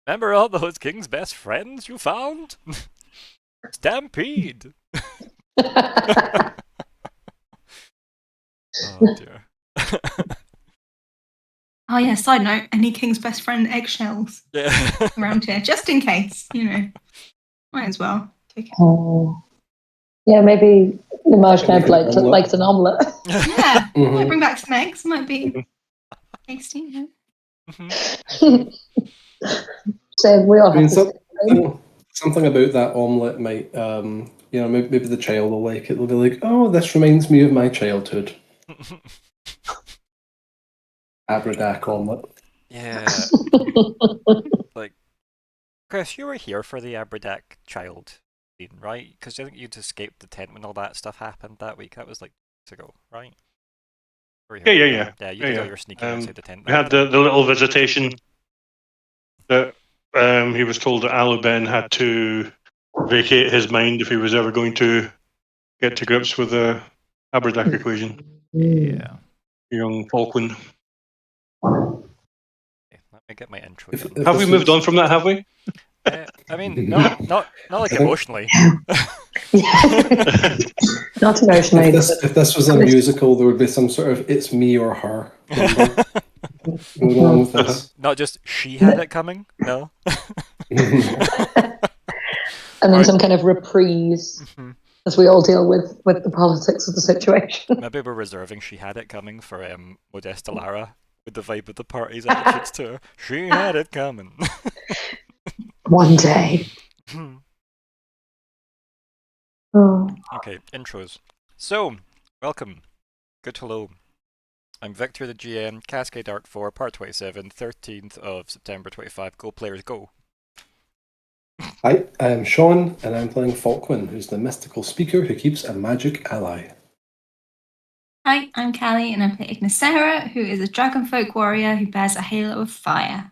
Remember all those king's best friends you found? Stampede! Oh dear. Oh yeah, side note, any king's best friend eggshells Yeah. around here, just in case, Might as well take it. Oh. Yeah, maybe the Marshmallow Like an likes an omelette. Yeah, might bring back some eggs, might be tasty. So we all have something about that omelette might, maybe the child will like it. They'll be like, "Oh, this reminds me of my childhood." Abradak omelette. Yeah. Like, Chris, you were here for the Abradak child scene, right? Because I think you'd escaped the tent when all that stuff happened that week. That was like weeks ago, right? Yeah. Yeah, you did all your sneaking outside the tent. We had the little visitation that he was told that Aluben had to vacate his mind if he was ever going to get to grips with the Abradak equation. Yeah. Young Falkwin. Okay, let me get my intro. Have we moved on from that, have we? I mean, not like emotionally. Not emotionally. If this was a musical, there would be some sort of "it's me or her." Along with this. Not just she had it coming. No. And then some kind of reprise as we all deal with the politics of the situation. Maybe we're reserving she had it coming for Modesta Lara with the vibe of the party's attitudes to her. She had it coming. One day. Okay, intros. So, welcome. Good hello. I'm Viktor, the GM, Cascade Arc 4, Part 27, 13th of September 25. Go players, go. Hi, I'm Sean, and I'm playing Falkwin, who's the mystical speaker who keeps a magic ally. Hi, I'm Kalli, and I play Ignysera, who is a dragonfolk warrior who bears a halo of fire.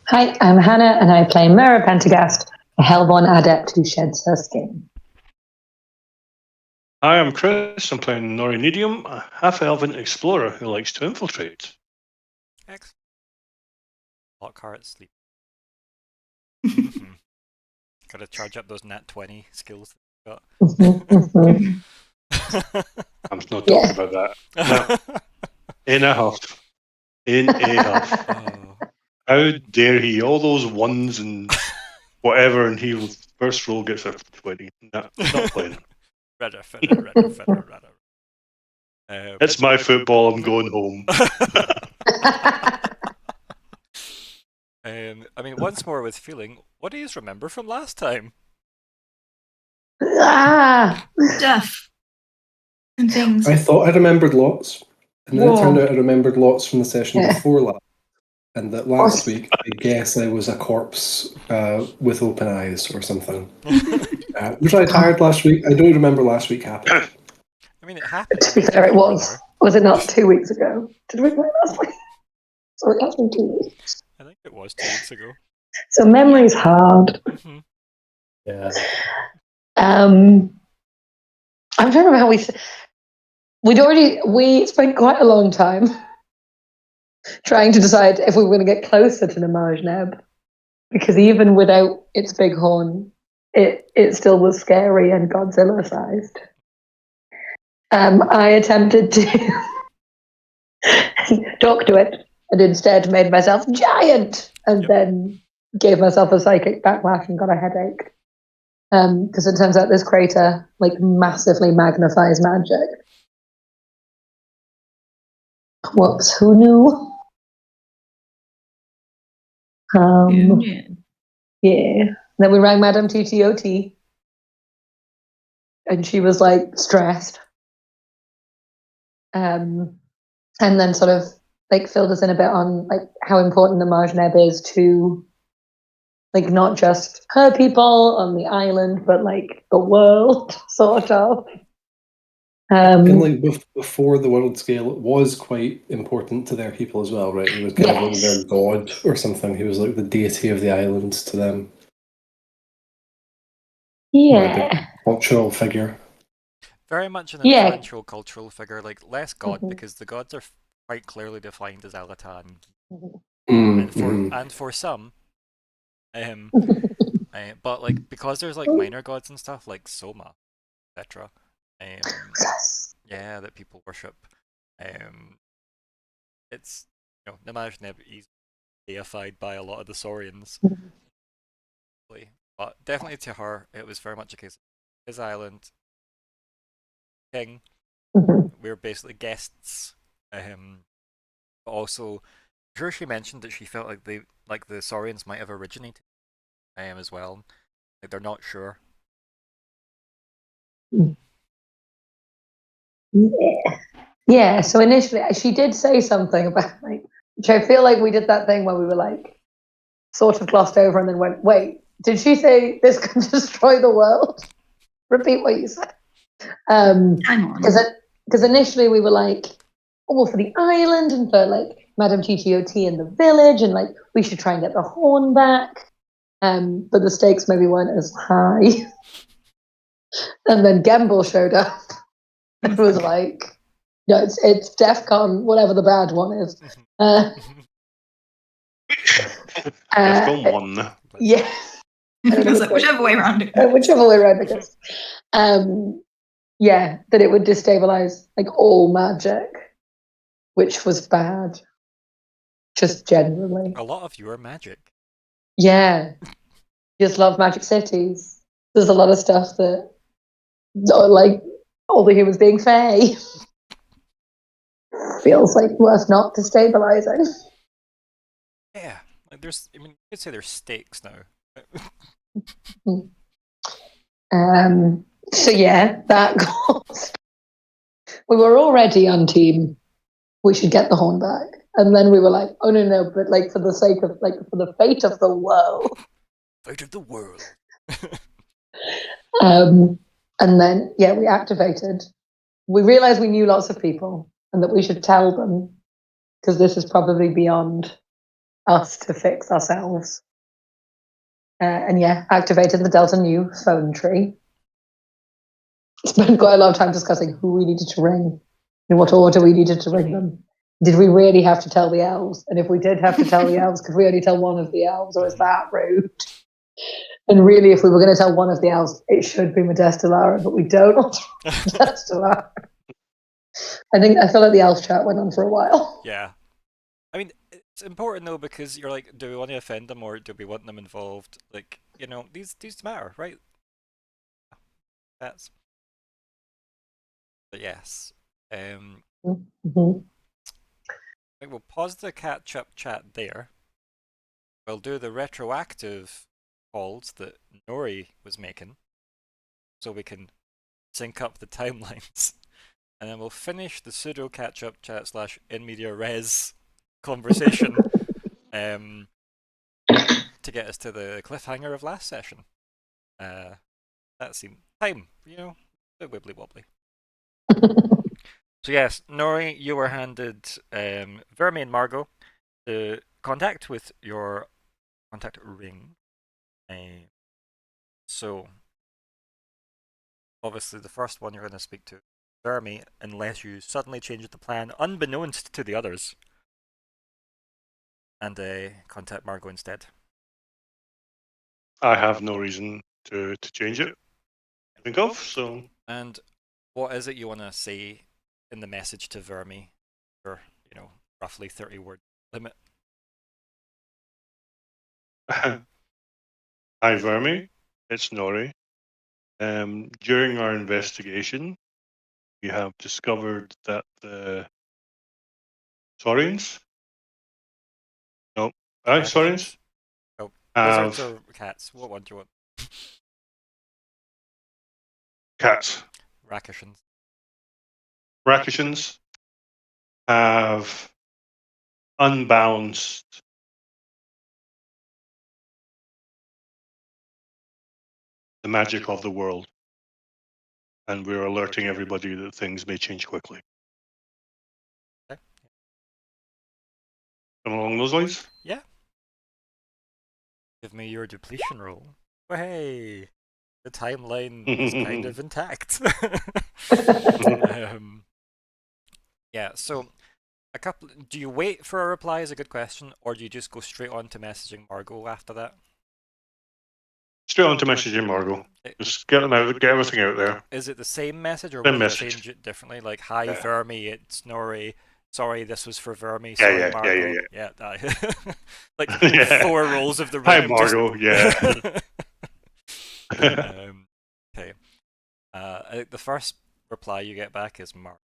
Hi, I'm Hannah, and I play Myr'ra Pentergast, a Helborn Adept who sheds her skin. Hi, I'm Chris. I'm playing Nori Nediam, a half-elven explorer who likes to infiltrate. Excellent. Lockheart, sleep. Gotta charge up those nat 20 skills that you got. I'm not talking about that. No. In a huff. Oh. How dare he? All those ones and whatever, and he first roll gets a 20. No, not playing. Redder. It's my football. I'm going home. I mean, once more with feeling, what do you remember from last time? Stuff. And things. I thought I remembered lots, and then it turned out I remembered lots from the session before last. And that last week, I guess I was a corpse with open eyes or something. Was I tired last week? I don't remember last week happening. I mean, it happened. To be fair, it was. Was it not 2 weeks ago? Did we play last week? Sorry, that's been 2 weeks. I think it was 2 weeks ago. So memory's hard. Yeah. I'm trying to remember how we spent quite a long time trying to decide if we were going to get closer to the Neb, because even without its big horn, it still was scary and Godzilla-sized. I attempted to talk to it, and instead made myself giant, and then gave myself a psychic backlash and got a headache. Because it turns out this crater massively magnifies magic. Whoops, who knew? Yeah. Then we rang Madame TTOT, and she was stressed. And then sort of filled us in a bit on how important the Neb is to not just her people on the island, but the world, sort of. And before the world scale, it was quite important to their people as well, right? He was kind of their god or something. He was the deity of the islands to them. Yeah. Cultural figure. Very much an influential cultural figure, less god, because the gods are quite clearly defined as Alatan. And for some, But like because there's like minor gods and stuff like Soma, etc. Yes. Yeah, that people worship. It's Nemaj is deified by a lot of the Saurians. But definitely to her, it was very much a case of his island, king. We were basically guests. But also, I'm sure she mentioned that she felt like the Saurians might have originated, as well. Like they're not sure. Yeah. So initially, she did say something about which I feel like we did that thing where we were like, sort of glossed over and then went, "Wait, did she say this can destroy the world?" Repeat what you said. Because initially we were like, "Oh, for the island and for like Madame TTOT in the village, and like we should try and get the horn back." But the stakes maybe weren't as high. And then Gamble showed up and was like, "No, it's DEFCON, whatever the bad one is." DEFCON 1. Yeah. It was like whichever way around it goes. Whichever way around it goes. Yeah, that it would destabilize like all magic, which was bad. Just generally. A lot of your magic. Yeah. Just love magic cities. There's a lot of stuff that like all the humans being fey feels like worth not destabilizing. Yeah. Like you could say there's stakes now. So yeah, that goes. We were already on team. We should get the horn back. And then we were like, oh no, but like for the sake of like for the fate of the world. Fate of the world. And then we activated. We realized we knew lots of people and that we should tell them because this is probably beyond us to fix ourselves. And activated the Delta New phone tree. Spent quite a lot of time discussing who we needed to ring, in what order we needed to ring them. Did we really have to tell the elves? And if we did have to tell the elves, could we only tell one of the elves, or is that rude? And really, if we were going to tell one of the elves, it should be Modesta Lara, but we don't want Modesta Lara. I feel like the elf chat went on for a while. Yeah. I mean, it's important though because you're like, do we want to offend them or do we want them involved? Like, these matter, right? But yes. Mm-hmm. I think we'll pause the catch-up chat there. We'll do the retroactive calls that Nori was making, so we can sync up the timelines, and then we'll finish the pseudo catch-up chat / in media res conversation to get us to the cliffhanger of last session. That seemed time, a bit wibbly wobbly. So yes, Nori, you were handed Vermi and Margot the contact with your contact ring. So obviously the first one you're going to speak to Vermi, unless you suddenly change the plan unbeknownst to the others, and contact Margot instead. I have no reason to change it. Think of so. And what is it you want to say in the message to Vermi? Your roughly 30-word limit. Hi Vermi, it's Nori. During our investigation, we have discovered that the Saurians? No, Saurians? Oh, lizards or cats? What one do you want? Cats. Rakishans. Rakishans have unbalanced the magic of the world, and we're alerting everybody that things may change quickly. Okay. Something along those lines? Yeah. Give me your depletion roll. Oh, hey! The timeline is kind of intact. Yeah, so do you wait for a reply is a good question, or do you just go straight on to messaging Margot after that? Straight on to messaging Margot. Just get everything out there. Is it the same message, or Same will message. you change it differently? Like, hi, Vermi, it's Nori. Sorry, this was for Vermi. Yeah, Sorry, yeah, Margot. yeah. Like Yeah. 4 rolls of the Hi, ring. Margot. Yeah. Okay. The first reply you get back is Mark,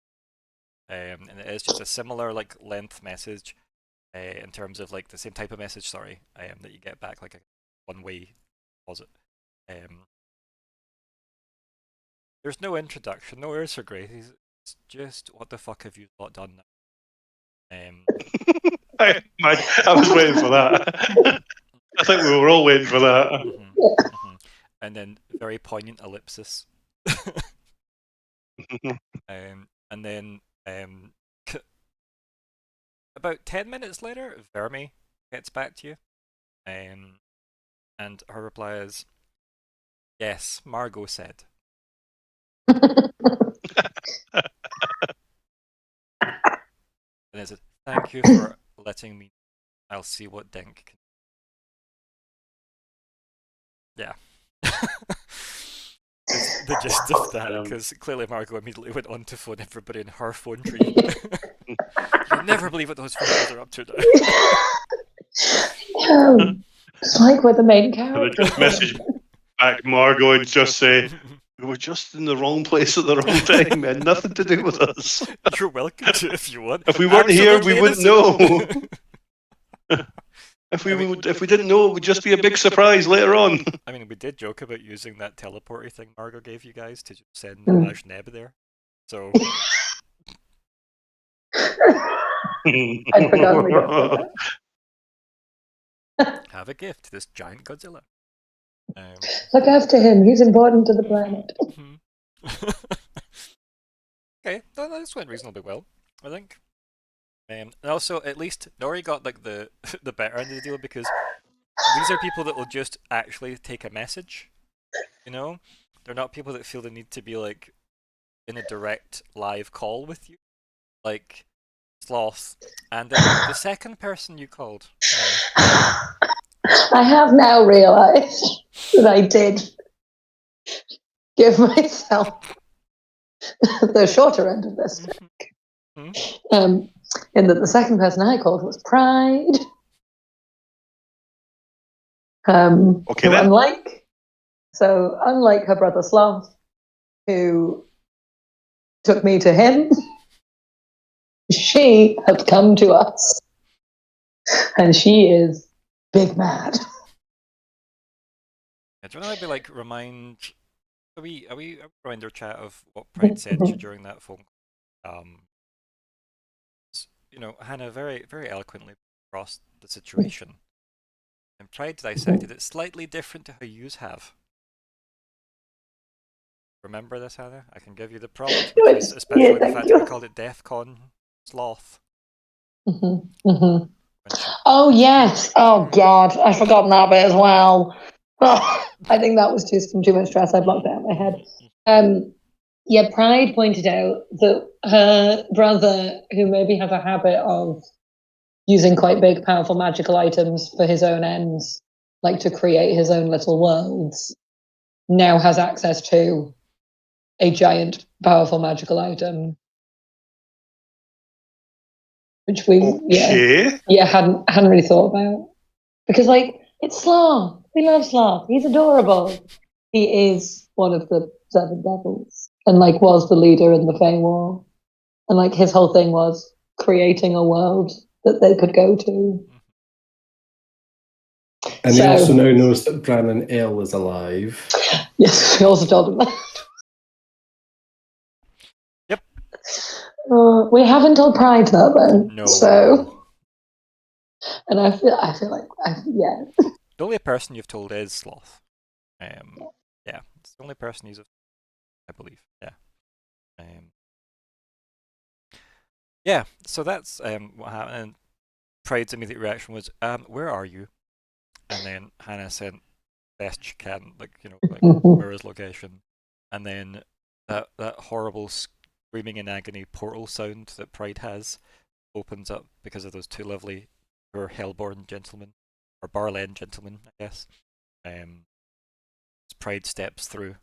and it is just a similar like length message, in terms of like the same type of message. Sorry, that you get back, like a one-way deposit. There's no introduction, no airs for grace. It's just, what the fuck have you lot done now? I was waiting for that. I think we were all waiting for that. And then very poignant ellipsis. And then about 10 minutes later, Vermi gets back to you, and her reply is, yes, Margot said. And it says, thank you for letting me. I'll see what Dink can. Yeah. It's the gist of that, because clearly Margot immediately went on to phone everybody in her phone tree. You'll never believe what those phone calls are up to now. It's like we're the main character. Just message back Margot and just say, we were just in the wrong place at the wrong time. It had nothing to do with us. You're welcome to if you want. If we weren't here, we wouldn't know. If we didn't know, it would just be a big surprise later on. I mean, we did joke about using that teleporty thing Margot gave you guys to just send Neb there. So I forgot we got that. Have a gift, this giant Godzilla. Look after him, he's important to the planet. Okay, this went reasonably well, I think. And also, at least Nori got like the better end of the deal, because these are people that will just actually take a message. You know, they're not people that feel the need to be like in a direct live call with you, like Sloth. And then the second person you called. I have now realised that I did give myself the shorter end of this stick. In that the second person I called was Pride. Okay, then. Unlike her brother Sloth, who took me to him, she had come to us, and she is big mad. Do you want to maybe like remind? Are we remind our chat of what Pride said to you during that phone call? You know, Hannah very very eloquently crossed the situation, and Pride dissected it slightly different to how yous have. Remember this, Hannah? I can give you the prompt, which is especially the fact that we called it DEFCON Sloth. Oh yes! Oh God, I've forgotten that bit as well. Oh, I think that was just too much stress. I blocked it out of my head. Yeah, Pride pointed out that her brother, who maybe has a habit of using quite big, powerful magical items for his own ends, like to create his own little worlds, now has access to a giant, powerful magical item. Which we hadn't really thought about. Because like, it's Sloth. We love Sloth. He's adorable. He is one of the 7 devils. And like was the leader in the Fey War. And like his whole thing was creating a world that they could go to. And he also now knows that Brannon L is alive. Yes, we also told him that. Yep. We haven't told Pride that though. No. So, and I feel like yeah. The only person you've told is Sloth. Yeah, it's the only person he's, I believe. Yeah. Yeah. So that's what happened. And Pride's immediate reaction was, "Where are you?" And then Hannah sent best she can, like like Myr'ra's location, and then that horrible screaming in agony portal sound that Pride has opens up because of those 2 lovely poor Helborn gentlemen, or Barlen gentlemen, I guess. Pride steps through,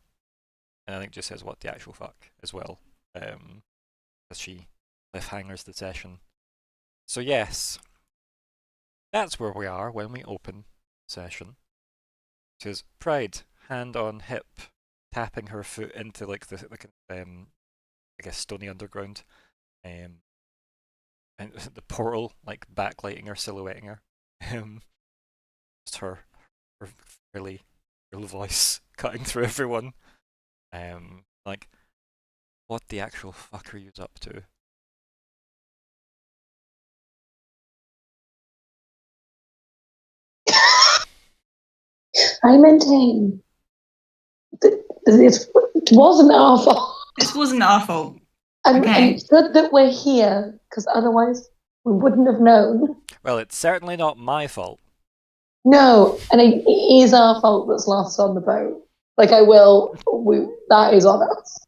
and I think just says what the actual fuck as well, as she cliffhangers the session. So yes, that's where we are when we open session. It says Pride, hand on hip, tapping her foot into like the I guess stony underground, and the portal like backlighting her, silhouetting her. Just her really real voice cutting through everyone. Like, what the actual fuck are you up to? I maintain that it wasn't our fault. This wasn't our fault. And Okay. it's good that we're here, because otherwise we wouldn't have known. Well, it's certainly not my fault. No, and it is our fault that's lost on the boat. Like, that is on us.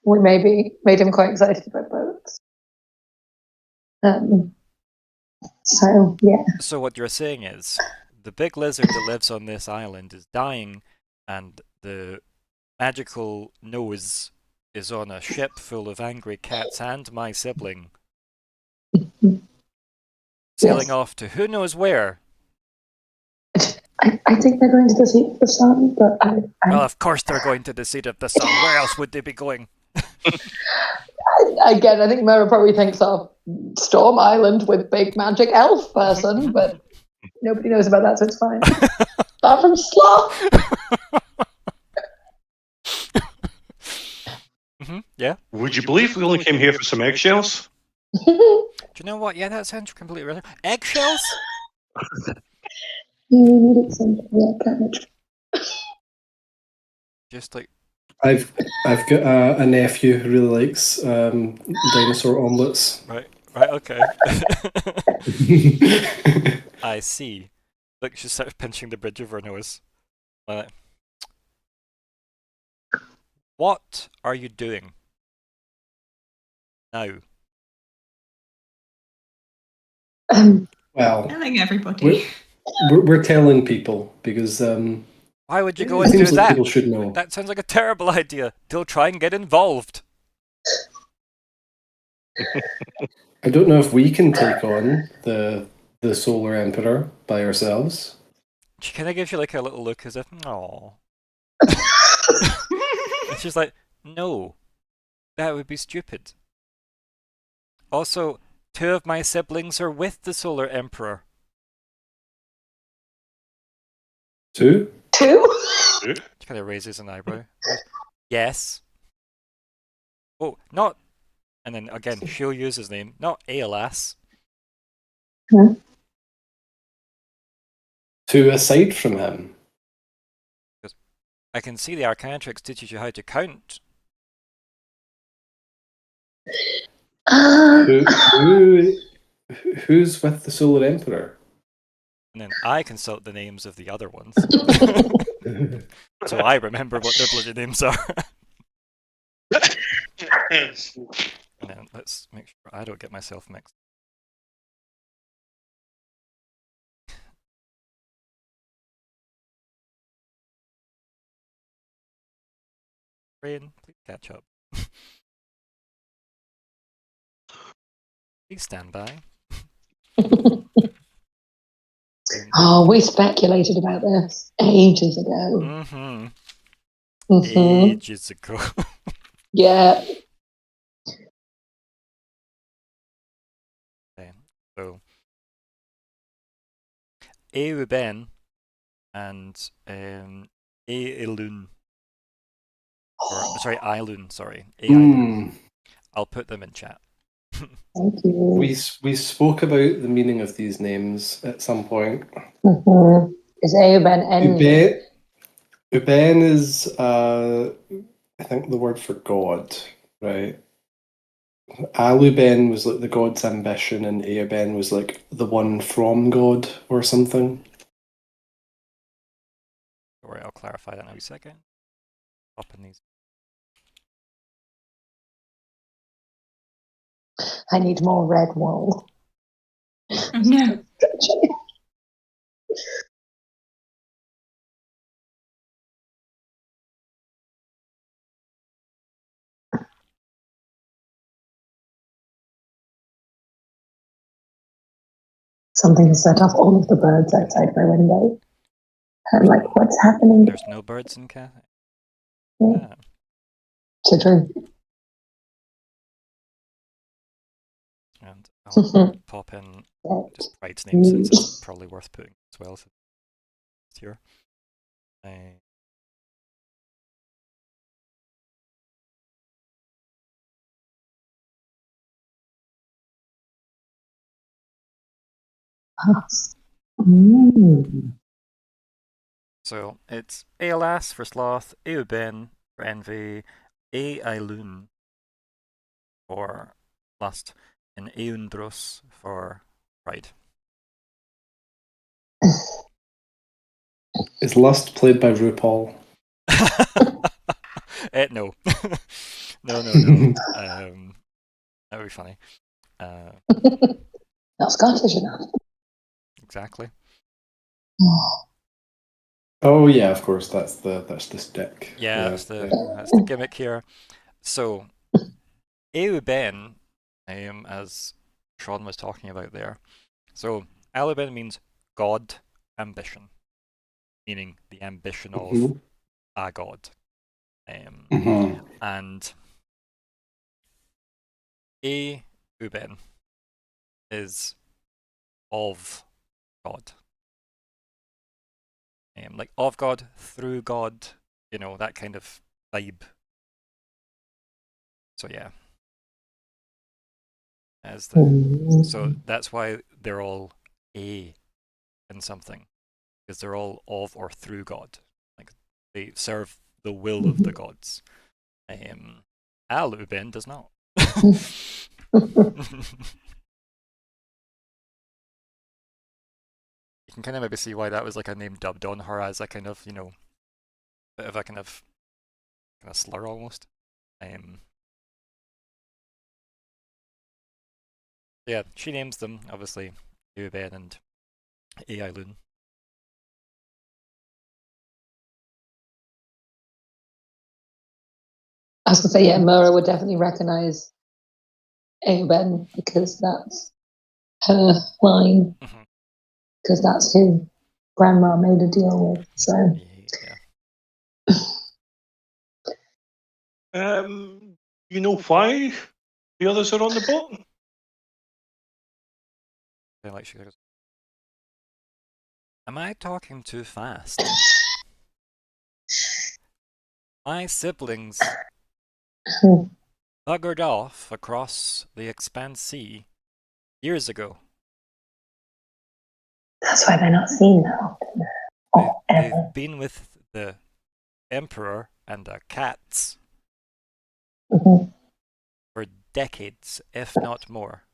We maybe made him quite excited about boats. So, yeah. So what you're saying is, the big lizard that lives on this island is dying, and the magical nose is on a ship full of angry cats and my sibling. Sailing off to who knows where. I think they're going to the seat of the sun, but Well, of course they're going to the seat of the sun. Where else would they be going? Again, I think Myr'ra probably thinks of Storm Island with big magic elf person, but nobody knows about that, so it's fine. Apart from Sloth. Yeah. Would you believe we only came here for some eggshells? Do you know what? Yeah, that sounds completely random. Eggshells? You needed some courage. Just like I've got a nephew who really likes dinosaur omelets. right, okay. I see. Look, she starts pinching the bridge of her nose. What are you doing now? Well, Telling everybody. we're telling people because Why would you go it and do seems like that? people should know. That sounds like a terrible idea. They'll try and get involved. I don't know if we can take on the Solar Emperor by ourselves. She kind of gives you like a little look as if, "Aww." And she's like, "No, that would be stupid." Also, 2 of my siblings are with the Solar Emperor. 2? She kind of raises an eyebrow. Yes. Oh, not. And then again, she'll use his name, not Aelas. 2 aside from him. I can see the Arcanatrix teaches you how to count. Who's with the Solar Emperor? And then I consult the names of the other ones. So I remember what their bloody names are. And then let's make sure I don't get myself mixed. Brain, please catch up. Please stand by. Oh, we speculated about this ages ago. Ages ago. Yeah. Okay, so Euben and Eilun. Sorry, Eilun, sorry. Eilun. I'll put them in chat. Thank you. We spoke about the meaning of these names at some point. Is Euben envy? Uben is, I think, the word for God, right? Aluben was like the god's ambition, and Euben was like the one from God or something. Alright, I'll clarify that in a second. Up in these. I need more red wool. No. Something has set off all of the birds outside my window. I'm like, what's happening? There's no birds in Cathay. Yeah. Ah. It's true. And I'll pop in just Pride's name since it's probably worth putting as well. So it's here. So it's Alas for Sloth, Euben for Envy, Ailun for Lust, and Eundros for Pride. Is Lust played by RuPaul? No. No. That would be funny. Not Scottish enough. Exactly. Oh yeah, of course. That's the stick. Yeah, that's the gimmick here. So, Euben, as Sean was talking about there. So, Euben means God ambition, meaning the ambition of a god. And Euben is of God. Like of God, through God, that kind of vibe. So yeah. So that's why they're all A in something. Because they're all of or through God. Like they serve the will of the gods. Aluben does not. You can kind of maybe see why that was like a name dubbed on her as a kind of, bit of a kind of slur almost. Yeah, she names them, obviously, Euben and Ailun. I was going to say, yeah, Myr'ra would definitely recognise Euben because that's her line. Because that's who Grandma made a deal with. So. Yeah. You know why the others are on the boat? Like she goes, am I talking too fast? My siblings buggered off across the expanse sea years ago. That's why they're not seen now. They've been with the Emperor and the cats for decades, if not more.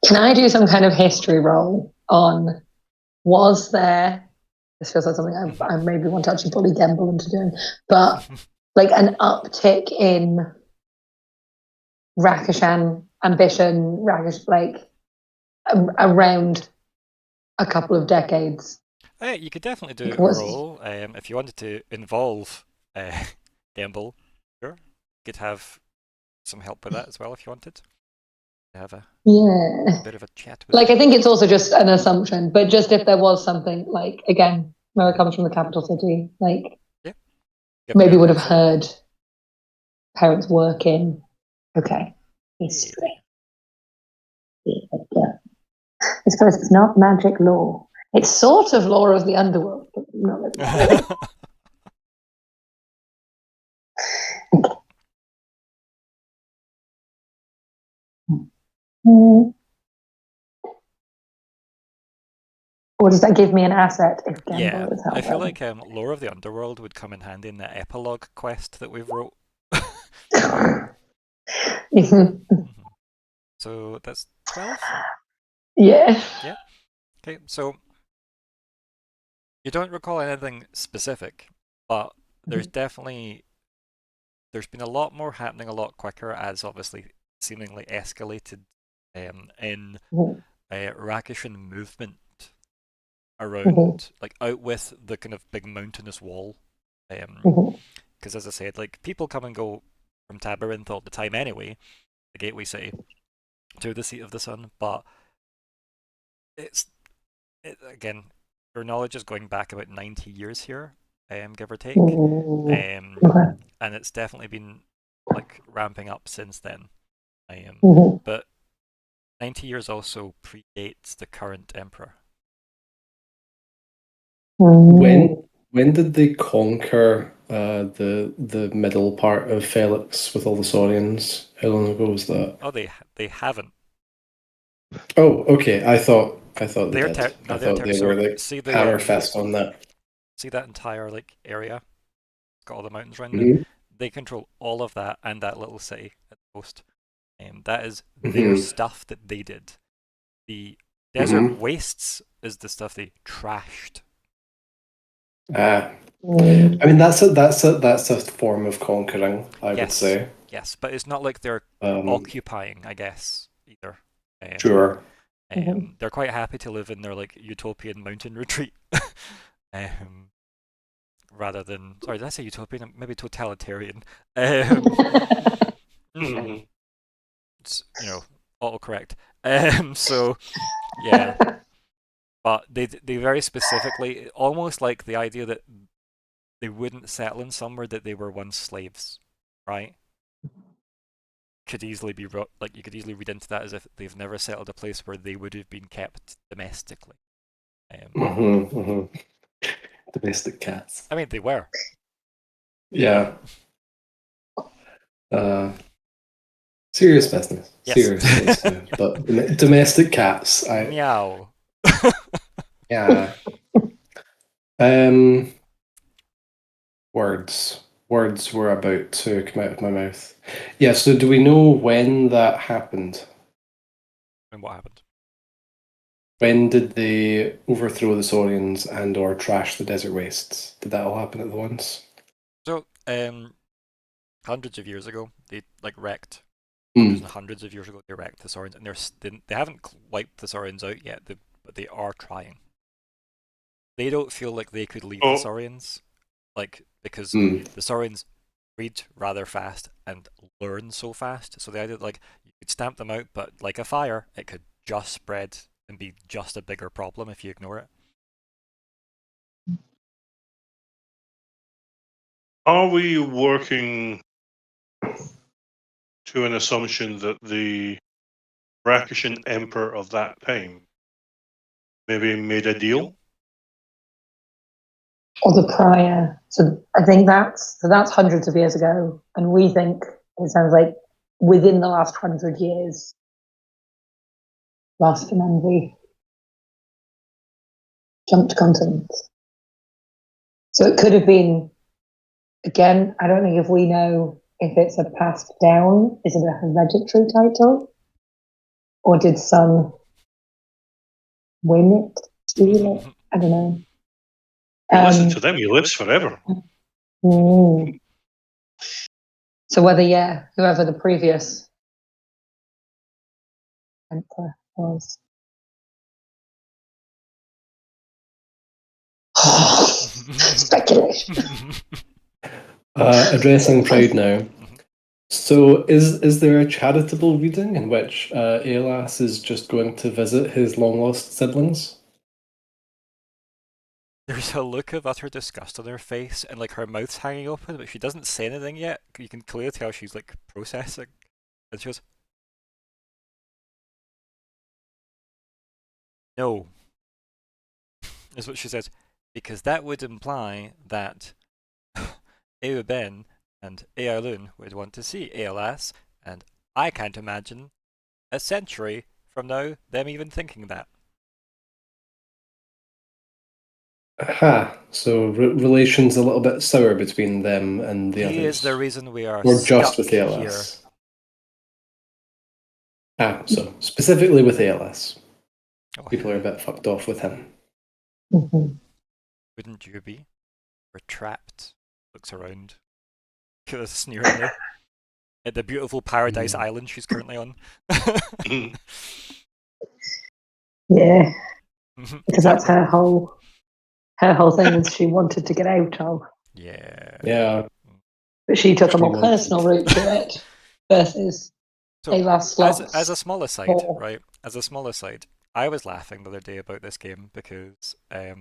Can I do some kind of history roll on, was there, this feels like something I maybe want to actually probably gamble into doing, but like an uptick in Rakishan ambition, like around a couple of decades? You could definitely do a roll if you wanted to involve gamble. Sure, you could have some help with that as well if you wanted. Have a bit of a chat with like I think it's also just an assumption, but just if there was something, like, again, Myr'ra comes from the capital city, like maybe would have heard parents working. Okay, history. I suppose it's not magic law. It's sort of law of the underworld, but not really. Or does that give me an asset if gamble is helpful? I feel like lore of the underworld would come in handy in the epilogue quest that we've wrote. So that's 12? Yeah. Yeah. Okay, so you don't recall anything specific, but there's definitely been a lot more happening a lot quicker as obviously seemingly escalated in Rakishan movement around, like out with the kind of big mountainous wall. Because as I said, like people come and go from Tabarinth all the time anyway, the gateway city to the seat of the sun, but again, your knowledge is going back about 90 years here, give or take, Okay. and it's definitely been like ramping up since then. But 90 years also predates the current emperor. When did they conquer the middle part of Felix with all the Saurians? How long ago was that? Oh, they haven't. Oh, okay. I thought they They're did. no, I they're thought they so were like see the hammer fist on that. see that entire like area, got all the mountains around it. Mhm. They control all of that and that little city at the coast. That is their stuff that they did. The desert wastes is the stuff they trashed. I mean, that's a form of conquering, I would say. Yes, but it's not like they're occupying, I guess, either. Sure. They're quite happy to live in their like utopian mountain retreat, rather than did I say utopian? Maybe totalitarian. It's, autocorrect. So yeah, but they very specifically, almost like the idea that they wouldn't settle in somewhere that they were once slaves, right? Could easily be like you could easily read into that as if they've never settled a place where they would have been kept domestically. Domestic cats. I mean, they were. Yeah. Serious business. Yes. Serious business. But domestic cats. Meow. Yeah. Words were about to come out of my mouth. Yeah, so do we know when that happened? And what happened? When did they overthrow the Saurians and or trash the desert wastes? Did that all happen at once? So, hundreds of years ago, they like wrecked. Hundreds of years ago, they wrecked the Saurians, and they haven't wiped the Saurians out yet, but they are trying. They don't feel like they could leave the Saurians, because the Saurians breed rather fast and learn so fast. So the idea that you could stamp them out, but like a fire, it could just spread and be just a bigger problem if you ignore it. Are we working to an assumption that the Rakishan emperor of that time maybe made a deal? Or the prior. So I think that's hundreds of years ago. And we think it sounds like within the last 100 years, last envy jumped continents. So it could have been, again, I don't think if we know if it's a passed down, is it a hereditary title? Or did Sun win it, steal it? I don't know. Listen to them, he lives forever. So whether, whoever the previous emperor was. Speculation. Addressing Pride now. So is there a charitable reading in which Aelas is just going to visit his long-lost siblings? There's a look of utter disgust on her face, and her mouth's hanging open, but she doesn't say anything yet. You can clearly tell she's processing. And she goes, "No," is what she says, because that would imply that Eoben and Ealun would want to see Aelas, and I can't imagine a century from now them even thinking that. Aha, so relations a little bit sour between them and the others. He is the reason we are or stuck just with here. ALS. So specifically with ALS. People are a bit fucked off with him. Wouldn't you be? We're trapped. Looks around. There's a sneer in there. At the beautiful paradise island she's currently on. Yeah. Because that's her whole thing was she wanted to get out of. Yeah. Yeah. But she took a more personal route to it versus So, a last slots. as a small aside, Oh. right? As a small aside, I was laughing the other day about this game because I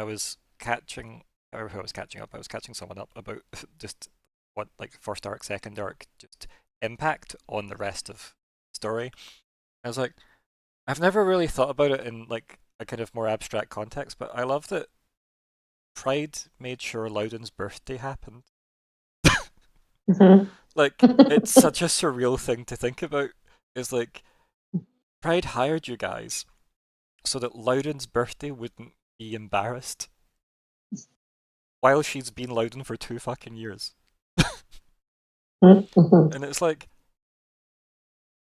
was catching, or who I was catching up, I was catching someone up about just what, like, first arc, second arc, just impact on the rest of the story. I was like, I've never really thought about it in like a kind of more abstract context, but I love that Pride made sure Loudon's birthday happened. Mhm. Like, it's such a surreal thing to think about. It's like, Pride hired you guys so that Loudon's birthday wouldn't be embarrassed. While she's been Loudon for 2 fucking years. Mhm. And it's like,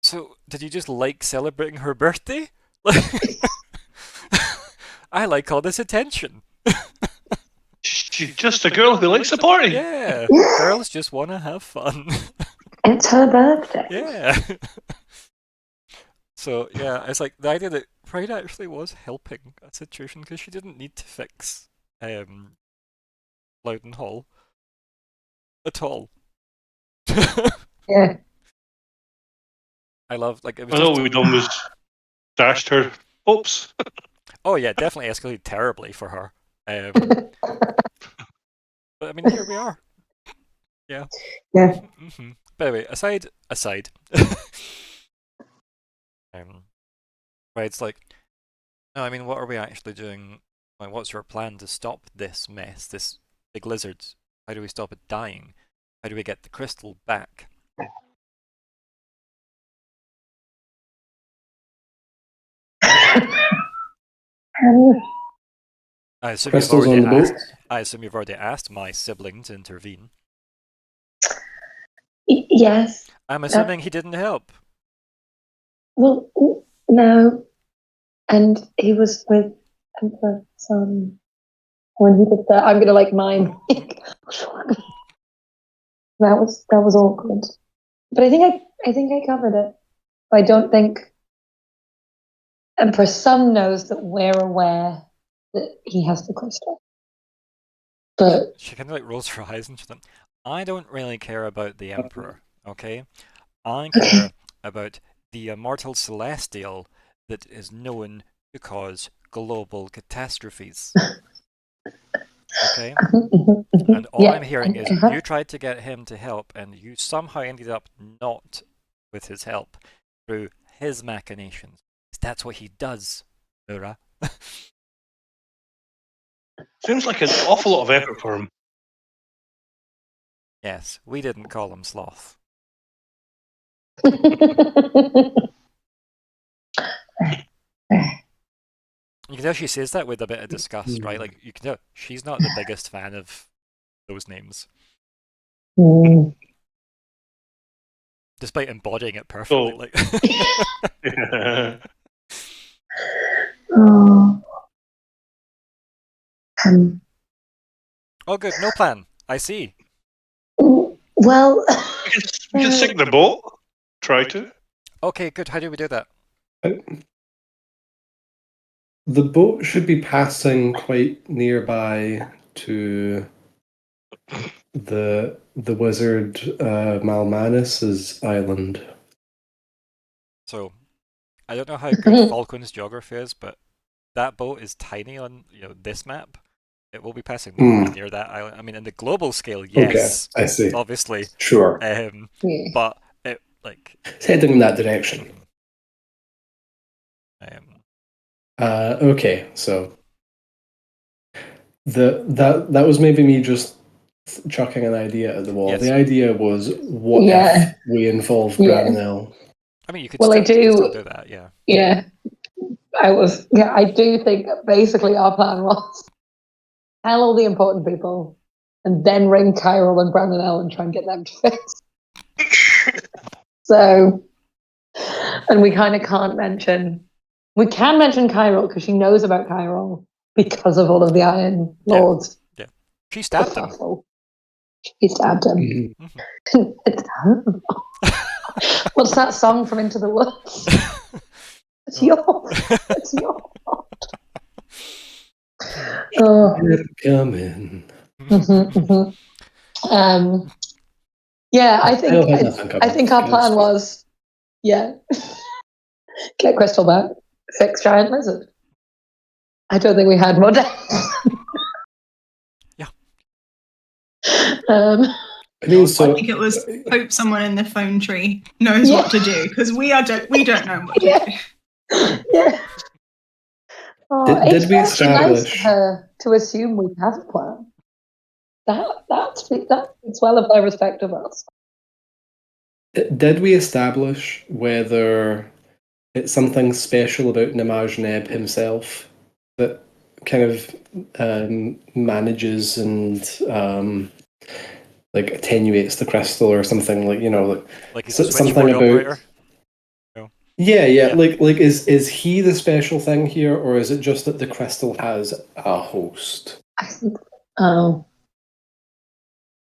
so did you just like celebrating her birthday? Like, I like all this attention. She's just a girl who likes the party. Yeah, Yeah. girls just want to have fun. It's her birthday. Yeah. So, yeah, it's like the idea that Pride actually was helping a situation because she didn't need to fix Loudon Hall at all. Yeah. I love, like, it was I know just. we'd almost dashed her hopes. Oh, yeah, definitely escalated terribly for her. But I mean, here we are. Yeah. Yeah. Mm-hmm. But anyway, aside. Right, it's like, no, I mean, what are we actually doing? Like, what's your plan to stop this mess, this big lizard? How do we stop it dying? How do we get the crystal back? I assume you've Crystals already on the boat. asked. I assume you've already asked my sibling to intervene. Yes. I'm assuming he didn't help. Well, no. And he was with Emperor Son when he did that. I'm gonna like mime. That was awkward. But I think I covered it. I don't think Emperor Son knows that we're aware that he has the crystal. But She kind of like rolls her eyes and she's like, I don't really care about the Emperor, okay? I care about the immortal celestial that is known to cause global catastrophes. Okay? And all I'm hearing is you tried to get him to help and you somehow ended up not with his help through his machinations. That's what he does, Myr'ra. Seems like an awful lot of effort for him. Yes, we didn't call him Sloth. You can tell she says that with a bit of disgust, right? Like, you can tell she's not the biggest fan of those names. Despite embodying it perfectly. So- Like. Oh. Oh, good. No plan. I see. Well, we can sink the boat. Try to. Okay, good. How do we do that? The boat should be passing quite nearby to the wizard Malmanis's island. So, I don't know how good Falkwin's geography is, but that boat is tiny on this map. It will be passing nowhere near that island. I mean, in the global scale, yes. Okay, I see. Obviously. Sure. But it it's heading in that direction. Okay, so that was maybe me just chucking an idea at the wall. Yes. The idea was, what if we involved Branonel? I mean, you could Well, still do that, yeah. Yeah. I do think that basically our plan was tell all the important people and then ring Tyrell and Branonel and try and get them to fix. So, and we kind of can't mention. We can mention Kyrol because she knows about Kyrol because of all of the Iron Lords. Yeah. She stabbed him. She stabbed him. It's terrible. What's that song from Into the Woods? It's yours. It's yours. Come in. Yeah, I think our plan was Yeah. Get crystal back. Fix giant lizard. I don't think we had more deaths. Yeah. I mean, I so think it was hope someone in the phone tree knows what to do, because we don't know what to Yeah. do. Yeah. Oh, Did it's we actually nice of establish? her to assume we have a plan. That speaks well of her respect of us. Did we establish whether it's something special about Nemaj himself that kind of manages and like attenuates the crystal or something, like, you know, Like he's a something switchboard about operator. yeah, Yeah. like is he the special thing here, or is it just that the crystal has a host? I think. Oh.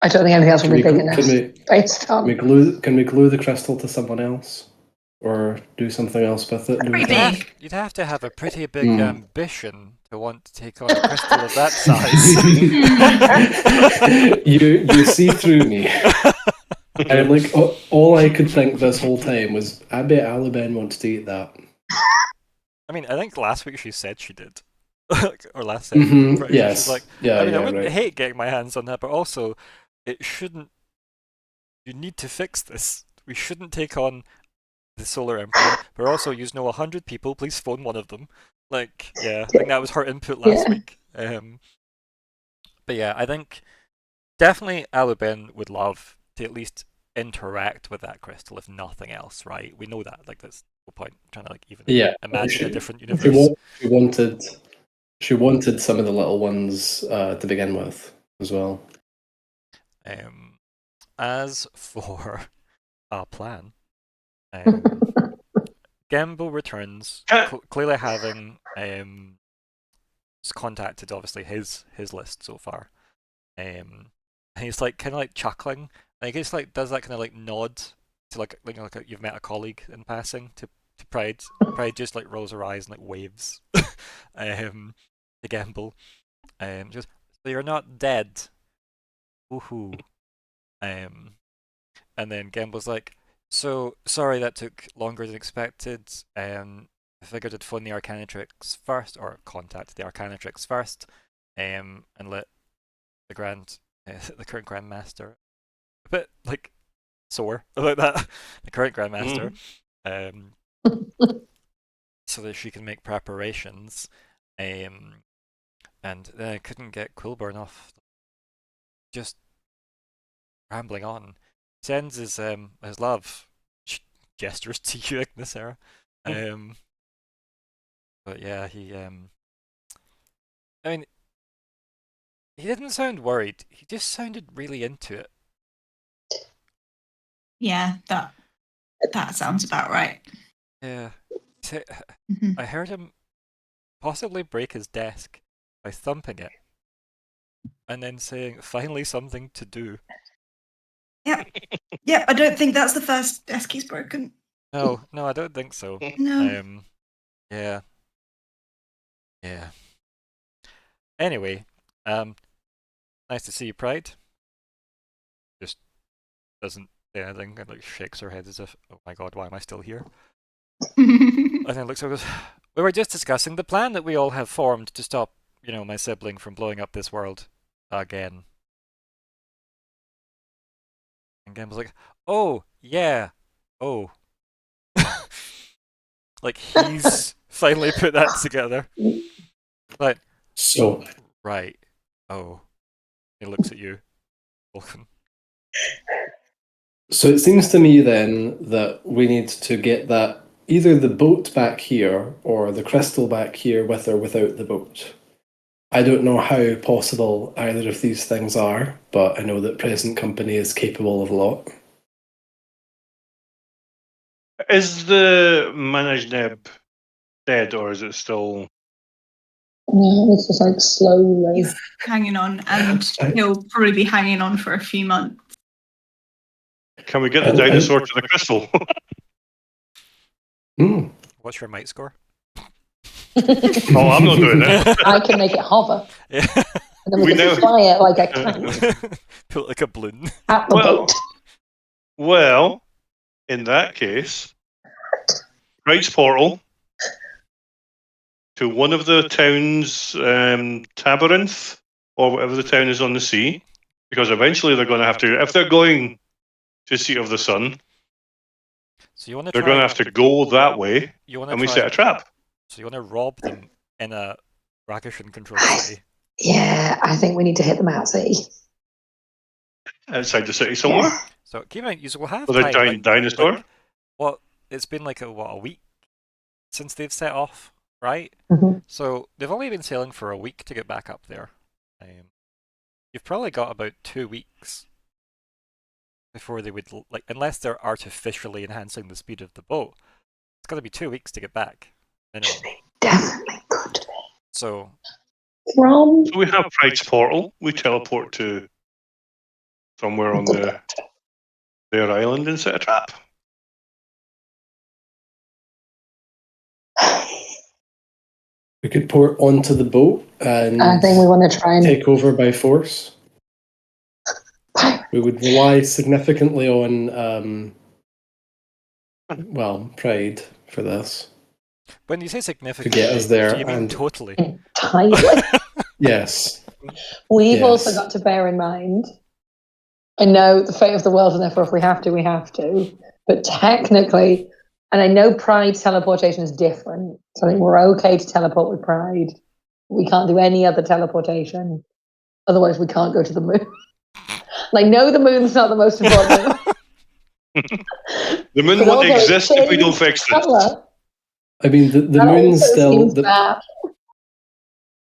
I don't think anything else would be big enough. Based on. Can we glue the crystal to someone else, or do something else with it? Pretty big. You'd have to have a pretty big ambition to want to take on a crystal of that size. you see through me. And like all I could think this whole time was, I bet Aliben wants to eat that. I mean, I think last week she said she did. Or last session. Mm-hmm. Pretty sure she's Yes. like, Yeah. I mean, yeah. I wouldn't Right. hate getting my hands on that, but also, it shouldn't. You need to fix this. We shouldn't take on the Solar Emperor, but also you know 100 people. Please phone one of them. Like, yeah, I think that was her input last week. But yeah, I think definitely Aluben would love to at least interact with that crystal, if nothing else, right? We know that. Like, that's the point. I'm trying to like even imagine a different universe. She wanted some of the little ones to begin with as well. As for our plan, Gamble returns, clearly having contacted obviously his list so far, and he's like kind of like chuckling. And he just like does that kind of like nod to like you've met a colleague in passing to Pride. Pride just like rolls her eyes and like waves to Gamble. She goes, "So you're not dead, woohoo." And then Gamble's like, "So sorry that took longer than expected. I figured I'd phone the Arcanatrix first, or contact the Arcanatrix first, and let the the current Grandmaster, a bit like sore about that, the current Grandmaster, so that she can make preparations. And then I couldn't get Quilburn off. Just rambling on. Sends his love gestures to you, Ignysera. But yeah, he I mean, he didn't sound worried. He just sounded really into it. Yeah, that sounds about right. Yeah. I heard him possibly break his desk by thumping it, and then saying, "Finally, something to do." Yeah, I don't think that's the first desk he's broken. No, I don't think so. No. Yeah. Anyway, nice to see you, Pride. Just doesn't say anything and like shakes her head as if, "Oh my god, why am I still here?" And then looks over and goes, "We were just discussing the plan that we all have formed to stop, my sibling from blowing up this world again." And Gamble's like, "Oh, yeah. Oh." Like he's finally put that together. Like, So right. Oh. He looks at you, Vulcan. So it seems to me then that we need to get that, either the boat back here or the crystal back here with or without the boat. I don't know how possible either of these things are, but I know that present company is capable of a lot. Is the managed neb dead, or is it still? No, it's just like slowly. He's hanging on, and he'll probably be hanging on for a few months. Can we get the dinosaur to the crystal? What's your might score? Oh, I'm not doing that. I can make it hover. Yeah. And then we can fly it like a kite Put it like a balloon. at the boat. Well, in that case, Pride's portal to one of the towns, Tabarinth, or whatever the town is on the sea, because eventually they're going to have to, if they're going to Seat of the Sun, So you want to they're going to have to go that way, and we set a trap. So you want to rob them in a Rakishan-controlled city? Yeah, I think we need to hit them out sea. Outside the city somewhere. So keep in mind, you will have With a time. giant dinosaur. It's been like a week since they've set off, right? Mhm. So they've only been sailing for a week to get back up there. You've probably got about 2 weeks before they would, like, unless they're artificially enhancing the speed of the boat, it's got to be 2 weeks to get back. Definitely could be. So we have Pride's portal. We teleport to somewhere on their island and set a trap. We could port onto the boat and I think we want to try and take over by force. We would rely significantly on, Pride for this. when you say significantly, to get us there, do you mean and totally? entirely. yes, We've Yes. also got to bear in mind, I know the fate of the world, and therefore if we have to, we have to. But technically, and I know Pride teleportation is different, so I think we're okay to teleport with Pride. We can't do any other teleportation. Otherwise, we can't go to the moon. Like, no, the moon's not the most important. The moon But won't also, exist if we don't change fix this. colour. I mean the That moon's also still seems the bad.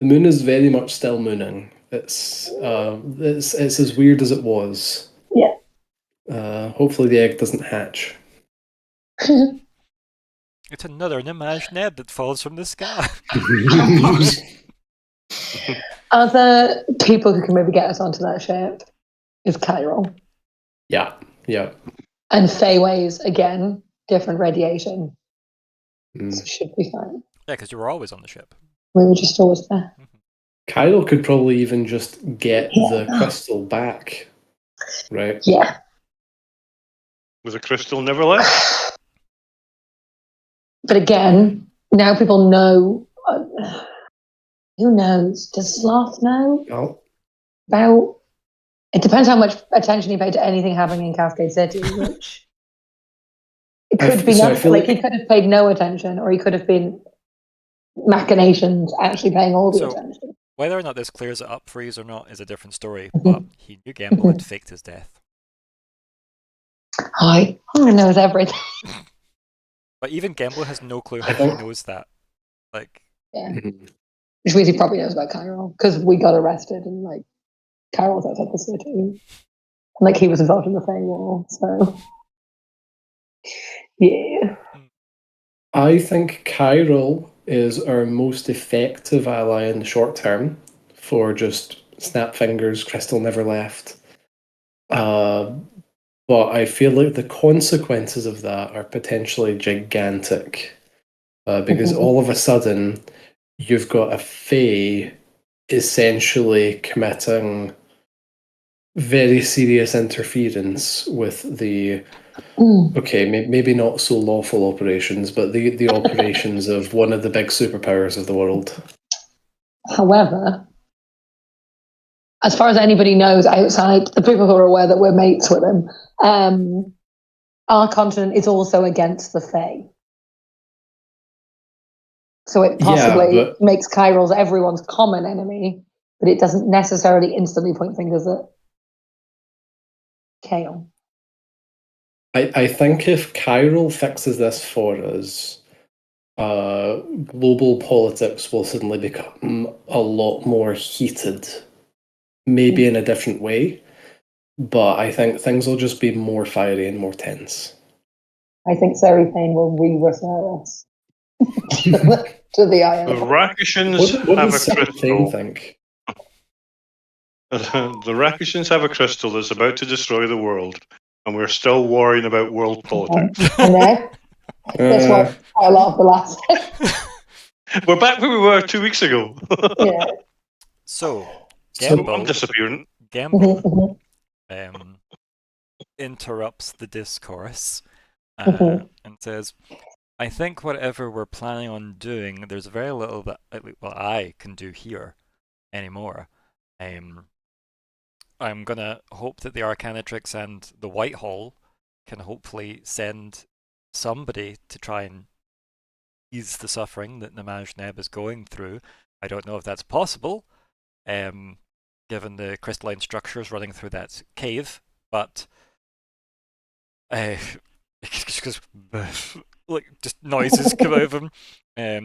moon is very much still mooning. It's as weird as it was. Yeah. Hopefully the egg doesn't hatch. It's another Nimaj Ned that falls from the sky. Other people who can maybe get us onto that ship is Chiral. Yeah. And Feyways, again, different radiation. So should be fine. Yeah, because you were always on the ship. We were just always there. Kyle could probably even just get the crystal back, right? Yeah. With a crystal never left. But again, now people know. Who knows? Does Sloth know Oh. about? It depends how much attention he paid to anything happening in Cascade City, which it could be nothing. Like he could have paid no attention, or he could have been machinations actually paying all the attention. Whether or not this clears it up for you or not is a different story, but he knew Gamble had faked his death. He knows everything. But even Gamble has no clue how he knows that. Like, yeah. Which means he probably knows about Chiral, because we got arrested and like Chiral was outside the city. And like he was involved in the Fey War, so yeah. I think Chiral is our most effective ally in the short term for just snap fingers, crystal never left. But I feel like the consequences of that are potentially gigantic. Because all of a sudden, you've got a Fae essentially committing very serious interference with the, maybe not so lawful operations, but the operations of one of the big superpowers of the world. However, as far as anybody knows outside the people who are aware that we're mates with him, our continent is also against the Fae. So it possibly makes Chiral's everyone's common enemy, but it doesn't necessarily instantly point fingers at Kale. I think if Chiral fixes this for us, global politics will suddenly become a lot more heated, maybe in a different way, but I think things will just be more fiery and more tense. I think Serifane will re-refer us to the island. The Rakishans what have does a crystal. Think? The Rakishans have a crystal that's about to destroy the world, and we're still worrying about world politics. I know. That's what a lot of the last. We're back where we were 2 weeks ago. Yeah. So, I'm disappearing. Gamble interrupts the discourse and says, I think whatever we're planning on doing, there's very little that I can do here anymore. I'm gonna hope that the Arcanatrix and the Whitehall can hopefully send somebody to try and ease the suffering that Namaj Neb is going through. I don't know if that's possible, given the crystalline structures running through that cave, but because like just noises come out of him.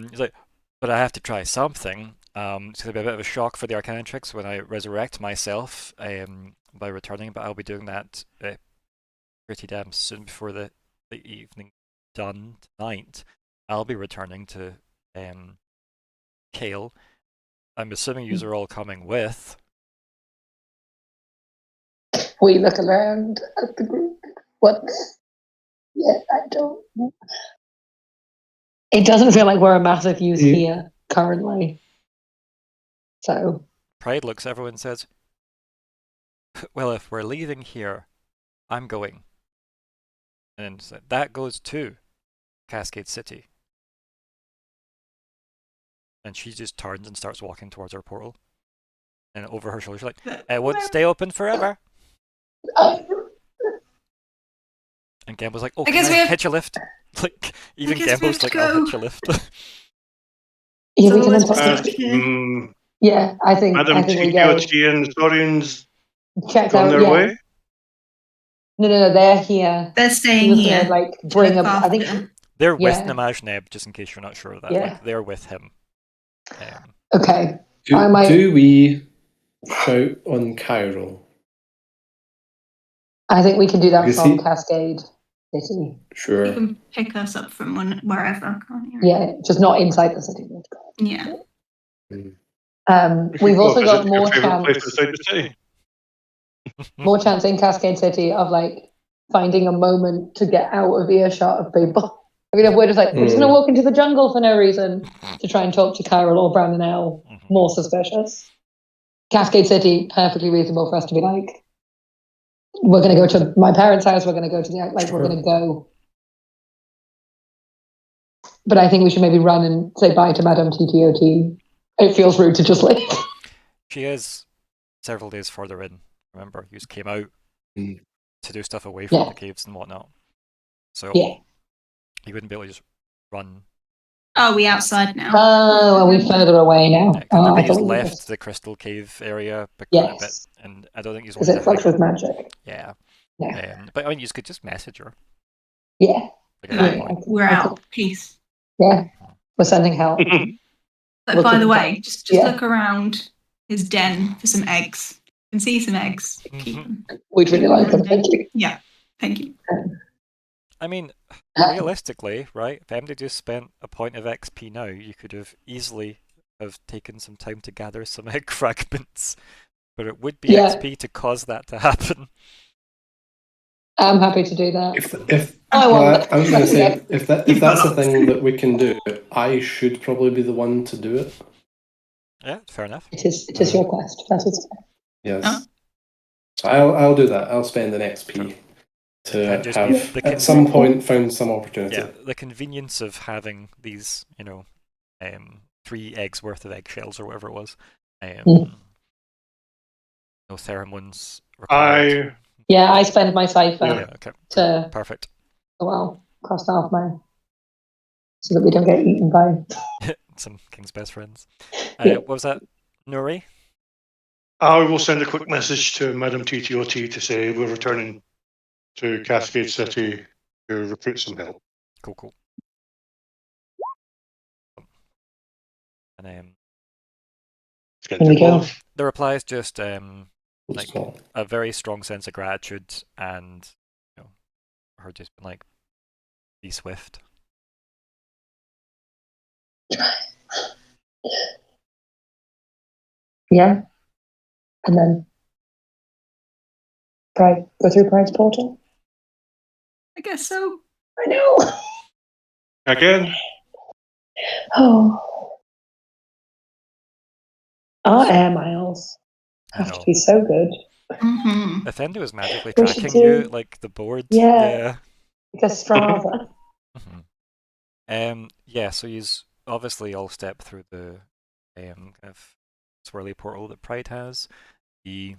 He's like, but I have to try something. It's gonna be a bit of a shock for the Arcanatrix when I resurrect myself by returning, but I'll be doing that pretty damn soon before the evening done tonight. I'll be returning to Kale. I'm assuming you are all coming with. We look around at the group. I don't know. It doesn't feel like we're a massive use here currently. So Pride looks at everyone and says, well, if we're leaving here, I'm going. And that goes to Cascade City. And she just turns and starts walking towards our portal. And over her shoulder, she's like, it won't stay open forever. And Gamble's like, oh, can I hitch a lift? Like, even Gamble's like, I'll hitch a lift. Yeah, we can yeah, I think we go. And the Saurians checked on out, their way? No, they're here. They're staying here. Gonna, like, bring up. I think they're with Namaj Neb, just in case you're not sure of that. Yeah. Like, they're with him. Okay. Do we shout on Cairo? I think we can do that from Cascade City. Sure. You can pick us up from wherever, can't you? Yeah, just not inside the city. Yeah. We've also got more chance in Cascade City of like finding a moment to get out of earshot of people. I mean, if we're just like, we're just going to walk into the jungle for no reason to try and talk to Kyril or Brandon L, more suspicious. Cascade City, perfectly reasonable for us to be like, we're going to go to my parents' house, we're going to go to we're going to go. But I think we should maybe run and say bye to Madame TTOT. It feels rude to just leave. She is several days further in. Remember, you just came out to do stuff away from the caves and whatnot. So you wouldn't be able to just run. Oh, we outside now. Oh, are we further away now? I think he's left the crystal cave area quite a bit, and I don't think he's. Is it flush with magic? Yeah. But I mean, you could just message her. Yeah. We're out. Peace. Yeah. We're sending help. But by the way, just look around his den for some eggs. You can see some eggs. Keep them. We'd really like them. Thank you. Yeah. Thank you. I mean, realistically, right? If MD just spent a point of XP now, you could have easily have taken some time to gather some egg fragments. But it would be XP to cause that to happen. I'm happy to do that. I'm going to say, if that's a thing that we can do, I should probably be the one to do it. Yeah, fair enough. It is your quest. That's what's fair. Yes. So I'll do that. I'll spend an XP to have at some point found some opportunity. Yeah, the convenience of having these, 3 eggs worth of eggshells or whatever it was. No pheromones required. I spend my cipher to perfect. Cross off so that we don't get eaten by some King's best friends. What was that, Nori? I will send a quick message to Madame TTOT to say we're returning to Cascade City to recruit some help. Cool. And the reply is just like a very strong sense of gratitude, and her just been like, be swift. Yeah. And then go through Pride's portal? I guess so. I know. Again? Oh. Our air miles have to be so good. Mm-hmm. If Endo was magically tracking you, like the board. Yeah. Like a Strava. Yeah, so he's obviously all step through the kind of swirly portal that Pride has. The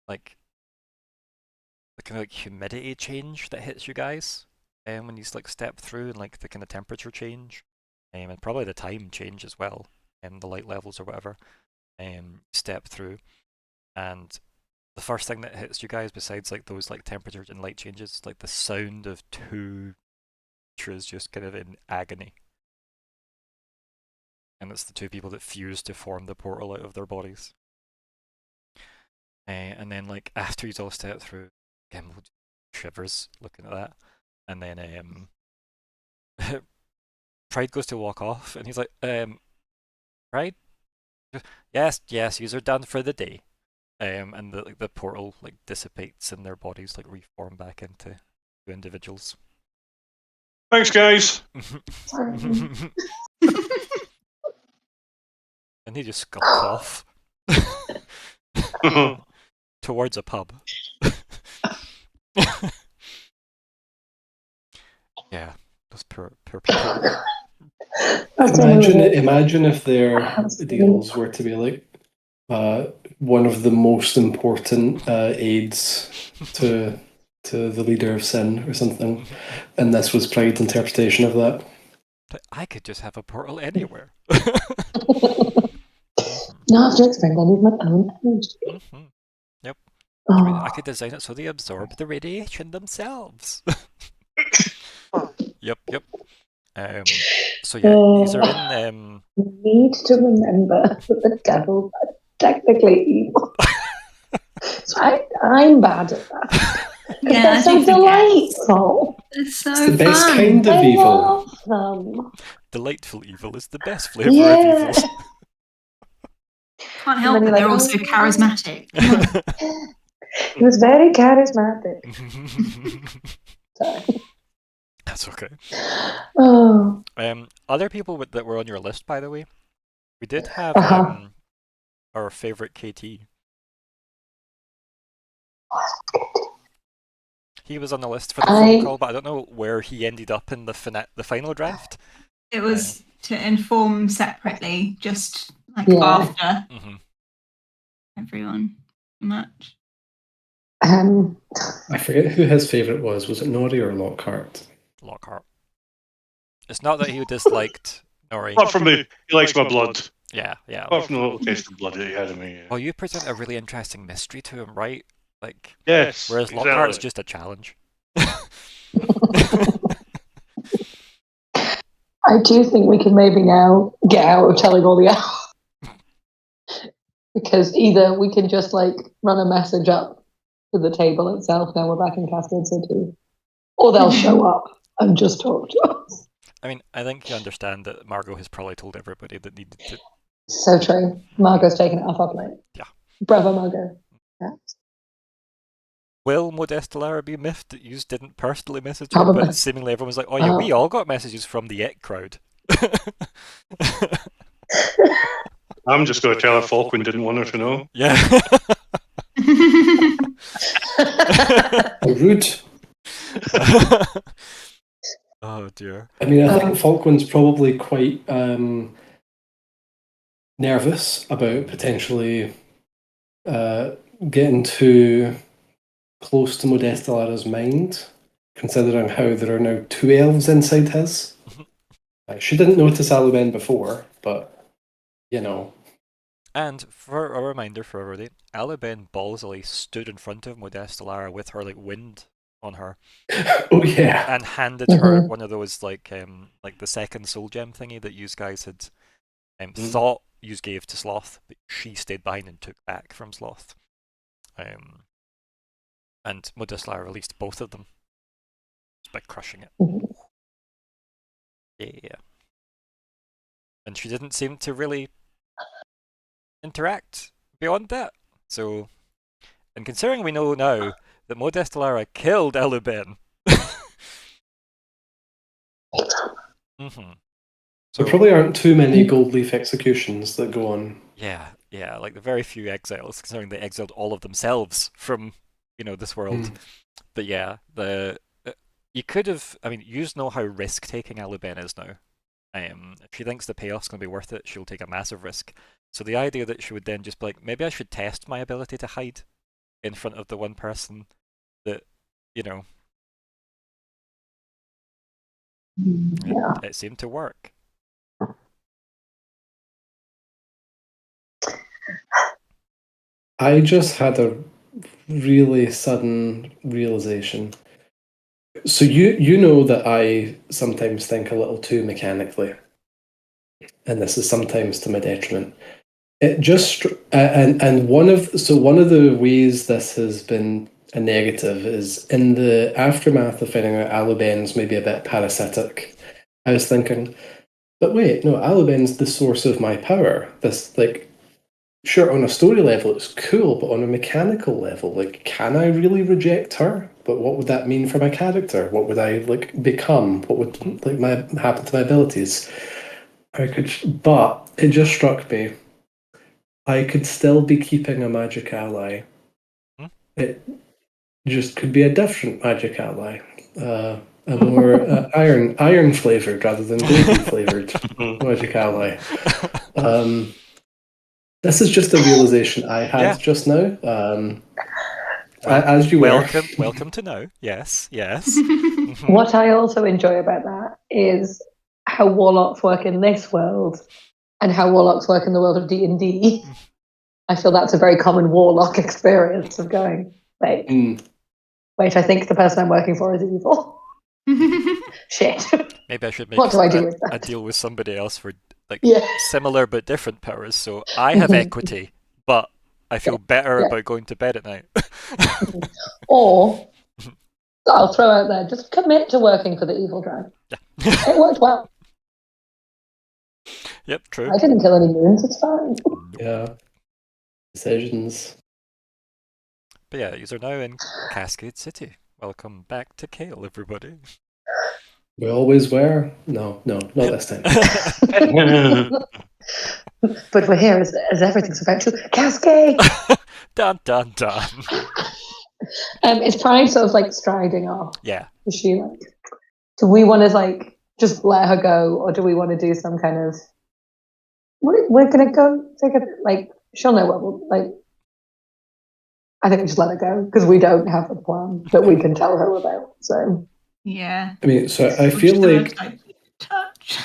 like the kind of like humidity change that hits you guys when you like step through, and like the kind of temperature change, and probably the time change as well, and the light levels or whatever. Step through, and the first thing that hits you guys, besides like those like temperature and light changes, like the sound of two creatures just kind of in agony. And it's the two people that fuse to form the portal out of their bodies. And then like after he's all stepped through, shivers looking at that. And then Pride goes to walk off, and he's like, Pride? Yes, you're done for the day. And the portal like dissipates, and their bodies like reform back into two individuals. Thanks, guys. And he just skulks off towards a pub. Yeah, those poor people. Imagine if their deals were to be like one of the most important aids to the leader of sin or something, and this was Pride's interpretation of that. But I could just have a portal anywhere. No, I've just found I need my own energy. Yep. Oh. I could design it so they absorb the radiation themselves. Yep. So yeah, these are in. Need to remember that the devils are technically evil. So I'm bad at that. Yeah, They're so delightful. It's so It's the best fun. kind of I evil. love them. Delightful evil is the best flavour of evil. Can't help it, they're also charismatic. He was very charismatic. Sorry. That's okay. Oh. Other people that were on your list, by the way, we did have our favourite KT. He was on the list for the phone call, but I don't know where he ended up in the final draft. It was to inform separately, just like after everyone much. I forget who his favourite was. Was it Nori or Lockhart? Lockhart. It's not that he disliked Nori. Apart from me, he likes my blood. Yeah. Apart from the little taste of blood that he had in me. Yeah. Well, you present a really interesting mystery to him, right? Like, yes. Whereas Lockhart's just a challenge. I do think we can maybe now get out of telling all the elves. Because either we can just like run a message up to the table itself, now we're back in Cascade City, or they'll show up and just talk to us. I mean, I think you understand that Margot has probably told everybody that needed to. So true. Margot's taken it off our plate. Yeah. Bravo, Margot. Yeah. Will Modestolara be miffed that you didn't personally message her, but seemingly everyone was like, oh yeah, we all got messages from the Ek crowd. I'm just going to tell her Falkwin didn't want her to know. Yeah. Rude. Oh dear. I mean, I think Falkwin's probably quite nervous about potentially getting too close to Modestellara's mind, considering how there are now two elves inside his. She didn't notice Aluben before, but you know. And for a reminder for everybody, Aluben ballsily stood in front of Modestellara with her like wind on her. Oh yeah. And handed her one of those like the second soul gem thingy that you guys had thought you gave to Sloth, but she stayed behind and took back from Sloth. And Modestellara released both of them just by crushing it. Yeah. And she didn't seem to really interact beyond that. So, and considering we know now that Modestellara killed Aluben. There probably aren't too many gold leaf executions that go on. Yeah, like the very few exiles, considering they exiled all of themselves from, this world. But yeah, You could have. I mean, you know how risk-taking Aluben is now. If she thinks the payoff's going to be worth it, she'll take a massive risk. So the idea that she would then just be like, maybe I should test my ability to hide in front of the one person that, you know, Yeah. it seemed to work. I just had a really sudden realization. So you know that I sometimes think a little too mechanically, and this is sometimes to my detriment. It just and one of the ways this has been a negative is in the aftermath of finding out Aluben's maybe a bit parasitic. I was thinking, but wait, no, Aluben's the source of my power. This, like, sure, on a story level it's cool, but on a mechanical level, like, can I really reject her? But what would that mean for my character? What would I like become? What would happen to my abilities? But it just struck me. I could still be keeping a magic ally. Hmm? It just could be a different magic ally, a more iron flavored rather than golden flavored magic ally. This is just a realization I had just now. As you welcome to know. Yes. What I also enjoy about that is how warlocks work in this world and how warlocks work in the world of D&D. I feel that's a very common warlock experience of going, wait, I think the person I'm working for is evil. Shit. Maybe I should make What do I do with that? a deal with somebody else for like Yeah. similar but different powers. So I have equity, but I feel better about going to bed at night. Or I'll throw out there, just commit to working for the evil dragon. Yeah. It worked well. Yep, true. I didn't kill any moons, it's fine. Yeah. Decisions. But yeah, you are now in Cascade City. Welcome back to Kale, everybody. We always were. No, not this time. But we're here as everything's about to Cascade. Dun. Is Pride sort of like striding off? Yeah. Is she like? Do we want to like just let her go, or do we want to do some kind of? We're gonna go take a like. She'll know what we'll like. I think we just let her go because we don't have a plan that we can tell her about. So yeah. I mean, so I feel like touch.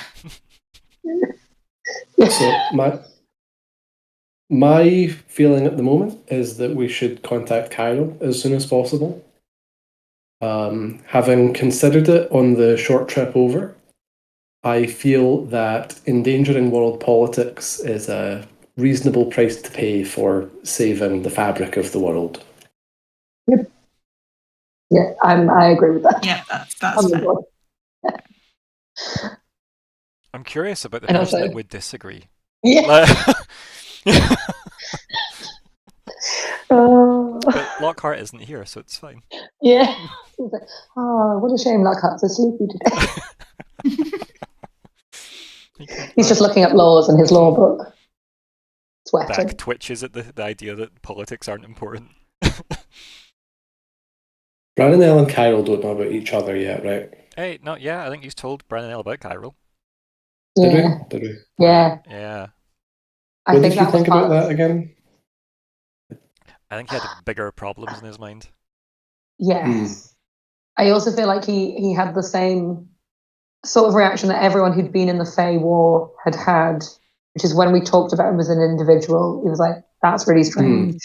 so my feeling at the moment is that we should contact Cairo as soon as possible. Having considered it on the short trip over, I feel that endangering world politics is a reasonable price to pay for saving the fabric of the world. Yep. Yeah, I agree with that. Yeah, that's fair. I'm curious about the And person also- that would disagree. Yeah. But Lockhart isn't here, so it's fine. Yeah. Oh, what a shame Lockhart's so sleepy today. He's just looking up laws in his law book. Sweating. Back twitches at the idea that politics aren't important. Branonel and Cairo don't know about each other yet, right? Hey, no, yeah, I think he's told Branonel about Cairo. Yeah. Did we? Yeah. Yeah. What did you think about that again? I think he had bigger problems in his mind. Yes. I also feel like he had the same sort of reaction that everyone who'd been in the Fey War had, which is when we talked about him as an individual, he was like, that's really strange.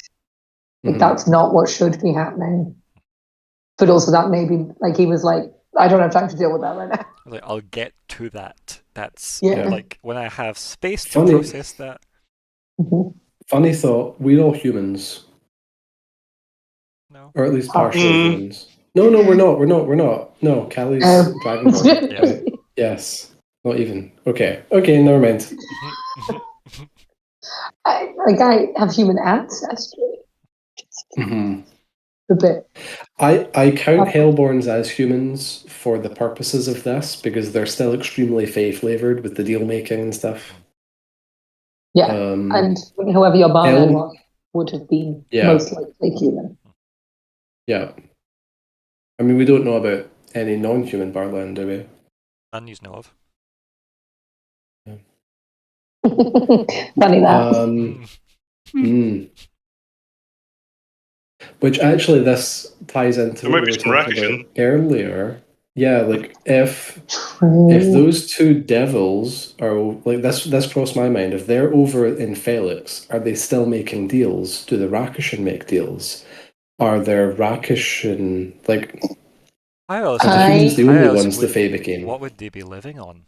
Like, that's not what should be happening. But also that maybe, like, he was like, I don't have time to deal with that right now. Like, I'll get to that. That's Yeah. like when I have space to process that. Funny thought, we're all humans. No. Or at least partially humans. No, we're not. No, Kalli's Dragonborn. Yeah. Right? Yes. Not even. Okay, never mind. I have human ancestry. A bit. I count Helborns as humans for the purposes of this because they're still extremely Fey flavored with the deal making and stuff. Yeah, and whoever your barman was would have been most likely human. Yeah. I mean, we don't know about any non-human Barland, do we? None you know of. Funny that. Which actually this ties into There what might we be were some talking ration. about earlier. Yeah, like if True. those two devils are like this crossed my mind. If they're over in Felix, are they still making deals? Do the Rakishan make deals? Are there Rakishan like How are the else? humans the How only else ones the would? Fae became? What would they be living on?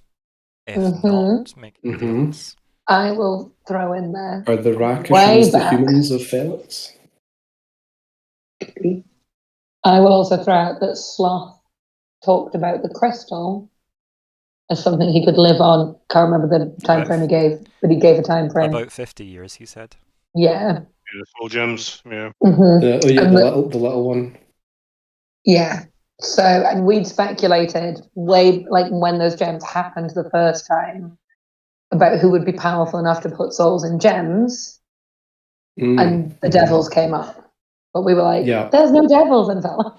If Mhm. not making Mhm. deals. I will throw in there. Are the Way Rakishans the back. humans of Felix? I will also throw out that Sloth talked about the crystal as something he could live on. Can't remember the time frame he gave, but he gave a time frame. About 50 years, he said. Yeah. Yeah, the soul gems. Yeah. Mm-hmm. Oh yeah, And the little one. Yeah. So, and we'd speculated way, like when those gems happened the first time, about who would be powerful enough to put souls in gems, and the devils came up. But we were like, Yeah. there's no devils in Fella.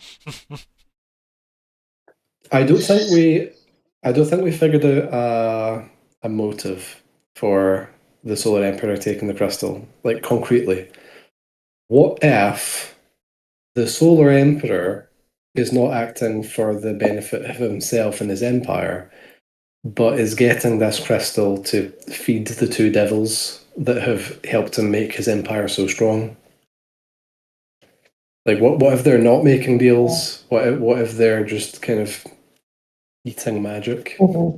I don't think we figured out a motive for the Solar Emperor taking the crystal, like concretely. What if the Solar Emperor is not acting for the benefit of himself and his empire, but is getting this crystal to feed the two devils that have helped him make his empire so strong? Like, what if they're not making deals? What if they're just kind of eating magic? Mm-hmm.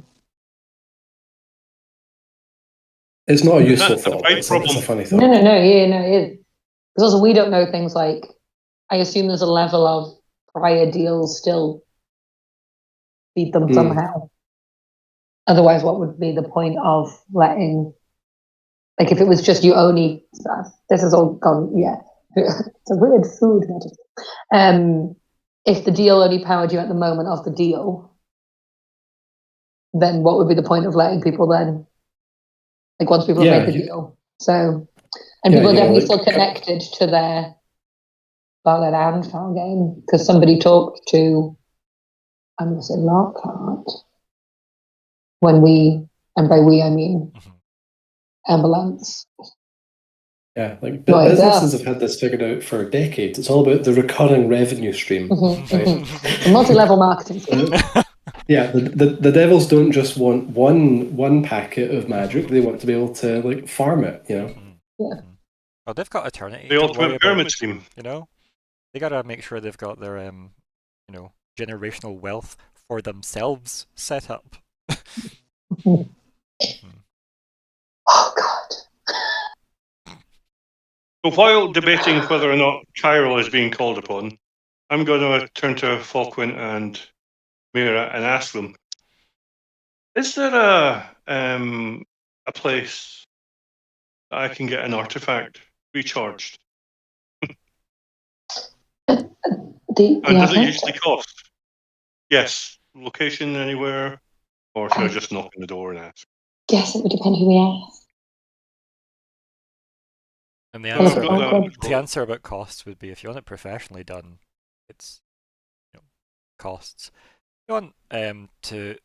It's not a useful That's a thought. big It's a problem. funny thought. No, it is. Because also we don't know things like, I assume there's a level of prior deals still feed them somehow. Otherwise, what would be the point of letting, like if it was just you only, this is all gone, yeah. It's a weird food metaphor. If the deal only powered you at the moment of the deal, then what would be the point of letting people then? Like once people have made the deal. So, and people are definitely still connected to their Ballad and Falkwin because somebody talked to, I'm going to say Lockheart, when we, and by we I mean ambulance. Yeah, like businesses have had this figured out for decades. It's all about the recurring revenue stream. The multi-level marketing scheme. Yeah, the devils don't just want one packet of magic; they want to be able to like farm it. You know. Yeah. Oh, they've got eternity. The Don't ultimate worry pyramid about, scheme. you know, they gotta make sure they've got their generational wealth for themselves set up. Oh God. So while debating whether or not Chiral is being called upon, I'm going to turn to Falkwin and Myr'ra and ask them: is there a place that I can get an artifact recharged? And does it usually cost? Yes. Location anywhere, or should I just knock on the door and ask? Guess it would depend who we ask. And the answer about costs would be if you want it professionally done, it's costs. If you want to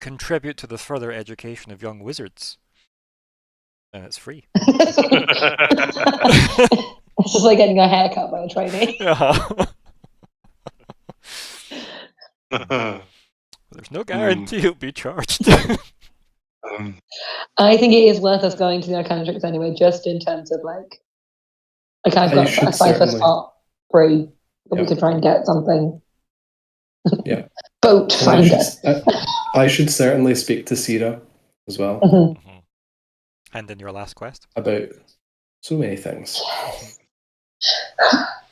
contribute to the further education of young wizards, then it's free. It's just like getting a haircut by a trainee. There's no guarantee you'll be charged. I think it is worth us going to the Arcanatrix anyway, just in terms of like I've got a cipher spot free, but we could try and get something. Yeah. Boat finder. I should certainly speak to Sira as well. And in your last quest? About so many things.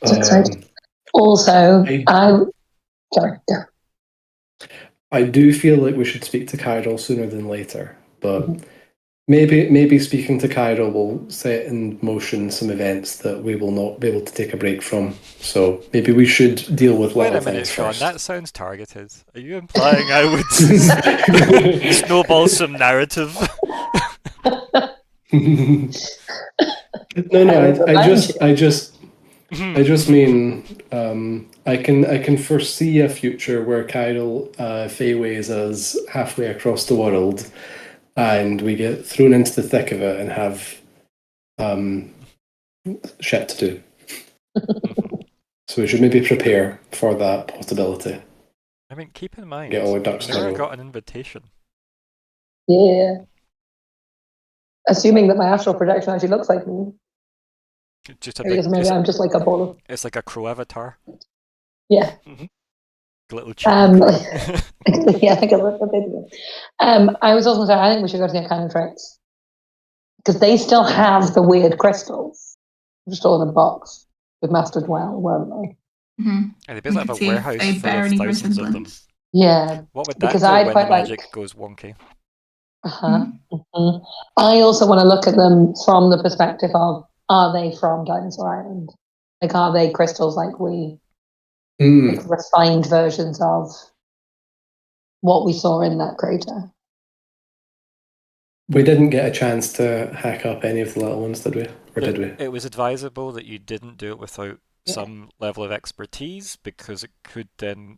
That's exciting. Also, sorry. I do feel like we should speak to Kyril sooner than later, but maybe speaking to Kyril will set in motion some events that we will not be able to take a break from. So maybe we should deal with little things Wait a minute, Sean, first. that sounds targeted. Are you implying I would snowball some narrative? No, I just I just mean I can foresee a future where Kyle Feyways us halfway across the world, and we get thrown into the thick of it and have shit to do. So we should maybe prepare for that possibility. I mean, keep in mind, Get all our ducks in a Myr'ra row. got an invitation. Yeah. Assuming that my astral projection actually looks like me. Just a Maybe big, I'm just like a ball of... it's like a crow avatar. Yeah. Little chicken crow. Yeah, I think I looked a bit. I was also going to say, I think we should go to the Infiltrates. Because they still have the weird crystals. Just all in a box with Mastered Well, weren't they? Mm-hmm. And they basically have a warehouse full of thousands of them. Yeah. What would that Because do I'd when quite the like... magic goes wonky? I also want to look at them from the perspective of, are they from Dinosaur Island? Like, are they crystals like we, like refined versions of what we saw in that crater? We didn't get a chance to hack up any of the little ones, did we? Or did we? It was advisable that you didn't do it without some level of expertise, because it could then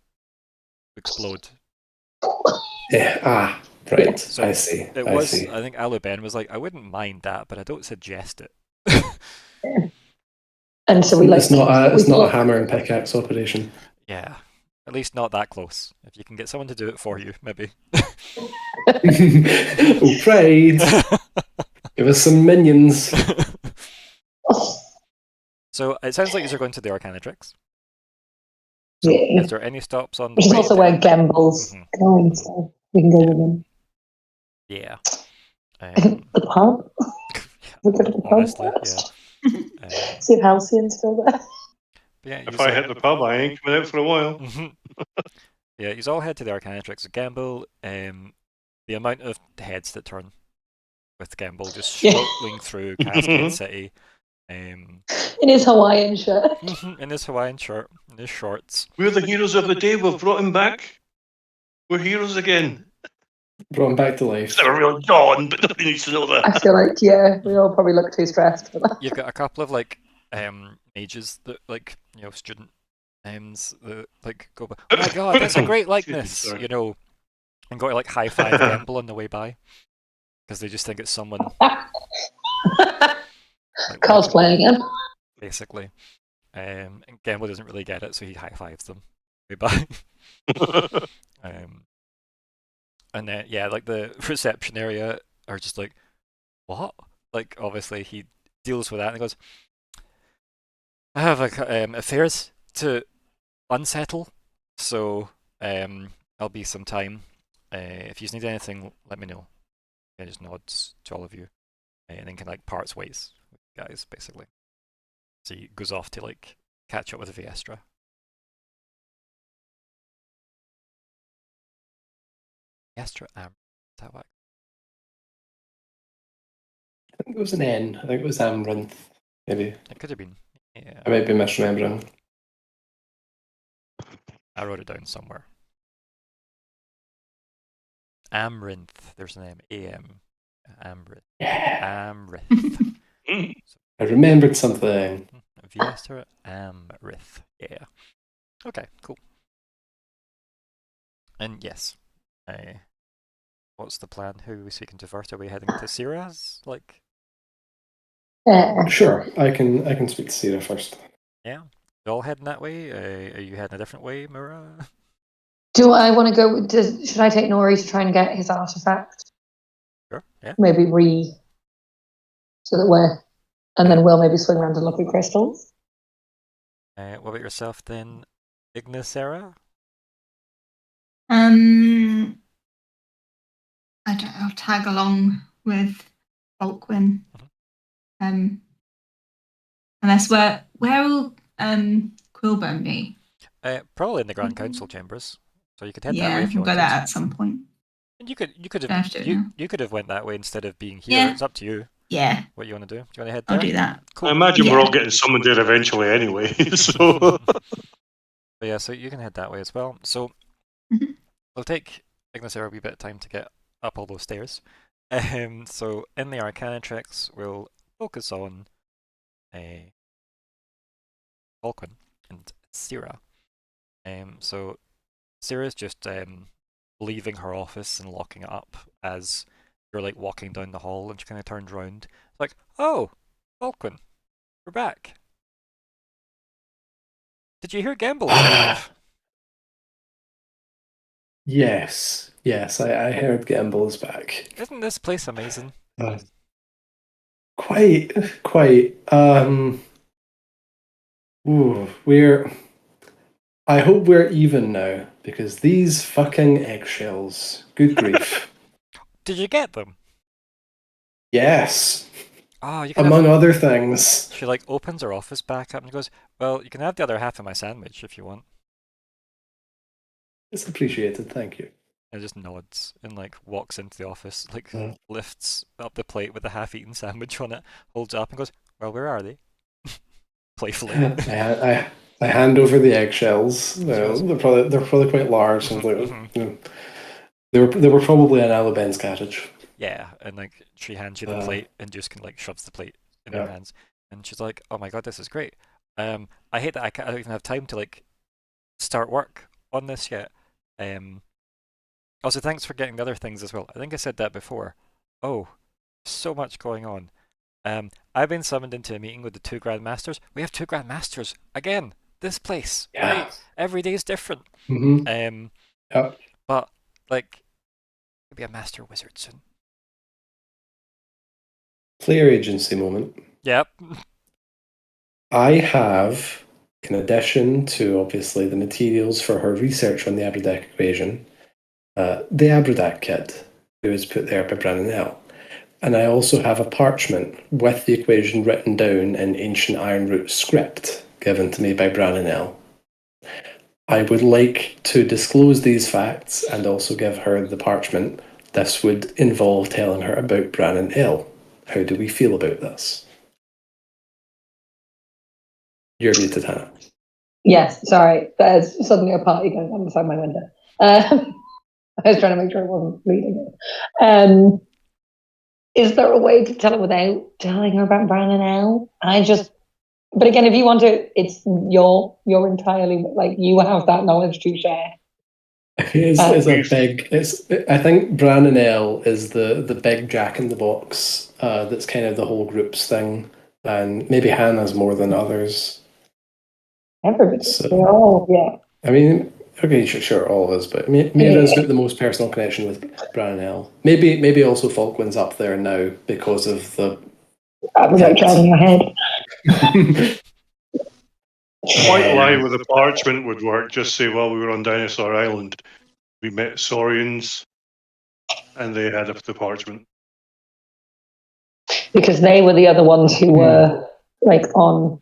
explode. Yeah. Right. So I see. I think Aluben was like, I wouldn't mind that, but I don't suggest it. And so we like... It's not a hammer and pickaxe operation. Yeah. At least not that close. If you can get someone to do it for you, maybe. Oh, pride! Give us some minions. So it sounds like you're going to the Arcanatrix. So is there any stops on the way? Which is also where Gamble's going, so we can go with him. Yeah. The pub? We go to the honestly, pub yeah. See if Halcyon's still there. Yeah, if I hit the pub, I ain't coming out for a while. Yeah, you all head to the Arcanatrix. Gamble, the amount of heads that turn with Gamble just strolling through Cascade City. In his Hawaiian shirt. In his Hawaiian shirt, in his shorts. We're the heroes of the day. We've brought him back. We're heroes again. Brought him back to life. It's never really gone, but nobody needs to know that. I feel like, we all probably look too stressed for that. You've got a couple of mages that student names that go, oh my god, that's a great likeness, and go to high five Gamble on the way by, because they just think it's someone cosplaying him, basically. And Gamble doesn't really get it, so he high fives them way by. And then the reception area are just like, what? Like, obviously he deals with that and he goes, I have affairs to unsettle, so I'll be some time. If you need anything, let me know. He just nods to all of you, and then parts ways with you guys, basically. So he goes off to catch up with Viestra. Viestra is that what? I think it was an N. I think it was Amranth, maybe. It could have been. Yeah. I might be misremembering. I wrote it down somewhere. Amrinth. There's an M. A-M. Amrith. Yeah. Amrith. I remembered something. Viestra Amrith. Yeah. Okay, cool. And yes. What's the plan? Who are we speaking to first? Are we heading to Siraz? Sure, I can speak to Sierra first. Yeah. You all heading that way? Are you heading a different way, Myr'ra? Do I want to go? Should I take Nori to try and get his artifact? Sure. Yeah. Maybe so that and then we'll maybe swing around and look at crystals. What about yourself then, Ignysera? I'll tag along with Falkwin. Unless where will Quilburn be? Probably in the Grand Council chambers. So you could head that way Yeah, if you we'll wanted. go there at some point. And you could have went that way instead of being here. Yeah. It's up to you. Yeah. What you want to do? Do you want to head there? I'll do that. Cool. I imagine we're all getting summoned there eventually anyway. So. But yeah, so you can head that way as well. So it'll take Ignysera a wee bit of time to get up all those stairs. So in the Arcanatrix, we'll focus on Falkwin and Syrah. So Syrah's just leaving her office and locking it up as you're like walking down the hall, and she kind of turns around. It's like, oh, Falkwin, we're back. Did you hear Gamble's alive? Yes, I heard Gamble's back. Isn't this place amazing? Quite. I hope we're even now, because these fucking eggshells. Good grief. Did you get them? Yes. Oh, you can Among have... other things. She like opens her office back up and goes, well, you can have the other half of my sandwich if you want. It's appreciated, thank you. And just nods and like walks into the office, like lifts up the plate with the half-eaten sandwich on it, holds it up and goes, well, where are they? Playfully. I hand over the eggshells. They're probably quite large. And they were probably in Aluben's cottage. Yeah, and like she hands you the plate and just kind of like shoves the plate in her hands, and she's like, "Oh my god, this is great." I hate that I don't even have time to like start work on this yet. Also, thanks for getting the other things as well. I think I said that before. Oh, so much going on. I've been summoned into a meeting with the 2 Grand Masters. We have 2 Grand Masters again. This place, right? Every day is different. But like, maybe a Master Wizard soon. Player agency moment. Yep. I have, in addition to obviously the materials for her research on the Abradak equation, the Abradak kit that was put there by Brananel. And I also have a parchment with the equation written down in ancient Ironroot script given to me by Brananel. I would like to disclose these facts and also give her the parchment. This would involve telling her about Brananel. How do we feel about this? You're muted, Hannah. Yes, sorry. There's suddenly a party going on beside my window. I was trying to make sure I wasn't reading it. Is there a way to tell her without telling her about Brananel? But again, if you want to, it's you're entirely like you have that knowledge to share. It's a big. I think Brananel is the big Jack in the Box. That's kind of the whole group's thing, and maybe Hannah's more than others. Everybody. So, yeah. I mean, okay, sure, all of us, but Myr'ra's got the most personal connection with Brananel. Maybe also Falkwin's up there now because of the. That was like in your head. White lie with the parchment would work. Just say, well, we were on Dinosaur Island. We met Saurians, and they had the parchment. Because they were the other ones who were like on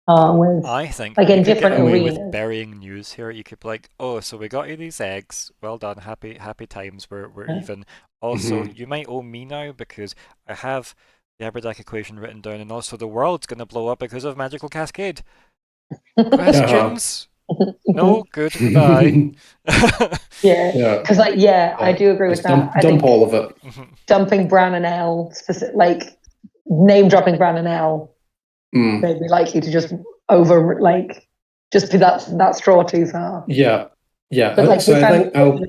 with. I think like in you could different get away arenas. with burying news here. You could be like, oh, so we got you these eggs. Well done, happy times. We're even. Also, you might owe me now because I have the Abradak equation written down, and also the world's gonna blow up because of magical cascade. Questions? No, good, goodbye. Because I do agree with that. I Dump think all of it. dumping Brananel, like name dropping Brananel, they'd be likely to just just be that straw too far. Yeah. But like, so I think I'll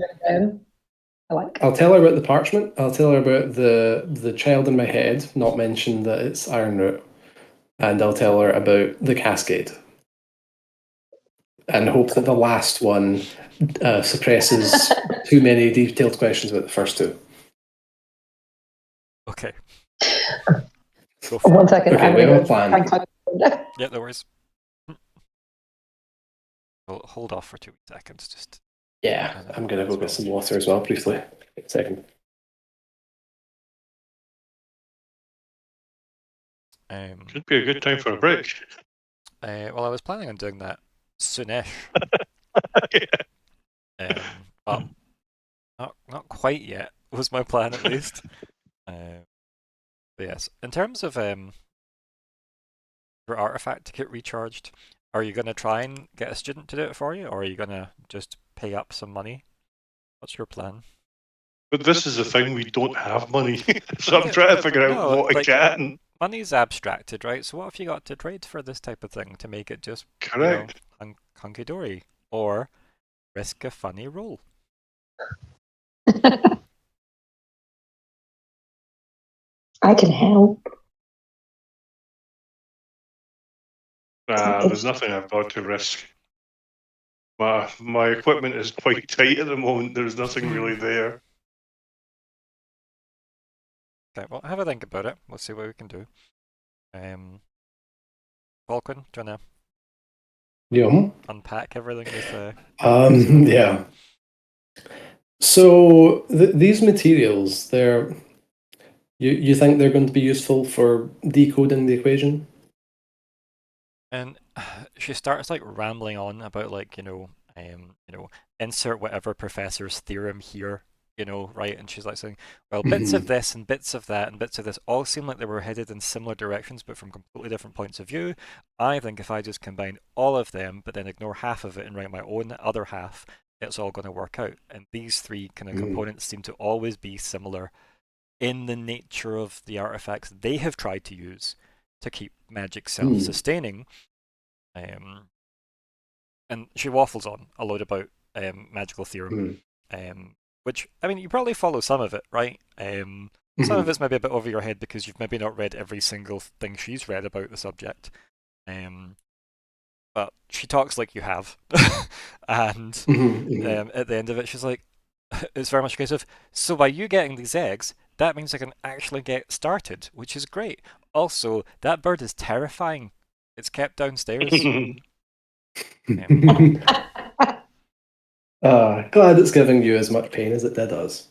tell her about the parchment. I'll tell her about the child in my head, not mention that it's Ironroot, and I'll tell her about the cascade. And hope that the last one suppresses too many detailed questions about the first two. Okay. Go for 1 second. Okay, we have a plan. Yeah, no worries. We'll hold off for 2 seconds. Just. Yeah, I'm gonna go get some water as well, briefly. A second. Could be a good time for a break. Well, I was planning on doing that soonish. But not quite yet. Was my plan at least. But yes, in terms of your artifact to get recharged, are you gonna try and get a student to do it for you, or are you gonna just pay up some money? What's your plan? But this is the thing, we don't have money, so I'm trying to figure out what I can. money's abstracted, right? So what if you got to trade for this type of thing to make it just Correct. hunky dory, or risk a funny roll? I can help. There's nothing I've got to risk. My equipment is quite tight at the moment. There's nothing really there. Okay, well, have a think about it. We'll see what we can do. Falkwin, do you wanna Yeah. unpack everything with Yeah. So these materials, you think they're going to be useful for decoding the equation? And she starts like rambling on about insert whatever professor's theorem here, right? And she's like saying, well, bits of this and bits of that and bits of this all seem like they were headed in similar directions, but from completely different points of view. I think if I just combine all of them, but then ignore half of it and write my own other half, it's all going to work out. And these three kind of components seem to always be similar in the nature of the artifacts they have tried to use to keep magic self-sustaining. And she waffles on a lot about magical theorem, which, I mean, you probably follow some of it, right? Some of it's maybe a bit over your head because you've maybe not read every single thing she's read about the subject. But she talks like you have. And at the end of it, she's like, it's very much a case of, so by you getting these eggs, that means I can actually get started, which is great. Also, that bird is terrifying. It's kept downstairs. Glad it's giving you as much pain as it did us.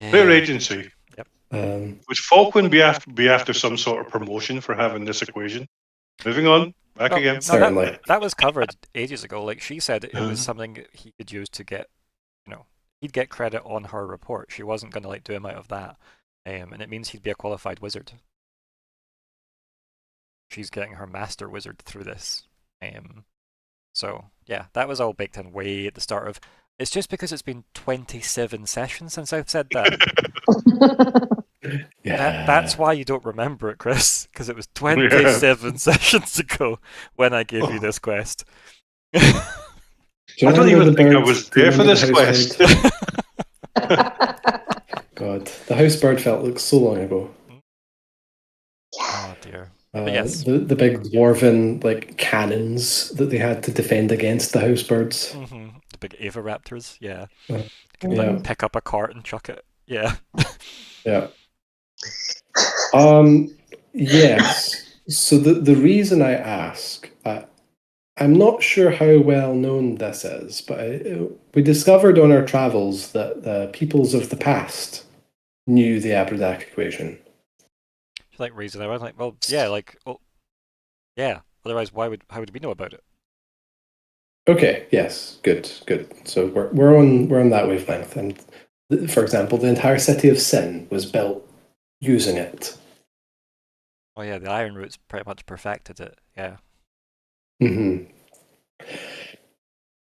Their agency. Yep. Would Falkwin be after some sort of promotion for having this equation? Moving on. Back again. No, Certainly. that was covered ages ago. Like, she said it was something he could use to get, he'd get credit on her report. She wasn't going to do him out of that. And it means he'd be a qualified wizard. She's getting her master wizard through this. So, yeah, that was all baked in way at the start of... It's just because it's been 27 sessions since I've said that. Yeah. That's why you don't remember it, Chris, because it was 27 sessions ago when I gave you this quest. I don't even think I was there for this quest. God, the house bird felt like so long ago. Oh dear. But yes. The big dwarven cannons that they had to defend against the house birds. The big Ava Raptors, yeah. You can pick up a cart and chuck it. Yeah. Yeah. Yes. So the reason I ask, I'm not sure how well known this is, but we discovered on our travels that the peoples of the past knew the Abradak equation. Reason I was like, well, yeah, yeah. Otherwise, how would we know about it? Okay. Yes. Good. So we're on that wavelength, and for example, the entire city of Sin was built using it. Oh yeah, the Iron Roots pretty much perfected it. Yeah.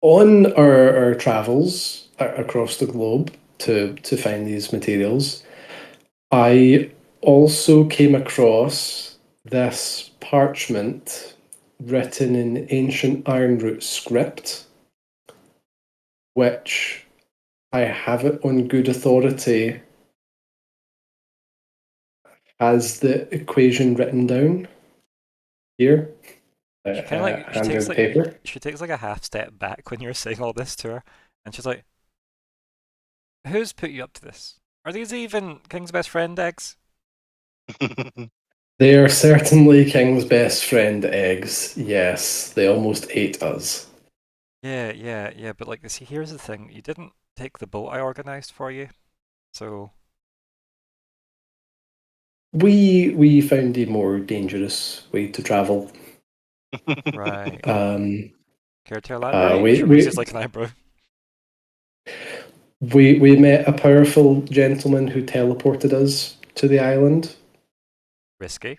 On our travels across the globe to find these materials, I also came across this parchment written in ancient Ironroot script, which I have it on good authority has the equation written down here. She takes a half step back when you're saying all this to her, and she's like, "Who's put you up to this? Are these even King's best friend eggs?" They are certainly King's best friend eggs. Yes, they almost ate us. Yeah. But see, here's the thing: you didn't take the boat I organized for you, so. We found a more dangerous way to travel. Right. Care to elaborate? She raises an eyebrow. We met a powerful gentleman who teleported us to the island. Risky.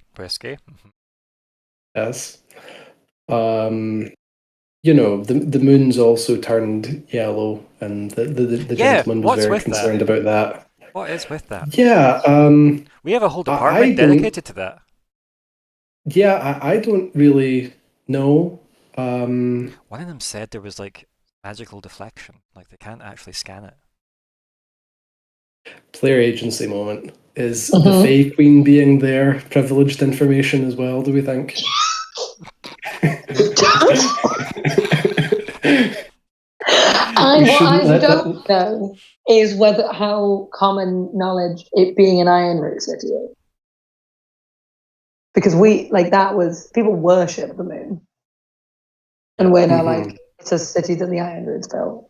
Yes. The moon's also turned yellow, and the gentleman was very concerned about that. What is with that? Yeah, We have a whole I department don't- dedicated to that. yeah, I don't really know. One of them said there was like magical deflection, like they can't actually scan it. Player agency moment. Is the Mhm. Fae Queen being there privileged information as well, do we think? We What shouldn't I let don't know is whether how common knowledge it being an Iron Root city is. Because people worship the moon. And we're now like, it's a city that the Iron Roots built.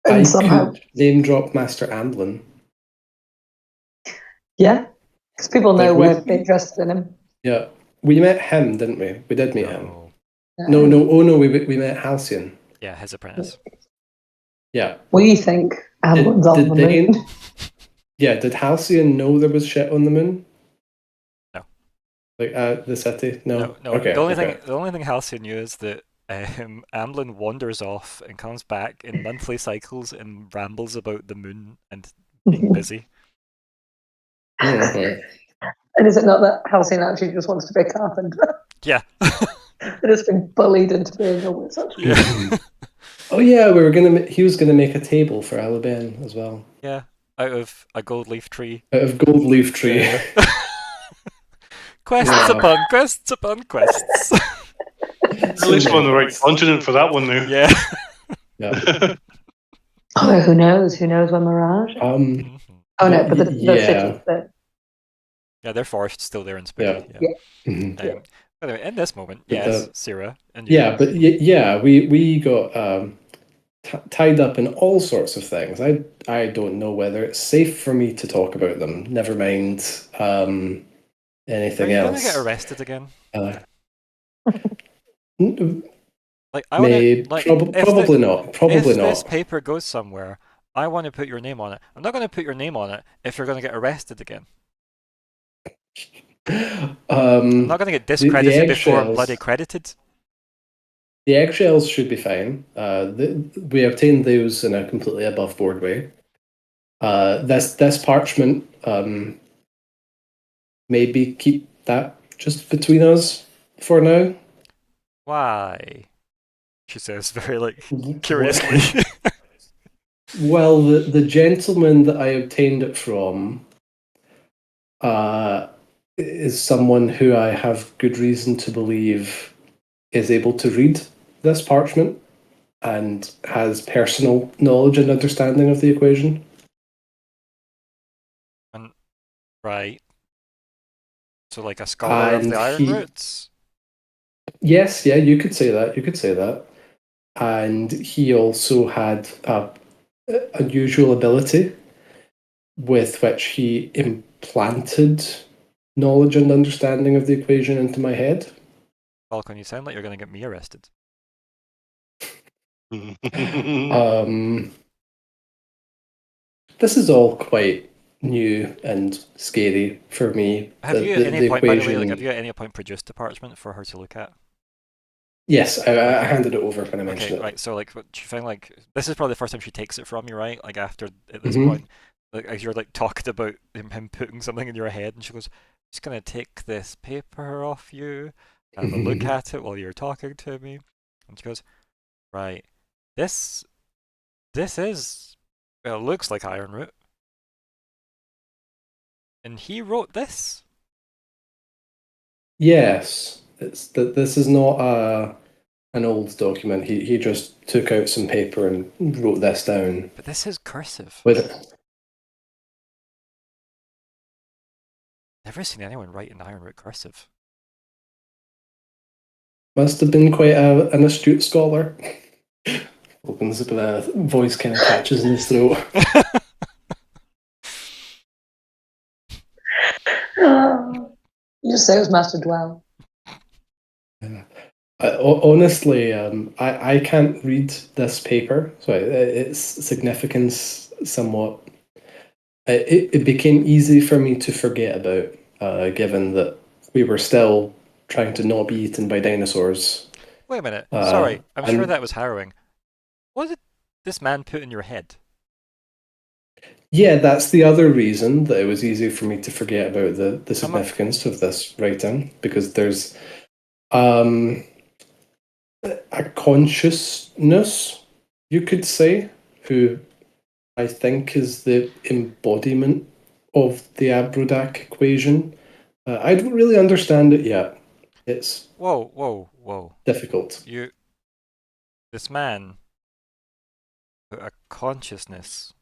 And I somehow, could name drop Master Amblin. yeah, because people know Like, we're interested in him. Yeah, we met him, didn't we? We did meet him. No. No. Oh no, we met Halcyon. Yeah, his apprentice. Yeah. We think Amblin's on the they- moon. Yeah, did Halcyon know there was shit on the moon? No. Like the city? No. No. Okay. The okay. only thing Halcyon knew is that Amblin wanders off and comes back in monthly cycles and rambles about the moon and being busy. Mhm. And is it not that Halcyon actually just wants to be a carpenter? Yeah. And has been bullied into being a wizard. Yeah. Oh yeah, he was gonna make a table for Alabama as well. Yeah. Out of a gold leaf tree. Out of gold leaf tree. Yeah. Quests Yeah. upon quests upon quests. At least we're on the right continent for that one now. Yeah. Yeah. Oh, who knows? Who knows when Mirage? Mhm. Oh no, but the yeah. city. Yeah, their forest's still there in Spooky. Yeah. Mhm. Anyway, in this moment, But yes, Syrah. And Yeah, but we got tied up in all sorts of things. I don't know whether it's safe for me to talk about them. Never mind anything Are you else. gonna get arrested again? Like I want to, like probably not. Probably if not. this paper goes somewhere, I want to put your name on it. I'm not going to put your name on it if you're going to get arrested again. I'm not going to get discredited before I'm bloody credited. The eggshells should be fine. We obtained those in a completely above board way. This parchment, maybe keep that just between us for now. Why? She says very curiously. Well, the gentleman that I obtained it from is someone who I have good reason to believe is able to read this parchment and has personal knowledge and understanding of the equation. Right. So like a scholar of the Iron Roots? Yes, yeah, you could say that. And he also had a unusual ability with which he implanted knowledge and understanding of the equation into my head. Falkwin, you sound like you're going to get me arrested. This is all quite new and scary for me. Have you at any point, by the way, have you at any point produced a parchment for her to look at? Yes, I handed it over when I mentioned it. Okay, right. So, like, what she found, like, this is probably the first time she takes it from you, right? Like, after at this point, like, as you're like talking about him putting something in your head, and she goes, "Just gonna take this paper off you, have a look at it while you're talking to me," and she goes, "Right, this is, well, it looks like Iron Root, and he wrote this." Yes, it's that. This is not an old document. He just took out some paper and wrote this down. But this is cursive. Never seen anyone write in Iron Root cursive. Must have been quite an astute scholar. Opens up a voice kind of catches in his throat. You just say it was Master Dwell. Honestly, I can't read this paper, so its significance somewhat. It became easy for me to forget about, given that we were still trying to not be eaten by dinosaurs. Wait a minute. Sorry, I'm sure that was harrowing. What did this man put in your head? Yeah, that's the other reason that it was easy for me to forget about the significance of this writing, because there's a consciousness, you could say, who I think is the embodiment of the Abrodak equation. I don't really understand it yet. It's Whoa. difficult. This man put a consciousness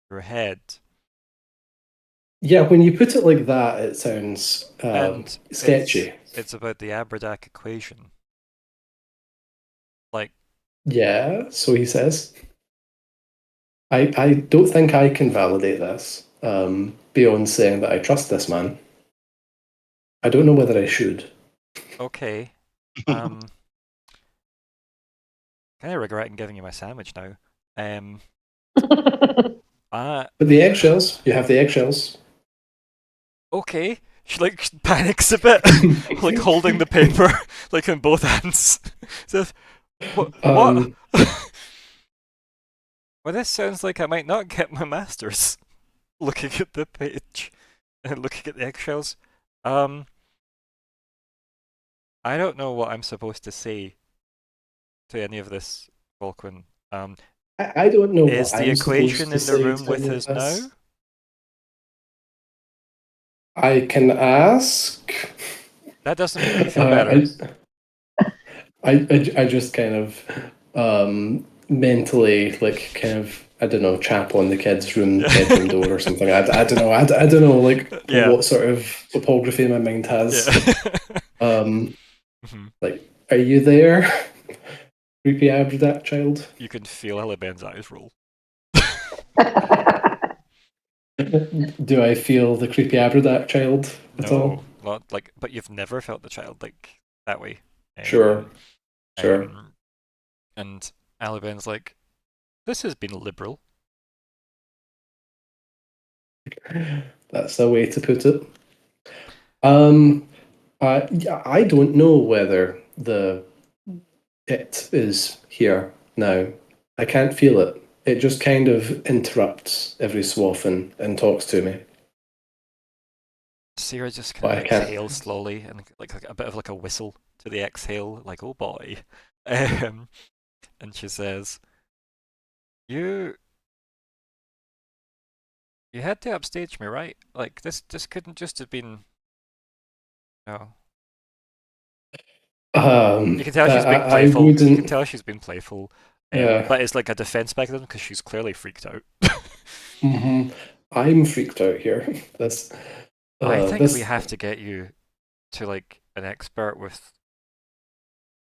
in your head. Yeah, when you put it like that, it sounds And sketchy. It's about the Abrodak equation. Like, Yeah, so he says. I don't think I can validate this beyond saying that I trust this man. I don't know whether I should. okay. Kind of regretting giving you my sandwich now. But the eggshells, you have the eggshells. Okay. She like panics a bit, like holding the paper like in both hands. Says, what? Um, Well, this sounds like I might not get my master's. Looking at the page and looking at the eggshells. I don't know what I'm supposed to say to any of this, Falkwin. I don't know Is what the I'm supposed equation to in the say room to with any of us this. now? I can ask. That doesn't make me feel better. I just kind of mentally like kind of I don't know chap on the kid's bedroom door or something. I don't know. I don't know like Yeah. what sort of topography my mind has. Yeah. Like, are you there, creepy Abrodak child? You can feel Heliben's eyes roll. Do I feel the creepy Abrodak child at all? No, not like. But you've never felt the child like that way. Sure. And Aliben's like, this has been liberal. That's a way to put it. I don't know whether it is here now. I can't feel it. It just kind of interrupts every so often and talks to me. Sierra just But kind I of can't. exhales slowly and like a bit of like a whistle to the exhale, like, oh boy. And she says, You had to upstage me, right? Like this couldn't just have been no. You can tell she's being I playful. You can wouldn't. tell she's been playful. Yeah. But it's like a defense mechanism because she's clearly freaked out. I'm freaked out here. This. I think we This. have to get you to like an expert with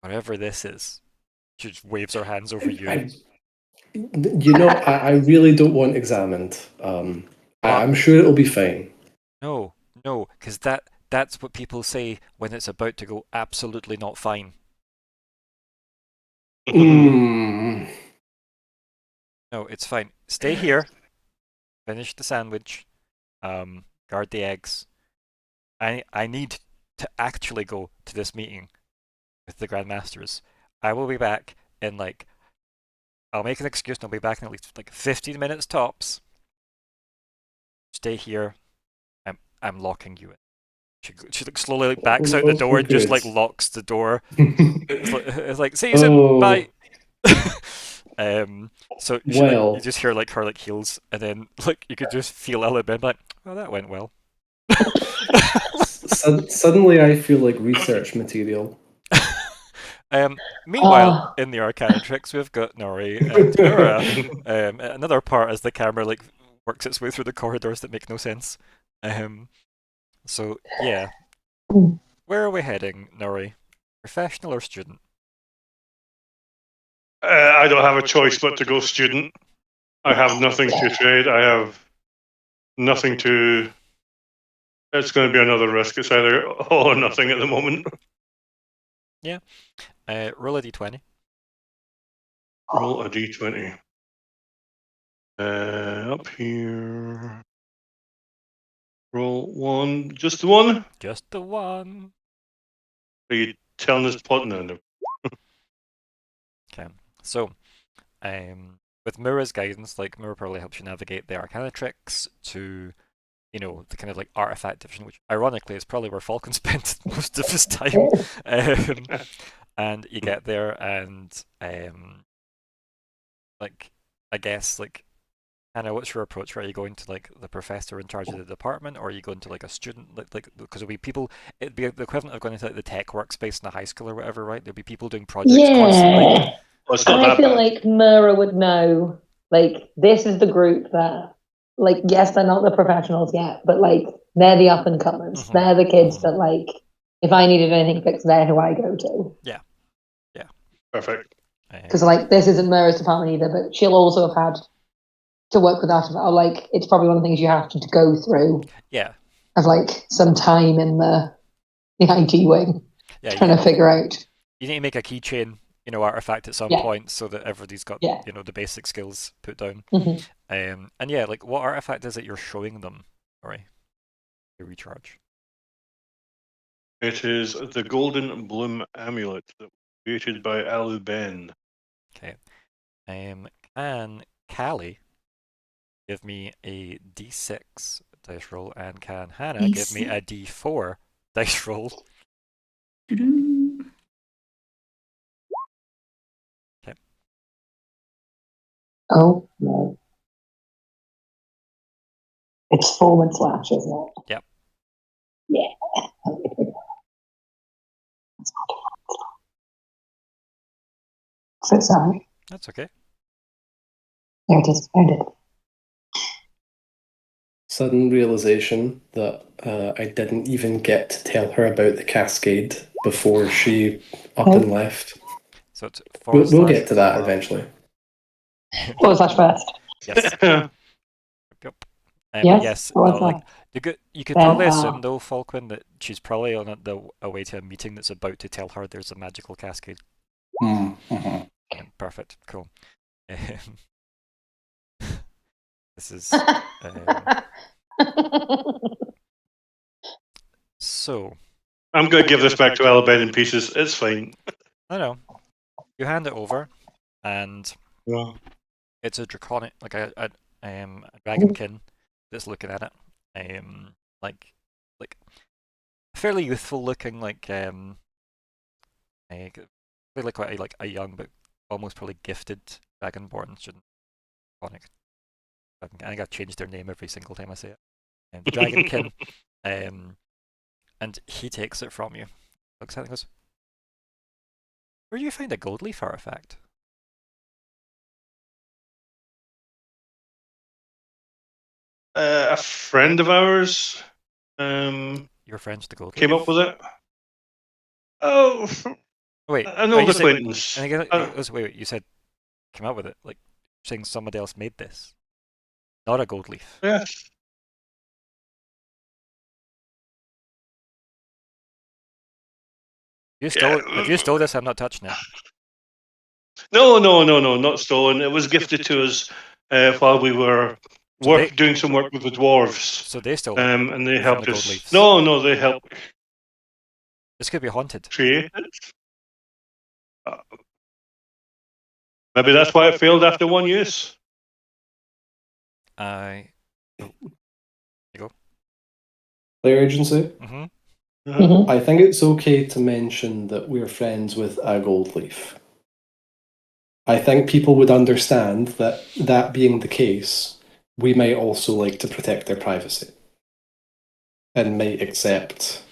whatever this is. She just waves her hands over you. I really don't want examined. I'm sure it'll be fine. No, because that's what people say when it's about to go absolutely not fine. Mm. No, it's fine. Stay here. Finish the sandwich. Guard the eggs. I need to actually go to this meeting with the Grandmasters. I will be back in like. I'll make an excuse and I'll be back in at least like 15 minutes tops. Stay here. I'm locking you in. She like slowly like backs out the door and just like locks the door. It's like see you soon. Bye. So she, like, you just hear like her like heels, and then like you could just feel Alabama like, well, that went well. Suddenly, I feel like research material. Meanwhile, in the Arcanatrix, we've got Nori and Myr'ra. Another part as the camera like works its way through the corridors that make no sense. So yeah, where are we heading, Nori? Professional or student? I don't have a choice but to go student. I have nothing to trade. I have nothing to. It's going to be another risk. It's either all or nothing at the moment. Yeah. Roll a d20. Roll a d20. Up here. Roll one. Just the one? Just the one. Are you telling us plot? No. Okay. So, with Myr'ra's guidance, like Myr'ra probably helps you navigate the Arcana tricks to, you know, the kind of like artifact division, which ironically is probably where Falkwin spent most of his time. And you get there, and like I guess like Hannah, what's your approach? Are you going to like the professor in charge of the department, or are you going to like a student? Like because there'll be people. It'd be the equivalent of going into like the tech workspace in a high school or whatever, right? There'll be people doing projects constantly. Yeah. Well, it's not I that feel bad. like Myr'ra would know, like, this is the group that, like, yes, they're not the professionals yet, but, like, they're the up-and-comers. Mhm. They're the kids Mhm. that, like, if I needed anything fixed, they're who I go to. Perfect. Because, like, this isn't Myr'ra's department either, but she'll also have had to work with that. Or, like, it's probably one of the things you have to go through Yeah, of, like, some time in the IT wing, yeah. trying to figure out. You need to make a keychain, you know, artifact at some Yeah. point so that everybody's got, Yeah. you know, the basic skills put down. Mhm. And yeah, like what artifact is it you're showing them? Sorry, to recharge. It is the Golden Bloom Amulet that was created by Ben. Okay. Can Kalli give me a D6 dice roll, and can Hannah give me a D4 dice roll? Oh, no. It's forward slash, isn't it? Yep. Yeah. So sorry. That's okay. There it is. Found it. Sudden realization that I didn't even get to tell her about the cascade before she up and left. So it's We'll get to that eventually. Forward slash first. Yes. Yep. Yep. Yes, But yes, forward no, like slash. you could Then, probably assume though, Falkwin, that she's probably on a way to a meeting that's about to tell her there's a magical cascade. Mm-hmm. Yeah, perfect, cool. This is so. I'm going to give this back to Ben in pieces. It's fine. I know. You hand it over, and Yeah. it's a draconic, like a dragonkin that's looking at it. Like fairly youthful looking, like really quite like a young but almost probably gifted dragonborn student. Draconic. I think I've changed their name every single time I say it. The dragonkin, and he takes it from you. Looks at it and goes, "Where do you find a gold leaf artifact?" A friend of ours Your friend's the gold leaf. came up with it. Oh, Wait, an old acquaintance. And again, wait, you said came up with it, like saying somebody else made this, not a gold leaf. Yes. If you stole this, I'm not touching it. No, not stolen. It was gifted to us while we were doing some work with the dwarves. So they stole it. And they helped the us. leaves. No, they helped This could be haunted. create it. Maybe that's why it failed after one use. You go. Player agency. Mm-hmm. I think it's okay to mention that we're friends with a gold leaf. I think people would understand that being the case, we might also like to protect their privacy and might accept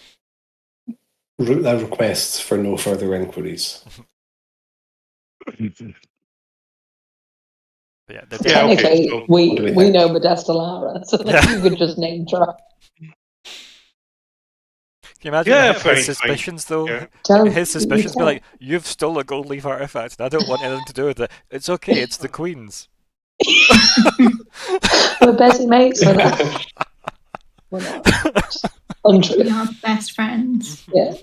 requests for no further inquiries. Yeah, technically, okay. So, we know Modesta Lara, so you could just name drop. Can you imagine his suspicions though? Yeah. His suspicions be like, "You've stole a gold leaf artifact, and I don't want anything to do with it. It's okay, it's the Queen's." We're best mates for that. We're not. Untrue. We are best friends. Yeah.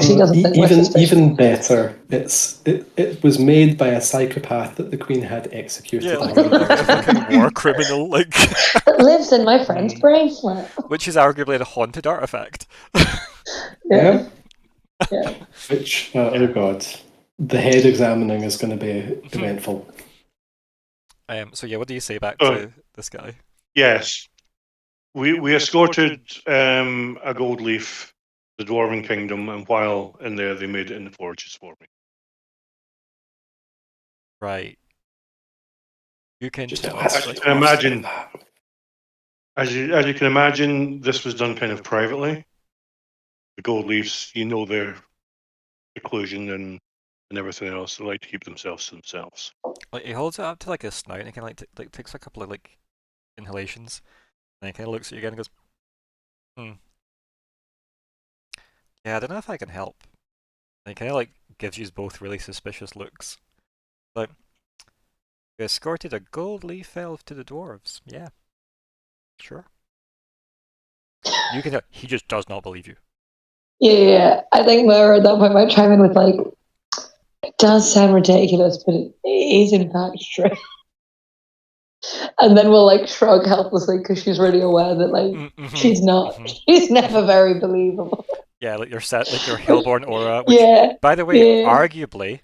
She doesn't think even better. It was made by a psychopath that the Queen had executed. Yeah, like a fucking war criminal, like that lives in my friend's bracelet. Which is arguably a haunted artifact. Yeah. Which, oh god, the head examining is going to be eventful. So yeah, what do you say back Oh. to this guy? Yes. We escorted a gold leaf to the Dwarven Kingdom, and while in there, they made it in the forges for me. Right. You can Just tell don't us. ask Like, the dwarves imagine- about that. As you can imagine, this was done kind of privately. The gold leafs, their seclusion and everything else. They like to keep themselves to themselves. like he holds it up to like a snout, and he kind of like takes a couple of like inhalations, and he kind of looks at you again and goes, "Yeah, I don't know if I can help." And he kind of like gives you both really suspicious looks. Like, we escorted a gold leaf elf to the dwarves. Yeah, sure. You can tell he just does not believe you. Yeah, I think Myr'ra at that point might chime in with like, it does sound ridiculous, but it is in fact true. And then we'll like shrug helplessly because she's really aware that like she's not, she's never very believable. Yeah, like your Helborn aura, which, Yeah, by the way, yeah. arguably,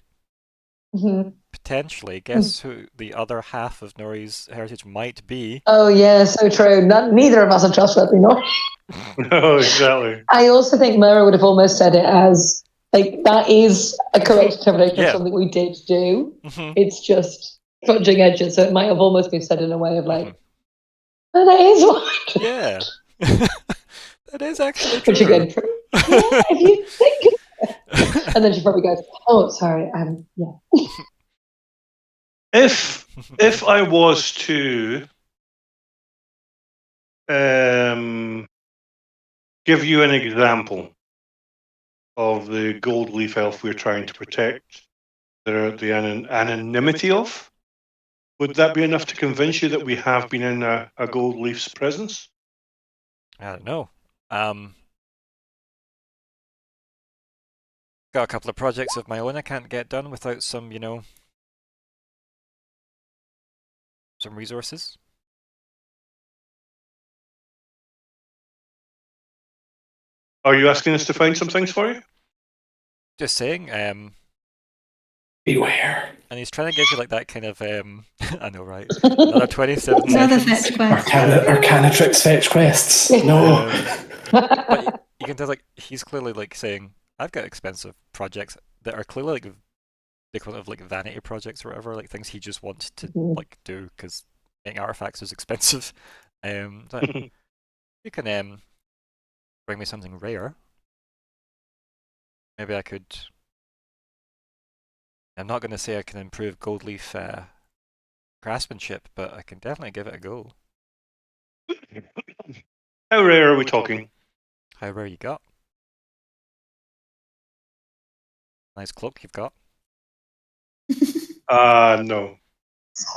Mhm. potentially, guess who the other half of Nori's heritage might be? Oh yeah, so true. Neither of us are trustworthy, no. No, exactly. I also think Myr'ra would have almost said it as like that is a correct interpretation Yeah. of something we did do. Mhm. It's just fudging edges, so it might have almost been said in a way of like, Mhm. oh, that is what. Yeah. That is actually true. Which again, yeah, if you think of it. And then she probably goes, oh, sorry, yeah. If I was to give you an example of the gold leaf elf we're trying to protect, the anonymity of, would that be enough to convince you that we have been in a gold leaf's presence? I don't know. Got a couple of projects of my own I can't get done without some, some resources. Are you asking us to find some things for you? Just saying. Beware. And he's trying to give you like that kind of I know, right? Another 27 Another seconds. fetch quest. Arcanatrix fetch quests. No. But you can tell like he's clearly like saying, I've got expensive projects that are clearly like the equivalent of like vanity projects or whatever, like things he just wants to like do because making artifacts is expensive. So you can bring me something rare. Maybe I could. I'm not going to say I can improve gold leaf craftsmanship, but I can definitely give it a go. How rare are we talking? How rare you got? Nice cloak you've got. No.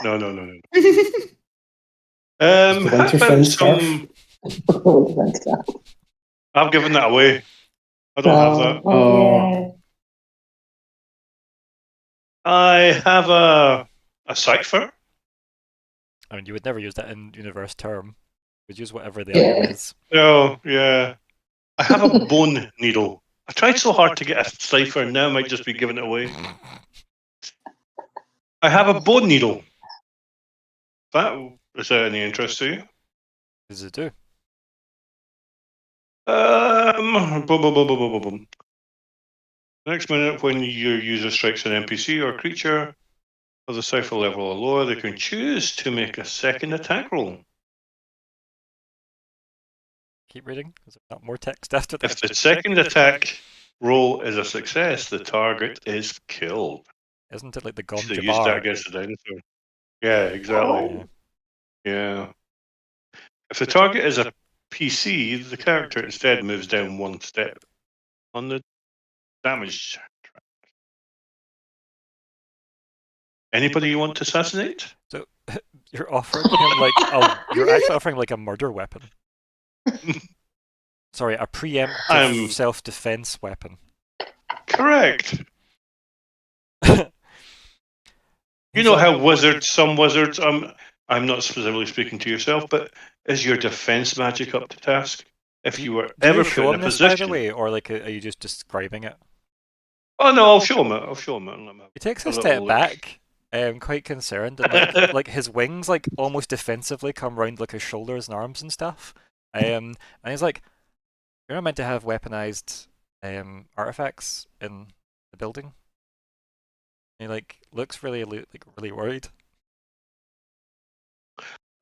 No. How Winter about Friend some? scarf. I've given that away. I don't have that. Oh. I have a cipher. I mean, you would never use that in universe term. You'd use whatever the Yeah. item is. Oh, yeah. I have a bone needle. I tried so hard to get a cipher, and now I might just be giving it away. I have a bone needle. Is that any interest to you? What does it do? Boom, boom, boom, boom, boom, boom, boom. Next minute, when your user strikes an NPC or creature of the cipher level or lower, they can choose to make a second attack roll. Keep reading. Is there not more text after that? If the second attack roll is a success, the target is killed. Isn't it like the They Gom used that Jabbar? against the dinosaur. Yeah, exactly. Yeah. Yeah. If the target is a PC, the character instead moves down one step on the damage track. Anybody you want to assassinate? So you're offering him like you're actually offering like a murder weapon. Sorry, a preemptive self-defense weapon. Correct. You know how some wizards, I'm not specifically speaking to yourself, but is your defense magic up to task? If you were Do you ever show put in him a this, by the position. way, or like are you just describing it? Oh no, I'll show him it. He takes a a little step look. back, quite concerned, and like his wings like almost defensively come round like his shoulders and arms and stuff. And he's like, "You're not meant to have weaponized artifacts in the building." He like looks really like really worried.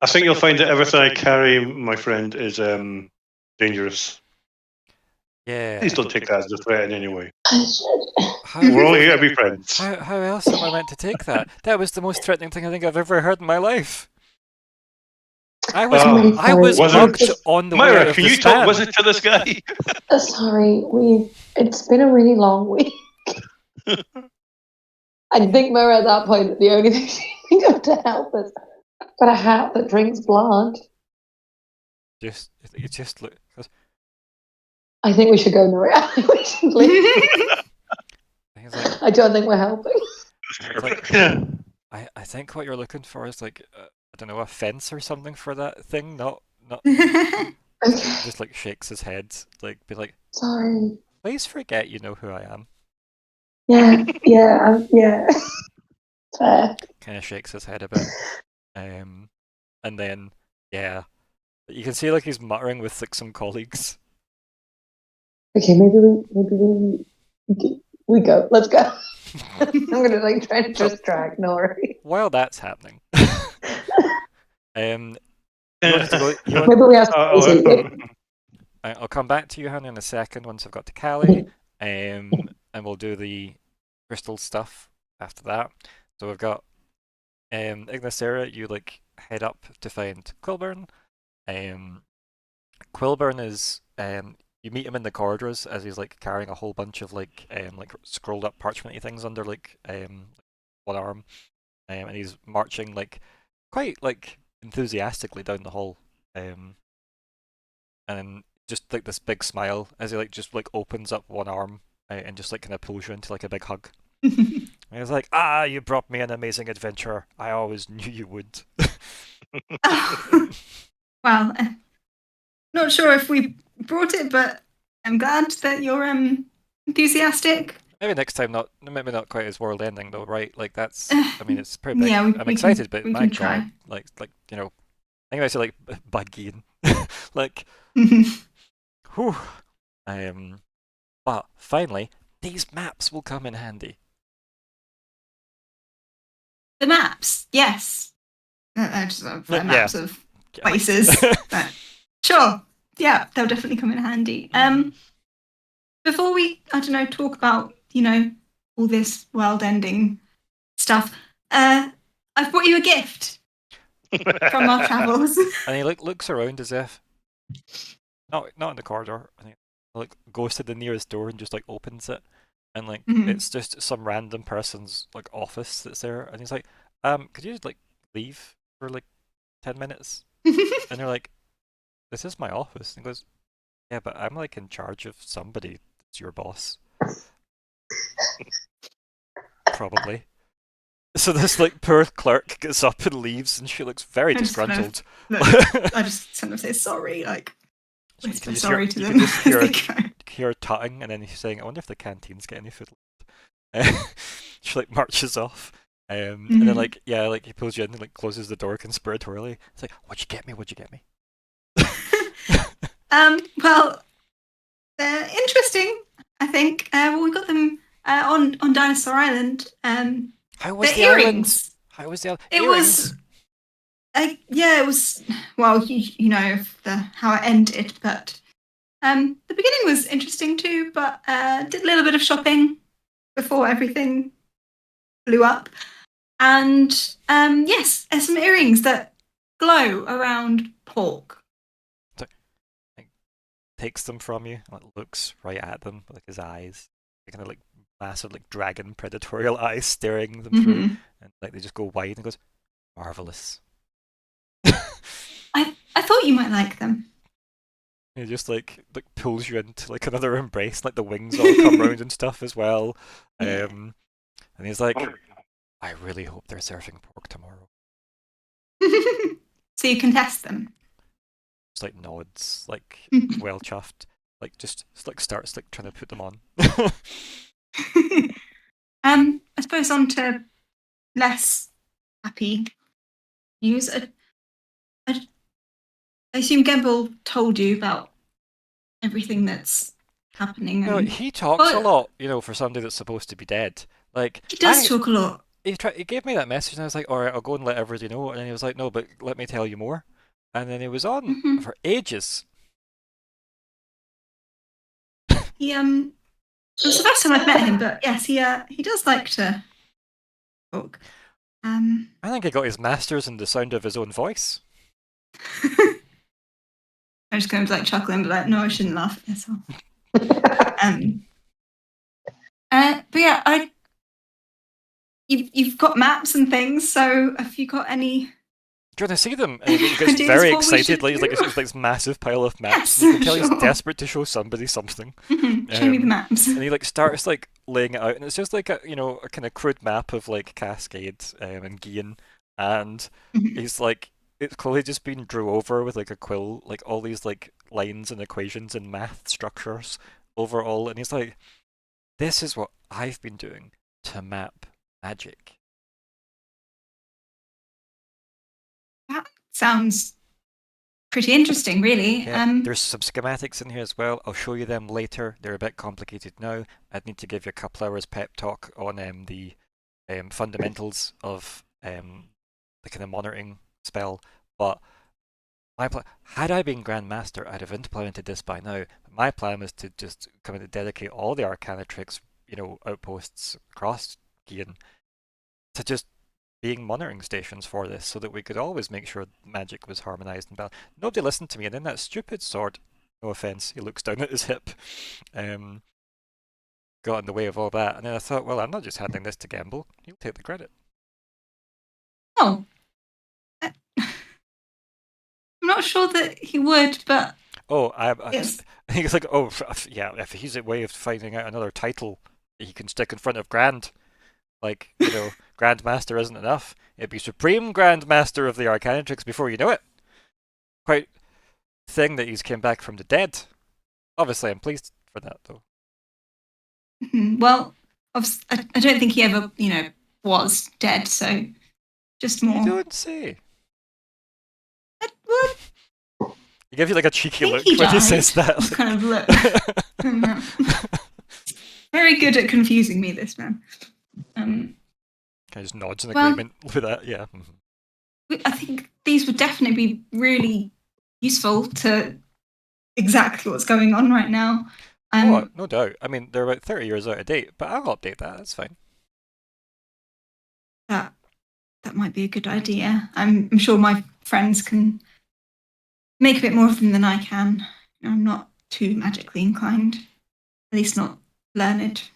I think you'll find that everything I carry, my friend, is dangerous. Yeah. Please don't take that as a threat in any way. How, We're only here to be friends. how else am I meant to take that? That was the most threatening thing I think I've ever heard in my life. I was Was it- mugged on the way out Myra, of can the you talk? stand. Was it to this guy? Sorry, it's been a really long week. I think Myr'ra at that point, the only thing she can do to help is got a hat that drinks blood. It just look. I think we should go, Nori. I think we should leave. He's like, I don't think we're helping. like, Yeah. I think what you're looking for is like I don't know, a fence or something for that thing. Not Okay, just like shakes his head, like be like, sorry. please forget you know who I am. Yeah. Fair. Kind of shakes his head a bit, and then yeah, you can see like he's muttering with like some colleagues. Okay, maybe we go. Let's go. I'm gonna like try to distract Nori. While that's happening, you wanted to go. Maybe we have to I'll come back to you, Hannah, in a second once I've got to Kalli, and we'll do the crystal stuff after that. So we've got Ignysera, you like head up to find Quilburn. Quilburn is you meet him in the corridors as he's like carrying a whole bunch of like scrolled up parchmenty things under like one arm, and he's marching like quite like enthusiastically down the hall, and just like this big smile as he like just like opens up one arm and just like kind of pulls you into like a big hug. And he's like, "Ah, you brought me an amazing adventure. I always knew you would." Well, not sure if we brought it, but I'm glad that you're enthusiastic. Maybe next time maybe not quite as world ending though, right? Like that's, I mean, it's pretty big. Yeah, I'm excited, but we my can god, try. like you know, I think I say like buggy like, whew. But finally, these maps will come in handy. The maps, yes. Just Yeah. maps of places. But sure, yeah, they'll definitely come in handy. Before we, I don't know, talk about all this world-ending stuff, I've brought you a gift from our travels. And he like looks around as if not in the corridor, and he like goes to the nearest door and just like opens it, and like it's just some random person's like office that's there, and he's like, could you just like leave for like 10 minutes? And they're like, this is my office. And he goes, yeah, but I'm like in charge of somebody that's your boss. Probably. So this like poor clerk gets up and leaves, and she looks very disgruntled. I just kind of say sorry, like whisper sorry to them. You can just hear her tutting, and then he's saying, "I wonder if the canteens get any food left." She like marches off, and then like he pulls you in and like closes the door conspiratorially. It's like, "What'd you get me? What'd you get me?" Well, interesting. I think. Well, we got them on Dinosaur Island. How was the earrings? Island? How was the island? It earrings? was. Yeah, it was. Well, you know how it ended, but the beginning was interesting too. But did a little bit of shopping before everything blew up, and yes, there's some earrings that glow around pork. Takes them from you and like, looks right at them with like his eyes, kind of like massive like dragon predatorial eyes staring them through, and like they just go wide and goes, marvelous. I thought you might like them. He just like pulls you into like another embrace, like the wings all come round and stuff as well. And he's like, I really hope they're serving pork tomorrow. So you can test them. Just like nods, like well chuffed, like just like starts like trying to put them on. I suppose on to less happy news. I assume Gemble told you about everything that's happening. No, And he talks a Oh. lot, for somebody that's supposed to be dead. Like, he does talk a lot. he gave me that message, and I was like, all right, I'll go and let everybody know. And then he was like, no, but let me tell you more. And then he was on Mhm. for ages. He it was the first time I've met him, but yes, he does like to talk. I think he got his master's in the sound of his own voice. I'm just going to like chuckle and be like, no, I shouldn't laugh at myself. But yeah, you've got maps and things, so have you got any? Do you want to see them? And he gets Ideas very what we excited, should like, it's like do? this massive pile of maps. Yes, And you can tell he's sure. desperate to show somebody something. Show me the maps. And he like starts like laying it out, and it's just like a kind of crude map of like Cascade and Gian, and he's like, it's clearly just been drew over with like a quill, like all these like lines and equations and math structures overall, and he's like, this is what I've been doing to map magic. That sounds pretty interesting, really. Yeah, there's some schematics in here as well. I'll show you them later. They're a bit complicated now. I'd need to give you a couple hours pep talk on the fundamentals of the kind of monitoring spell. But had I been Grandmaster, I'd have implemented this by now. My plan was to just come in to dedicate all the Arcanatrix, outposts across Gian to just being monitoring stations for this, so that we could always make sure magic was harmonized and balanced. Nobody listened to me, and then that stupid sword, no offense, he looks down at his hip, got in the way of all that. And then I thought, well, I'm not just handing this to Gamble, he'll take the credit. Oh. I'm not sure that he would, but yes. He's like, oh, yeah, if he's a way of finding out another title that he can stick in front of Grand, like, Grandmaster isn't enough. It'd be Supreme Grandmaster of the Arcanatrix before you know it. Quite thing that he's came back from the dead. Obviously, I'm pleased for that, though. Well, I don't think he ever, was dead, so just more. You don't say. What? He gives you like a cheeky look he when he died. says that. Kind of look. Very good at confusing me, this man. Kind of just nods in agreement with that, yeah. I think these would definitely be really useful to exactly what's going on right now. No doubt. I mean, they're about 30 years out of date, but I'll update that. That's fine. That might be a good idea. I'm sure my friends can make a bit more of them than I can. I'm not too magically inclined, at least not learned.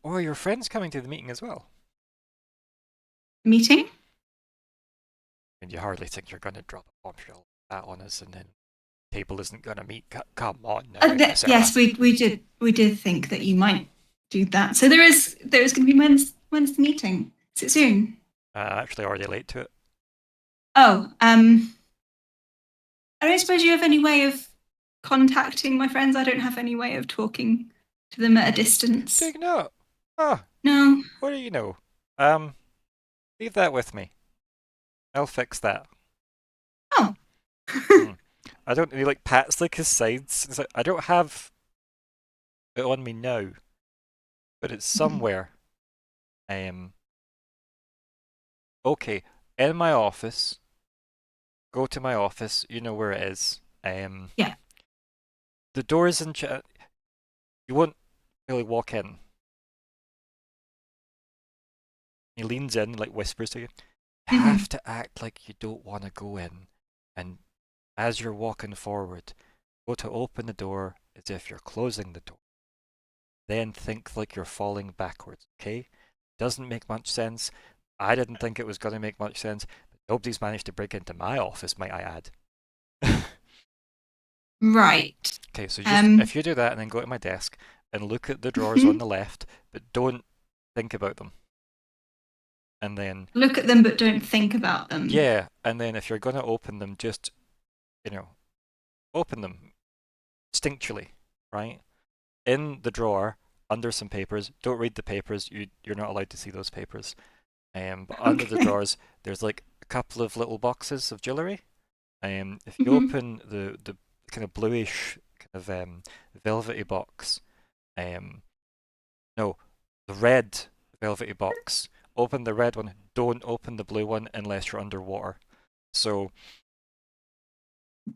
Or are your friends coming to the meeting as well? Meeting? And you hardly think you're going to drop a bombshell that on us, and then the table isn't going to meet. Come on. Yes, we did think that you might do that. So there is going to be when's the meeting? Is it soon? Actually, already late to it. Oh, I don't suppose you have any way of contacting my friends. I don't have any way of talking to them at a distance. Take note. Oh. No. What do you know? Leave that with me. I'll fix that. Oh. I don't. He like pats like his sides. It's like, I don't have it on me now, but it's somewhere. Okay, in my office. Go to my office. You know where it is. Yeah. The door's in. You won't really walk in. He leans in, like whispers to you. You have to act like you don't want to go in, and as you're walking forward, go to open the door as if you're closing the door. Then think like you're falling backwards, okay? Doesn't make much sense. I didn't think it was going to make much sense, but nobody's managed to break into my office, might I add. Right. Okay, so just, if you do that and then go to my desk and look at the drawers on the left, but don't think about them. And then look at them but don't think about them. Yeah, and then if you're going to open them, just, open them instinctually, right? In the drawer, under some papers. Don't read the papers. You're not allowed to see those papers. But under the Okay. drawers, there's like a couple of little boxes of jewellery. If you Mhm. open the kind of bluish kind of velvety box, no, the red velvety box. Open the red one. Don't open the blue one unless you're underwater. So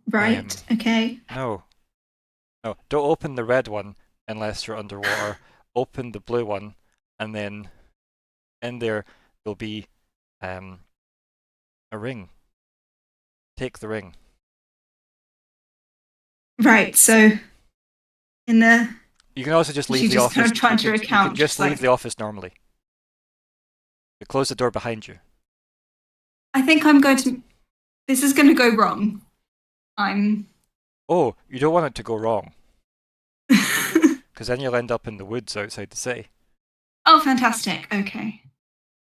Right. Okay. no, don't open the red one unless you're underwater. Open the blue one, and then in there'll be a ring. Take the ring. Right. So in the You can also just she leave the just kind office. of trying to You recount, can just leave the office normally. You close the door behind you. I think I'm going to. This is going to go wrong. I'm. Oh, you don't want it to go wrong, because then you'll end up in the woods outside the city. Oh, fantastic. Okay.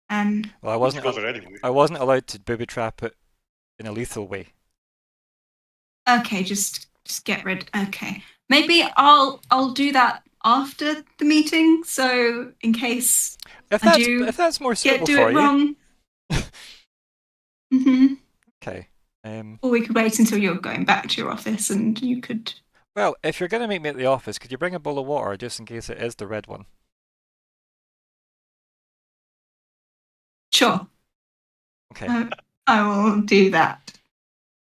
Well, I wasn't. Go there anyway. I wasn't allowed to booby trap it in a lethal way. Okay. Just get rid. Okay. Maybe I'll do that after the meeting. So in case If I do if that's more suitable do for it you. wrong. hmm Okay. Or we could wait until you're going back to your office and you could. Well, if you're going to meet me at the office, could you bring a bowl of water just in case it is the red one? Sure. Okay. I will do that.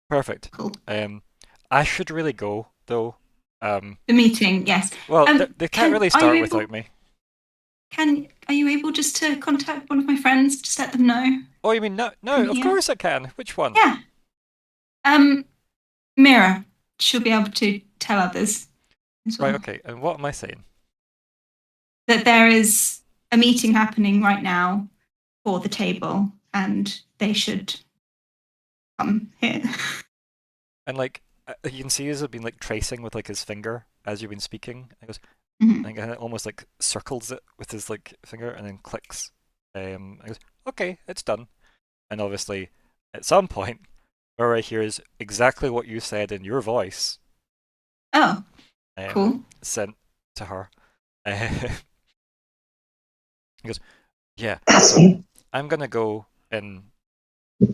Perfect. Cool. I should really go though. The meeting, yes. Well, they can't really start without me. Are you able just to contact one of my friends? Just let them know. Oh, you mean no? No, of course I can. Which one? Yeah. Myr'ra. She'll be able to tell others as well. Right. Okay. And what am I saying? That there is a meeting happening right now for the table, and they should come here. And like you can see, he's been like tracing with like his finger as you've been speaking. He goes, Mhm. and it almost like circles it with his like finger, and then clicks. He goes, okay, it's done. And obviously, at some point, Myr'ra hears exactly what you said in your voice. Oh, cool. Sent to her. He goes, yeah, so I'm gonna go and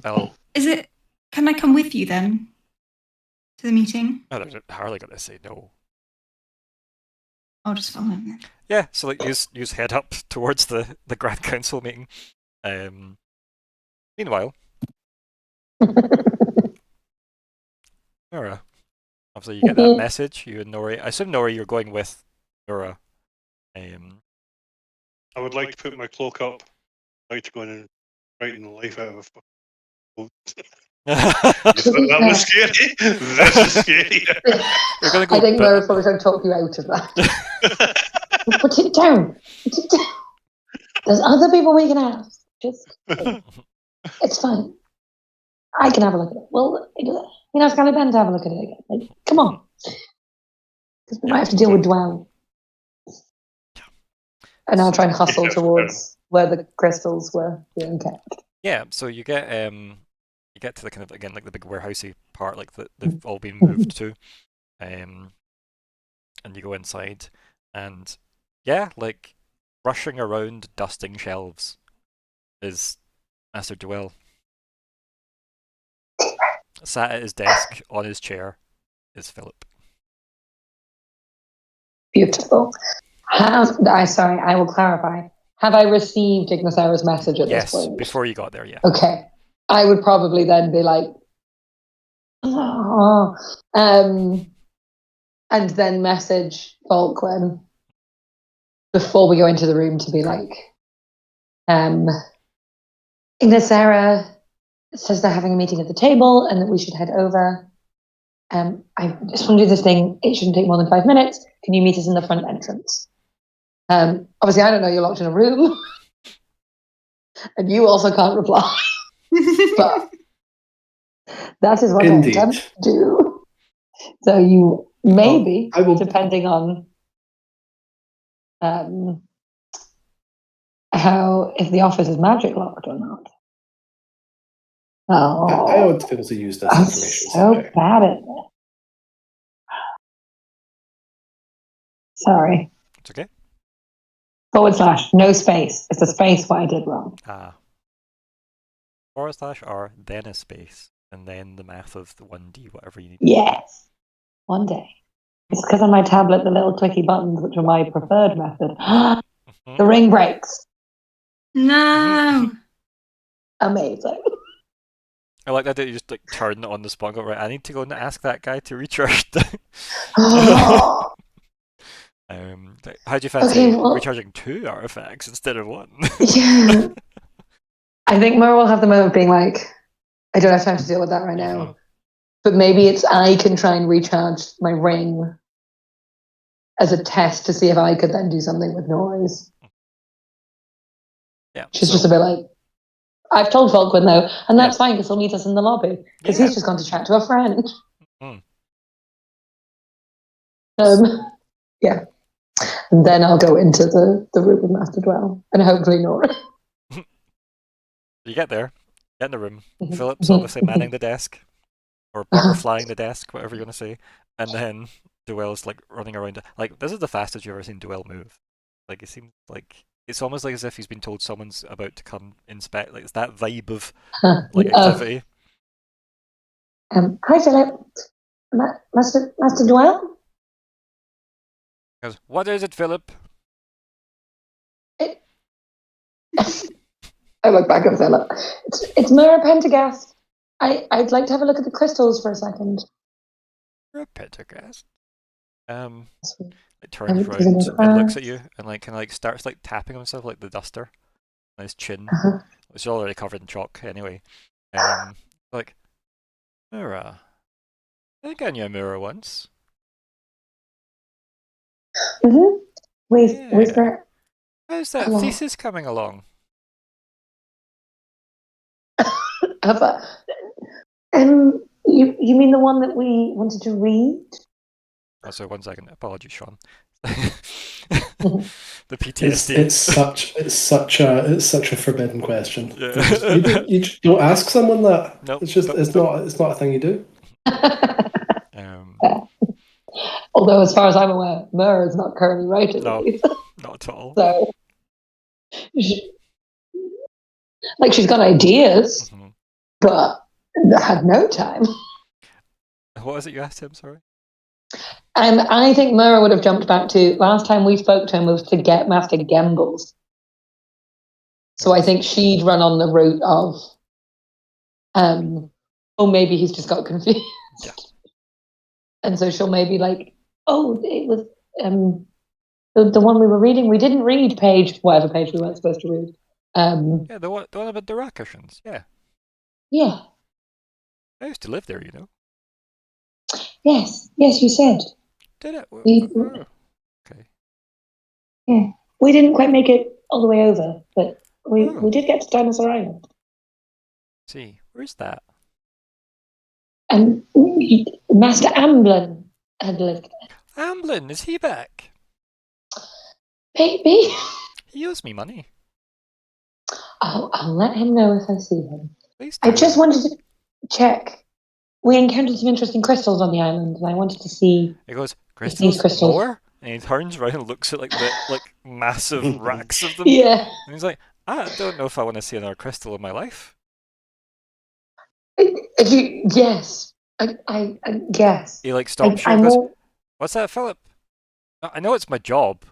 I'll. Can I come with you then to the meeting? Oh, they're hardly gonna say no. I'll just follow him then. Yeah, so like you head up towards the Grand Council meeting. Meanwhile, Myr'ra, obviously you get that message. You and Nori. I assume Nori, you're going with Myr'ra. I would like to put my cloak up. I'd like to go in and frighten the life out of a that was scary. This is scary. You're gonna go. I think Myr'ra's probably trying to talk you out of that. Put it down. Put it down. There's other people we can ask. Just, it's fine. I can have a look at it. Well, ask Kalli Ben to have a look at it again. Like, come on. Because we might have to deal with Dwell. And I'll try and hustle towards where the crystals were being kept. Yeah, so you get to the kind of, again, like the big warehousey part, like that they've all been moved to, and you go inside, and yeah, like rushing around dusting shelves is Master Dwell. Sat at his desk on his chair is Philip. Beautiful. Sorry, I will clarify. Have I received Ignysera's message at this point? Yes, before you got there, yeah. Okay. I would probably then be like, oh, and then message Falkwin before we go into the room to be like, Ignysera says they're having a meeting at the table and that we should head over. I just want to do this thing. It shouldn't take more than 5 minutes. Can you meet us in the front entrance? Obviously, I don't know you're locked in a room. And you also can't reply. But that is what I intend to do. So you maybe, depending on how, if the office is magic locked or not. Oh, I want to be able to use this information. So bad at it. Sorry. It's okay. / no space. It's a space what I did wrong. Ah. /r, then a space, and then the math of the 1d, whatever you need. Yes. One day. It's because on my tablet, the little clicky buttons, which are my preferred method. The ring breaks. No. Amazing. I like that you just like turn on the spot and go, right, I need to go and ask that guy to recharge. How do you fancy recharging 2 artifacts instead of 1? Yeah. I think Myr'ra will have the moment of being like, I don't have time to deal with that right now. But maybe it's I can try and recharge my ring as a test to see if I could then do something with noise. Yeah. She's just a bit like, I've told Falkwin though, and that's Yeah. fine because he'll meet us in the lobby because he's just gone to chat to a friend. Yeah. And then I'll go into the room with Master Dwell and hopefully Nori. You get there, get in the room. Philip's obviously manning the desk, or butterflying the desk, whatever you want to say, and then Dwell's like running around. Like, this is the fastest you've ever seen Dwell move. Like, it seems like it's almost like as if he's been told someone's about to come inspect. Like, it's that vibe of like activity. Hi Philip, Master Dwell. He goes, what is it, Philip? I look back at Philip. It's Myr'ra Pentergast. I'd like to have a look at the crystals for a second. Myr'ra Pentergast. It I'm turns around and looks at you and like kind of like starts like tapping himself like the duster on his chin, which is already covered in chalk anyway. Like, Myr'ra. I think I knew a Myr'ra once. We've met. How's that thesis coming along? You mean the one that we wanted to read? Oh, sorry, 1 second. Apologies, Sean. The PTSD. It's such a forbidden question. Yeah. You don't ask someone that. Nope, it's just it's not a thing you do. Although, as far as I'm aware, Myr'ra is not currently writing. No, not at all. So, like, she's got ideas, but had no time. What was it you asked him? Sorry. And I think Myr'ra would have jumped back to last time we spoke to him was to get Master Gembles. So I think she'd run on the route of, maybe he's just got confused. Yeah. And so she'll maybe like, oh, it was the one we were reading. We didn't read whatever page we weren't supposed to read. Yeah, the one about the Rakashans. Yeah. Yeah. I used to live there, you know. Yes, you said. Did it? Okay. Yeah. We didn't quite make it all the way over, but we did get to Dinosaur Island. See, where's that? And Master Amblin had lived there. Amblin, is he back? Maybe. He owes me money. I'll let him know if I see him. Please I just wanted to check. We encountered some interesting crystals on the island, and I wanted to see. He goes, these crystals more? And he turns around and looks at like the massive racks of them. Yeah. And he's like, I don't know if I want to see another crystal in my life. Yes. I guess. He like stops you and goes, what's that, Philip? I know it's my job.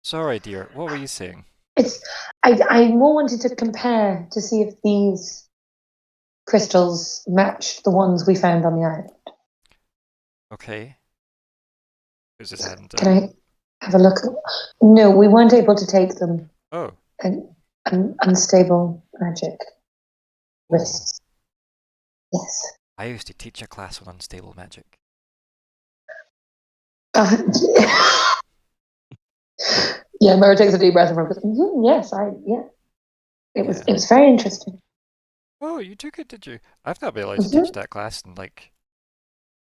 Sorry, dear. What were you saying? I more wanted to compare to see if these crystals match the ones we found on the island. Okay. Who's his hand? Can I have a look? No, we weren't able to take them. Oh. Unstable magic risks. Yes. I used to teach a class on unstable magic. Yeah, Myr'ra takes a deep breath and goes, yes, It was very interesting. Oh, you took it, did you? I've not been allowed to teach that class in like,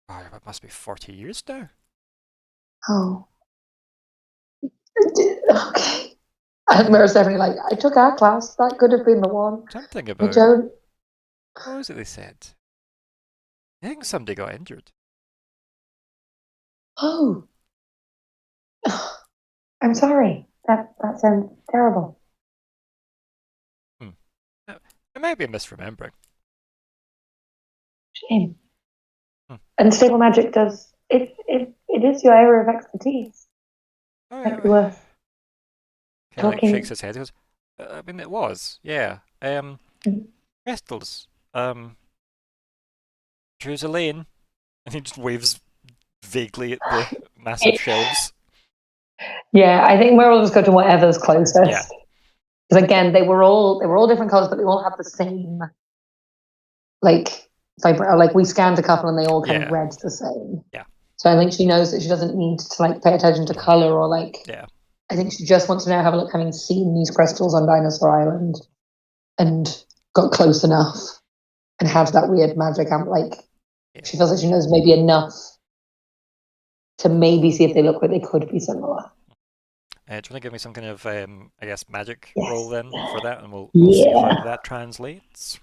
it must be 40 years now. Oh. Okay. And Myr'ra's definitely like, I took our class. That could have been the one. Something about. What was it they said? I think somebody got injured. Oh. I'm sorry. That sounds terrible. I might be misremembering. Shame. Hmm. And stable magic does it is your area of expertise. Oh, Might be worth Kind of like talking. shakes his head. He goes, I mean, it was, yeah. Crystals. Choose a lane. And he just waves vaguely at the massive shelves. Yeah, I think we'll just go to whatever's closest. Yeah. Because again, they were all different colors, but they all have the same like like we scanned a couple and they all kind of Yeah. read the same. Yeah. So I think she knows that she doesn't need to like pay attention to color or like. Yeah. I think she just wants to now have a look, having seen these crystals on Dinosaur Island, and got close enough, and have that weird magic. She feels like she knows maybe enough to maybe see if they look like they could be similar. Do you want to give me some kind of, I guess, magic Yes. roll then for that, and we'll see how that translates.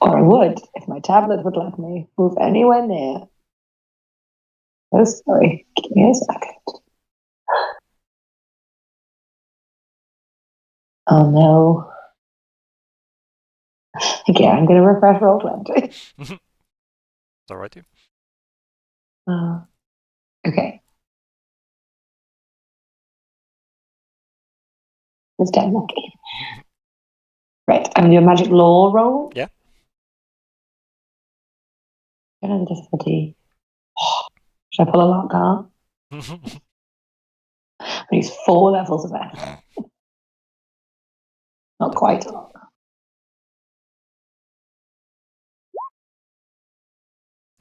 Or I would, if my tablet would let me move anywhere near. Oh, sorry. Give me a second. Oh no. Okay, I'm going to refresh roll 20. It's alright, too. Okay. Let's get lucky. Right, I'm going to do a magic law roll. Yeah. I don't know the difficulty. Should I pull a Lockhart? I use 4 levels of F. Not quite a lot.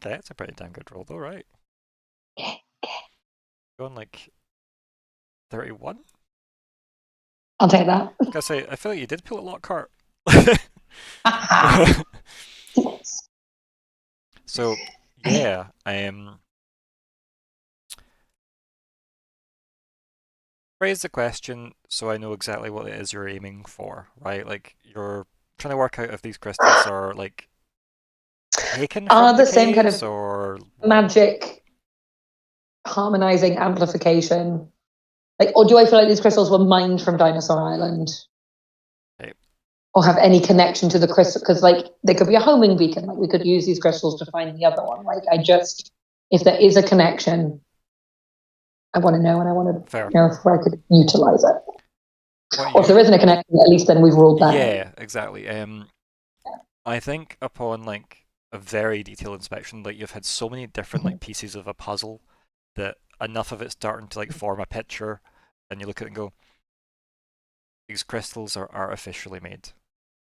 Okay, that's a pretty damn good roll, though, right? Going like 31? I'll take that. I was gonna say, I feel like you did pull a Lockhart. So, yeah, phrase the question so I know exactly what it is you're aiming for, right? Like, you're trying to work out if these crystals are, like, taken from the same kind caves, of or magic harmonizing amplification. Like, or do I feel like these crystals were mined from Dinosaur Island? Okay. Or have any connection to the crystal? Because, like, they could be a homing beacon. Like, we could use these crystals to find the other one. Like, if there is a connection, I want to know, and I want to Fair. know if I could utilize it. What Or if there isn't a connection, at least then we've ruled that out. Yeah, exactly. I think upon like a very detailed inspection, like you've had so many different like pieces of a puzzle that enough of it's starting to like form a picture, and you look at it and go, these crystals are artificially made.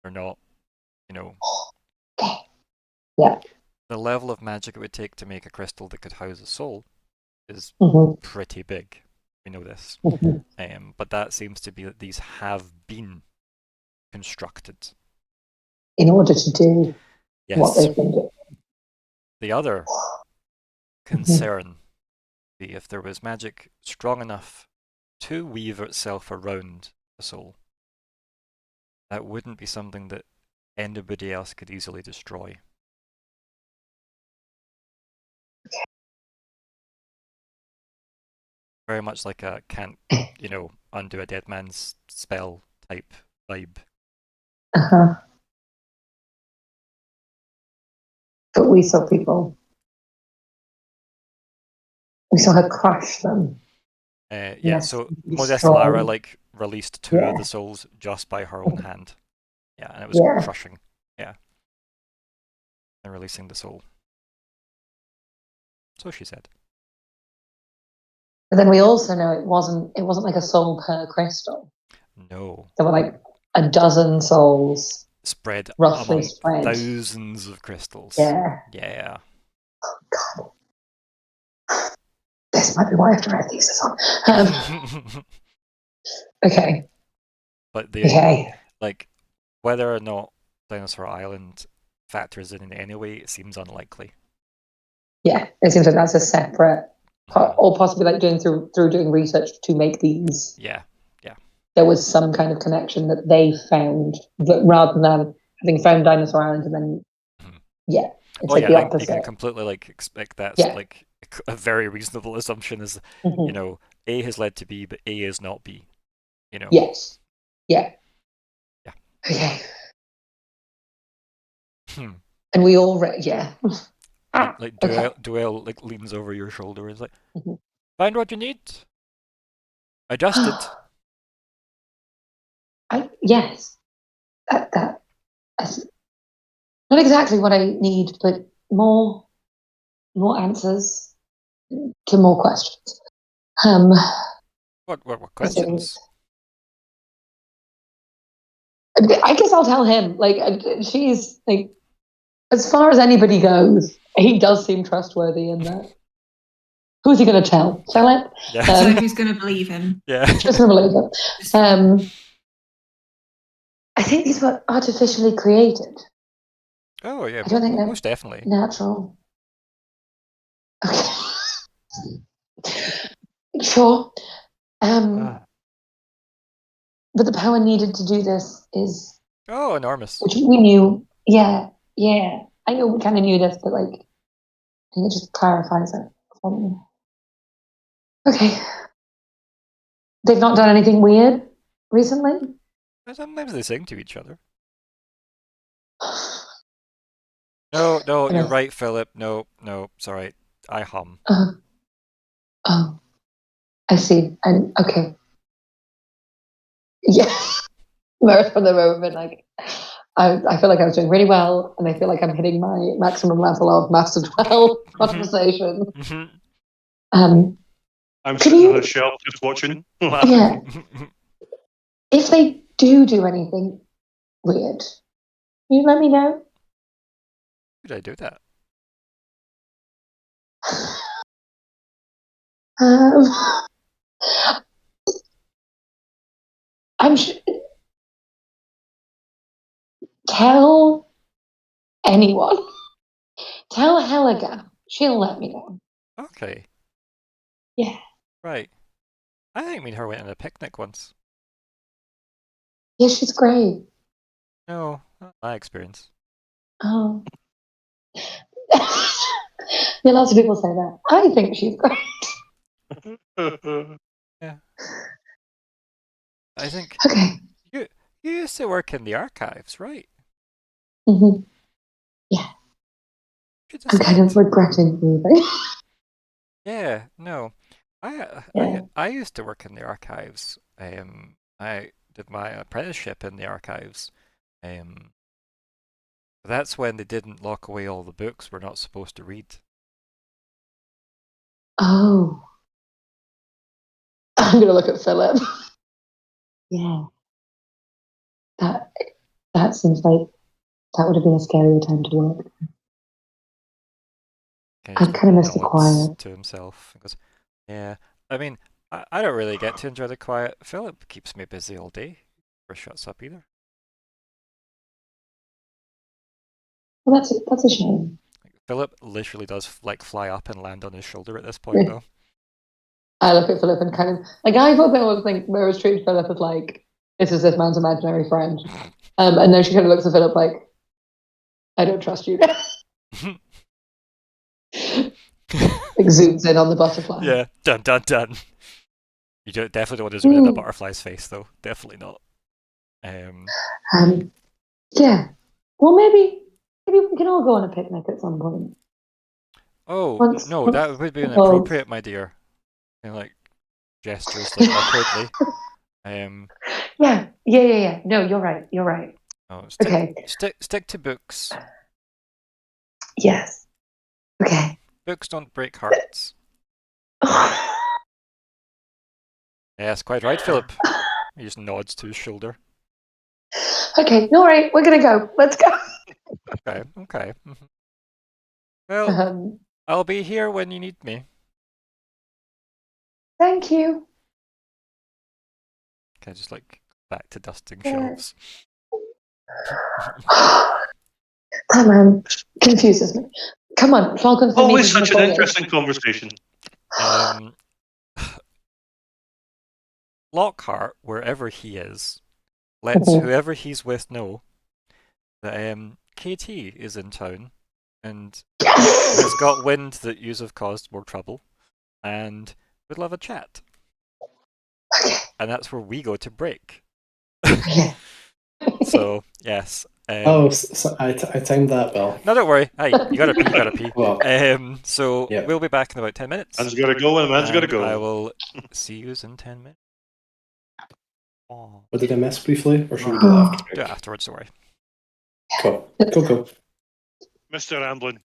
They're not, you know. Yeah. The level of magic it would take to make a crystal that could house a soul is pretty big. We know this. But that seems to be that these have been constructed in order to do what they've been doing. The other concern be if there was magic strong enough to weave itself around the soul, that wouldn't be something that anybody else could easily destroy. Very much like a can't, undo a dead man's spell type vibe. But we saw her crush them. So Modesta Lara released 2 of the souls just by her own hand. Yeah, and it was crushing. Yeah. And releasing the soul. So she said. But then we also know it wasn't like a soul per crystal. No. There were like a dozen souls spread roughly among thousands of crystals. Yeah. Yeah. Oh God. This might be why I have to write thesis on. Okay. But like whether or not Dinosaur Island factors in any way, it seems unlikely. Yeah, it seems like that's a separate, or possibly like through doing research to make these. Yeah. There was some kind of connection that they found, that rather than having found Dinosaur Island and then, it's the opposite. You can completely expect that's like a very reasonable assumption is, A has led to B, but A is not B. You know. Yes. Yeah. Yeah. Okay. Hmm. And we all yeah. Like Okay. Duel like leans over your shoulder and is like, Mhm. find what you need. Adjusted. Yes. That's not exactly what I need, but more answers to more questions. What I think. questions? I guess I'll tell him. Like, she's like, as far as anybody goes, he does seem trustworthy in that. Who's he going to tell? Philip? Yeah. So who's going to believe him? Yeah. Just going to believe it. I think these were artificially created. Oh yeah. I don't think they're Most definitely. natural. Okay. Sure. But the power needed to do this is, Oh, enormous. which we knew. Yeah. I know we kind of knew this, but like, I think it just clarifies it for me. Okay. They've not done anything weird recently? Sometimes they sing to each other. No, you're right, Philip. No, sorry. I hum. Oh, I see. And okay. Yeah. Whereas from the moment, like, I feel like I was doing really well, and I feel like I'm hitting my maximum level of master dwell conversation. I'm Could sitting you- on a shelf just watching. Yeah. If they do anything weird, can you let me know? Did I do that? I'm sure. Tell anyone. Tell Helga. She'll let me know. Okay. Yeah. Right. I think me and her went on a picnic once. Yeah, she's great. No, not my experience. Oh. Yeah, lots of people say that. I think she's great. Yeah. I think Okay. you used to work in the archives, right? Mm-hmm. Yeah. I'm kind of regretting leaving. Yeah, no. I Yeah. I used to work in the archives. I did my apprenticeship in the archives. That's when they didn't lock away all the books we're not supposed to read. Oh. I'm gonna look at Philip. Yeah. That seems like that would have been a scary time to work. I kind of miss the quiet. To himself and goes, yeah. I mean, I don't really get to enjoy the quiet. Philip keeps me busy all day. Never shuts up either. Well, that's a shame. Philip literally does like fly up and land on his shoulder at this point, though. I look at Philip and kind of like I thought they would think Myr'ra's treated Philip as like this is this man's imaginary friend, and then she kind of looks at Philip like I don't trust you. Like zooms in on the butterfly. Yeah, dun dun dun. You definitely don't want to zoom in on a butterfly's face, though. Definitely not. Yeah. Well, maybe we can all go on a picnic at some point. Oh no, that would be inappropriate, my dear. And like gestures like awkwardly. Yeah. No, you're right. Oh, Okay. Stick to books. Yes. Okay. Books don't break hearts. Yes, quite right, Philip. He just nods to his shoulder. Okay, all right, we're gonna go. Let's go. Okay. Well, I'll be here when you need me. Thank you. Okay, just like back to dusting shelves. That man confuses me. Come on, Falkwin's been Always meeting such an interesting conversation. Lockhart, wherever he is, lets whoever he's with know that KT is in town and has got wind that yous have caused more trouble and would love a chat. and that's where we go to break. Yeah. So yes. I timed that well. No, don't worry. Hey, you gotta pee. You gotta pee. Well, So yeah. we'll be back in about 10 minutes. Man's got to go, and man's got to and go. I will see you in 10 minutes. Oh. What did I miss briefly, or should we do that after? Do it afterwards. Don't worry. Cool. Cool. Mr. Amblin.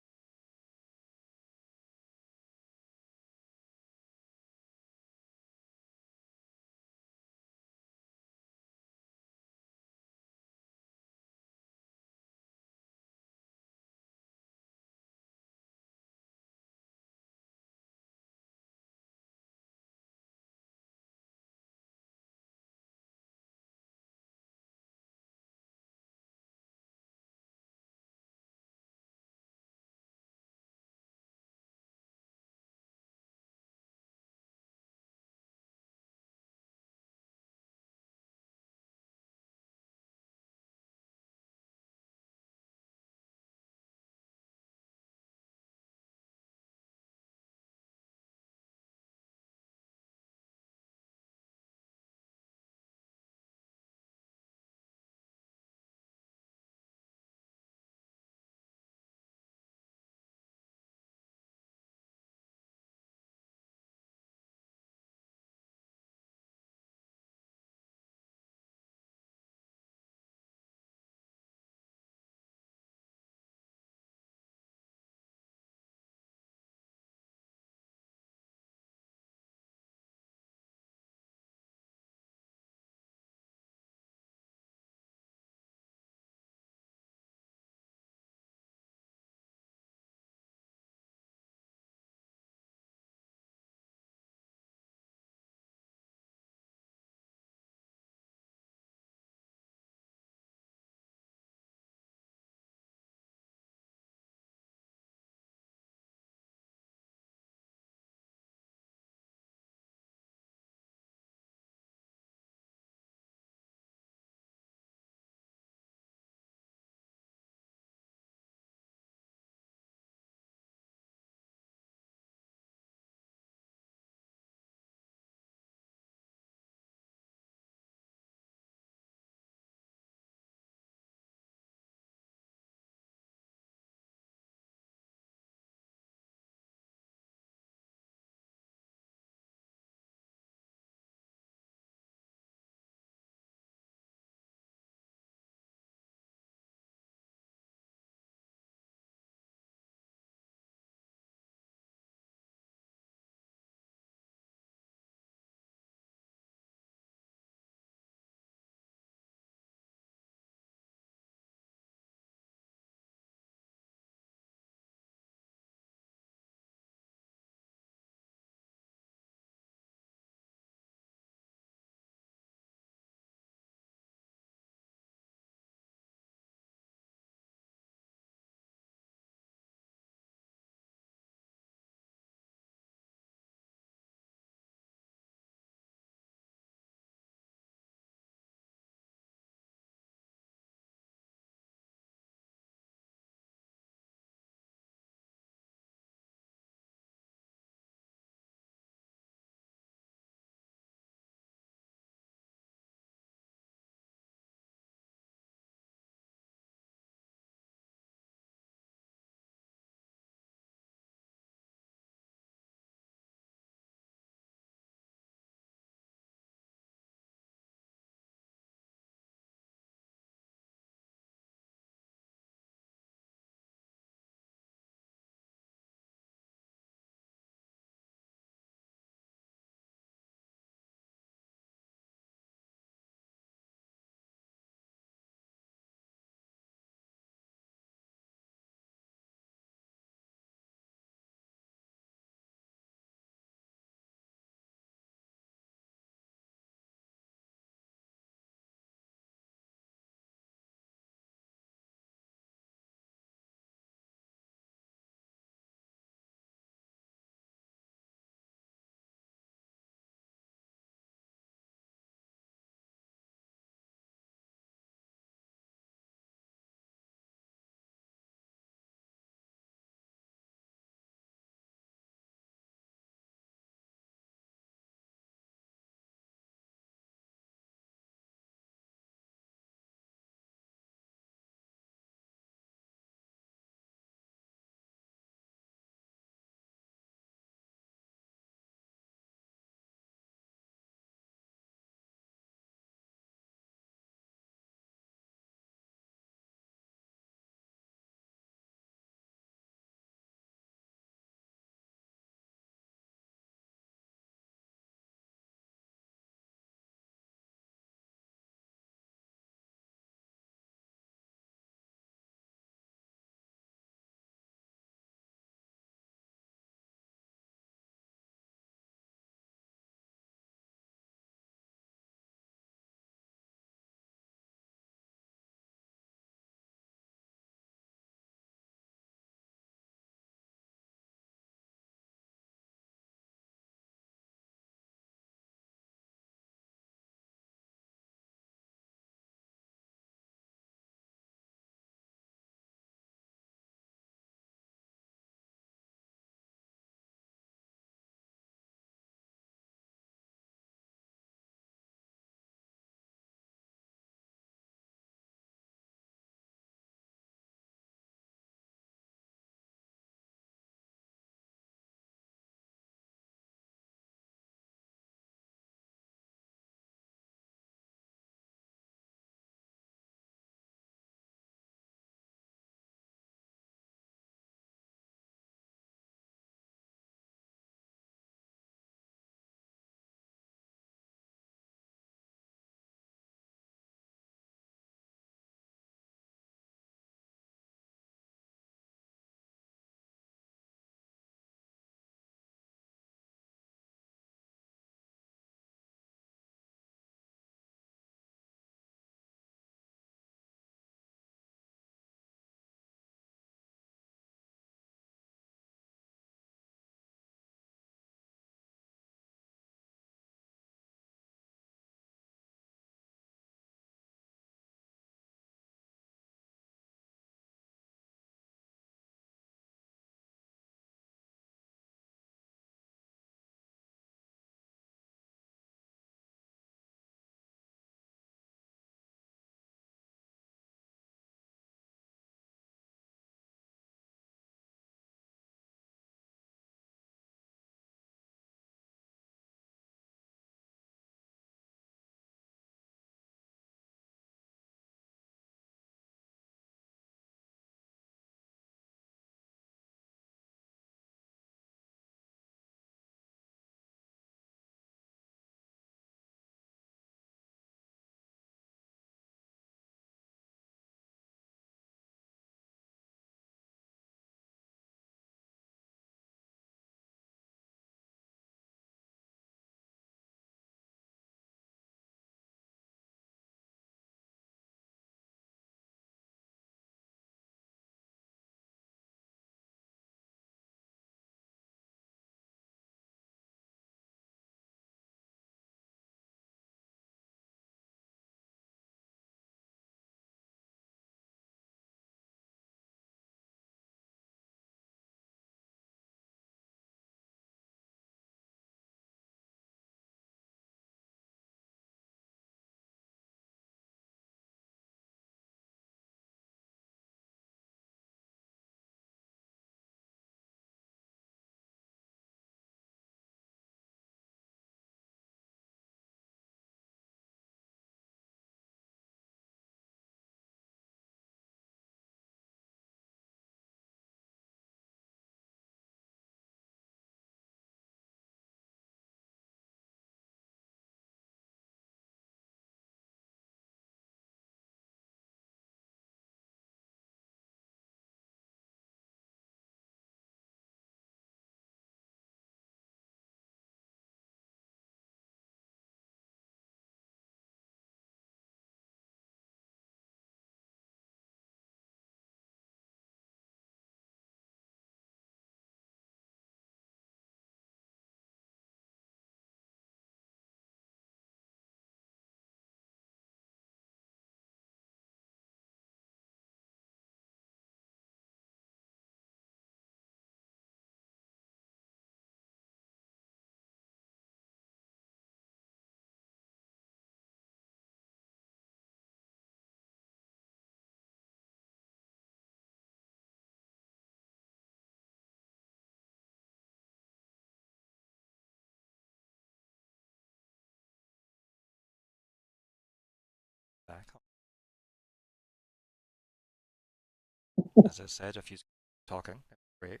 as I said, if he's talking, that's great.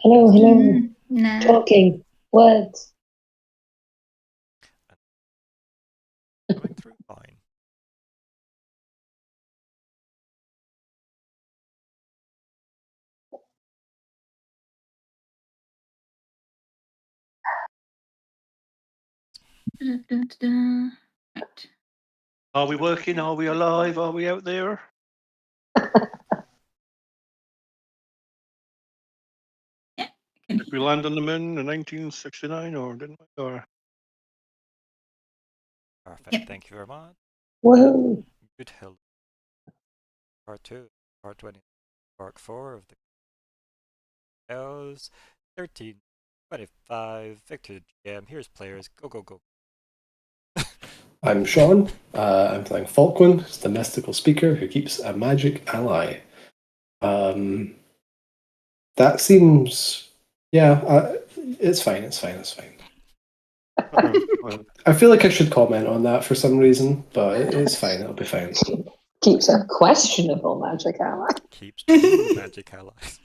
Hello, hello. Nah. Talking. Words. Coming through fine. Right. Are we working? Are we alive? Are we out there? Did we land on the moon in 1969 or didn't we? Or Perfect. Yep. Thank you very much. Whoa. Good hill. Part 2, Part 20, Part 4 of the Elves. 13, 25, Victor the GM. Here's players. Go, go, go. I'm Sean. I'm playing Falkwin, who's the mystical speaker who keeps a magic ally. That seems, yeah, it's fine. It's fine. It's fine. I feel like I should comment on that for some reason, but it's fine. It'll be fine. Keeps a questionable magic ally. Keeps 2 magic allies.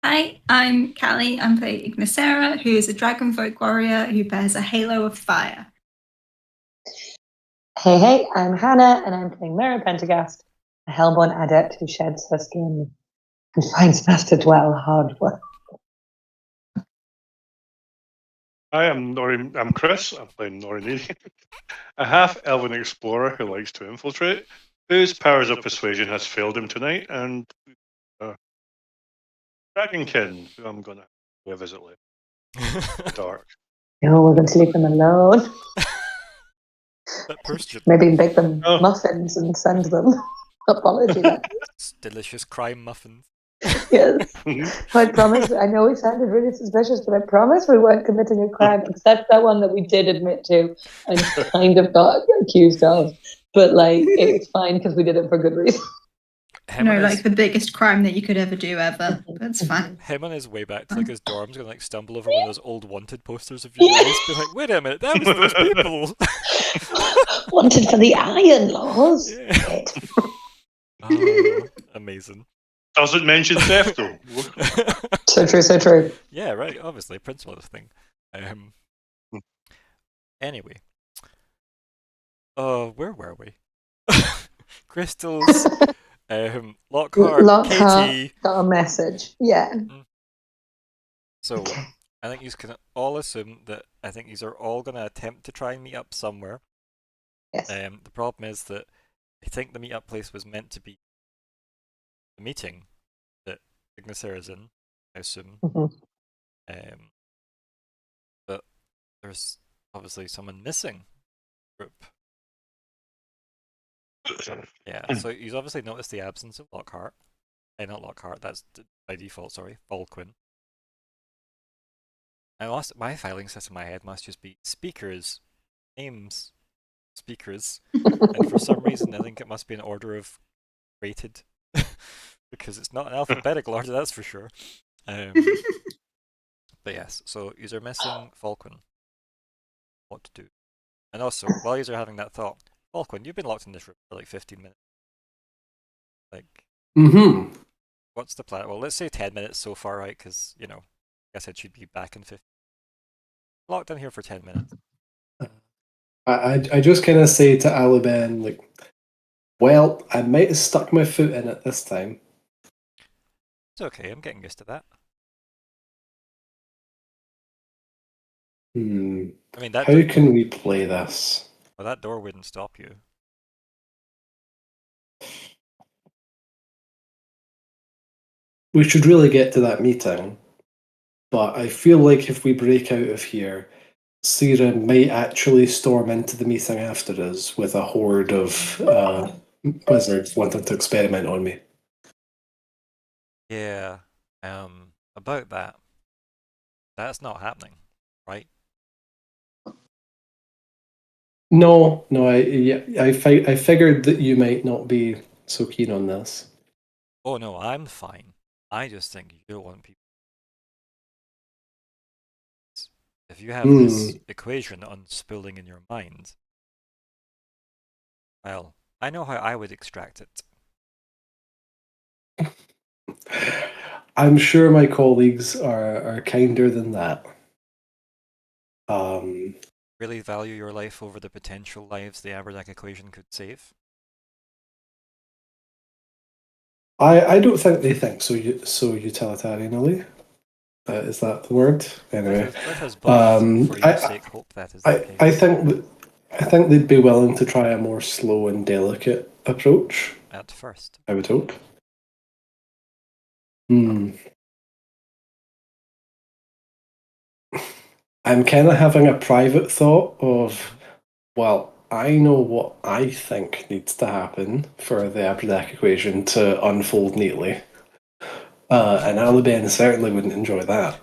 Hi, I'm Kalli. I'm playing Ignysera, who is a dragon folk warrior who bears a halo of fire. Hey, I'm Hannah, and I'm playing Myr'ra Pentergast, a Helborn Adept who sheds her skin and finds best to dwell hard work. Hi, I'm Nori. I'm Chris. I'm playing Nori, a half-elven explorer who likes to infiltrate, whose powers of persuasion has failed him tonight, and Dragonkin, who I'm gonna go visit later. Dark. No, we're going to leave them alone. That person. Maybe bake them Oh. muffins and send them apology letters. Delicious crime muffins. Yes. I promise. I know we sounded really suspicious, but I promise we weren't committing a crime, except that one that we did admit to and kind of got accused of. But like, it's fine because we did it for good reason. Like the biggest crime that you could ever do ever. That's fine. Him on his way back to like his dorm's gonna like stumble over one of those old wanted posters of you guys, be like, wait a minute, that was those people. Wanted for the iron laws. Yeah. Oh, amazing. Doesn't mention theft though. So true, so true. Yeah, right. Obviously, principle of the thing. Anyway. Where were we? Crystals. Lockheart. Katie. Got a message. Yeah. So, Okay. I think you can all assume that I think these are all going to attempt to try and meet up somewhere. Yes. The problem is that I think the meetup place was meant to be the meeting that Ignysera's in, I assume. Mm-hmm. But there's obviously someone missing group. Yeah, so you've obviously noticed the absence of Lockhart. Not Lockhart, that's by default, sorry, Falkwin. My filing system in my head must just be speakers, names, speakers. And for some reason, I think it must be an order of rated. Because it's not an alphabetical order, that's for sure. But yes, so you're missing Falkwin. What to do? And also, while you're having that thought, Falkwin, you've been locked in this room for like 15 minutes. Like, what's the plan? Well, let's say 10 minutes so far, right? Because, I guess I should be back in 15. Locked in here for 10 minutes. I just kind of say to Aluben, like, well, I might have stuck my foot in it this time. It's okay, I'm getting used to that. I mean, that how can we play this? Well, that door wouldn't stop you. We should really get to that meeting, but I feel like if we break out of here, Sira might actually storm into the meeting after us with a horde of wizards wanting to experiment on me. Yeah, about that. That's not happening, right? No, I figured that you might not be so keen on this. Oh no, I'm fine. I just think you don't want people. If you have this equation unspooling in your mind, well, I know how I would extract it. I'm sure my colleagues are kinder than that. Really value your life over the potential lives the Aberdac equation could save? I don't think they think so utilitarianly. Is that the word? Anyway, Let us both, for your sake, hope that is the case. I think they'd be willing to try a more slow and delicate approach. At first. I would hope. I'm kind of having a private thought of, well, I know what I think needs to happen for the Aberdac equation to unfold neatly. And Alabama certainly wouldn't enjoy that.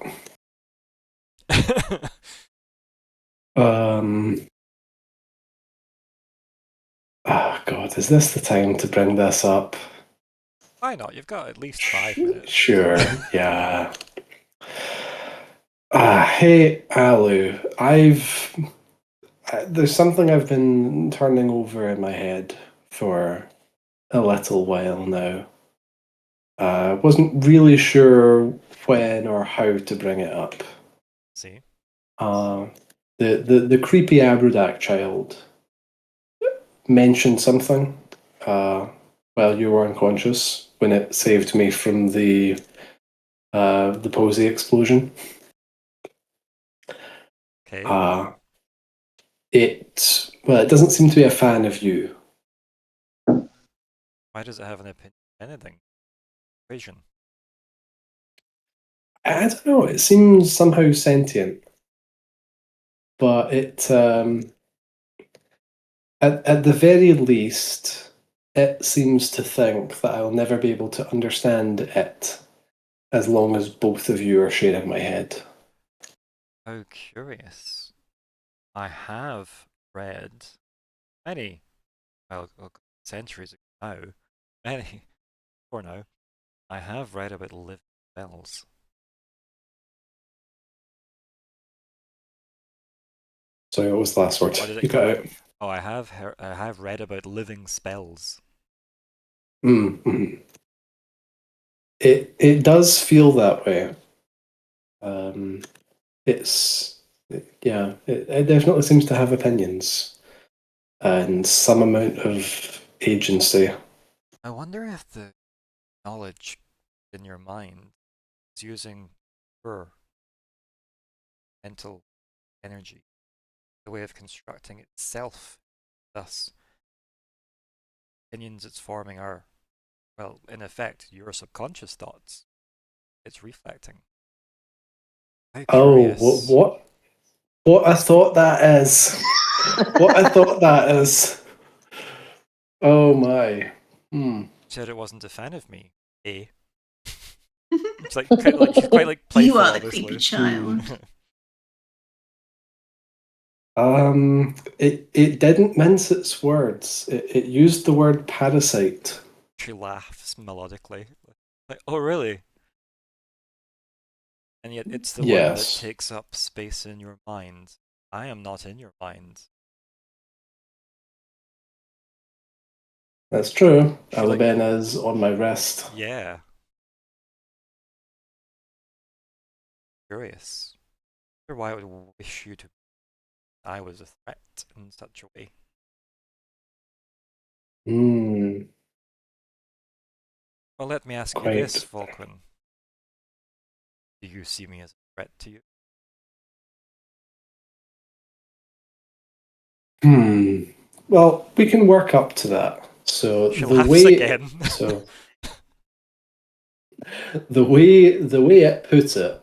Oh God, is this the time to bring this up? Why not? You've got at least 5 minutes. Sure, yeah. Hey, Alu, there's something I've been turning over in my head for a little while now. Wasn't really sure when or how to bring it up. See? The creepy Aberdac child mentioned something while you were unconscious when it saved me from the posy explosion. Okay. It doesn't seem to be a fan of you. Why does it have an opinion on anything? Equation. I don't know. It seems somehow sentient, but it at the very least, it seems to think that I'll never be able to understand it as long as both of you are sharing my head. How curious. I have read many, well, centuries ago now, many, for now, I have read about living spells. Sorry, what was the last word? Or did it You got it. Oh, I have read about living spells. Mm-hmm. It does feel that way. It definitely seems to have opinions and some amount of agency. I wonder if the knowledge in your mind is using pure mental energy, the way of constructing itself. Thus, opinions it's forming are, well, in effect, your subconscious thoughts. It's reflecting. How curious. Oh, what I thought that is. What I thought that is. Oh my. Said it wasn't a fan of me. Eh? It's she's quite like playful. You are the honestly. creepy child. It didn't mince its words. It used the word parasite. She laughs melodically. Like, oh really? And yet it's the one that takes up space in your mind. I am not in your mind. That's true. Alabama is on my wrist. Yeah. Curious. I wonder why I would wish you to. I was a threat in such a way. Well, let me ask you this, Falkwin. Do you see me as a threat to you? Well, we can work up to that. So she the laughs way again. the way it put it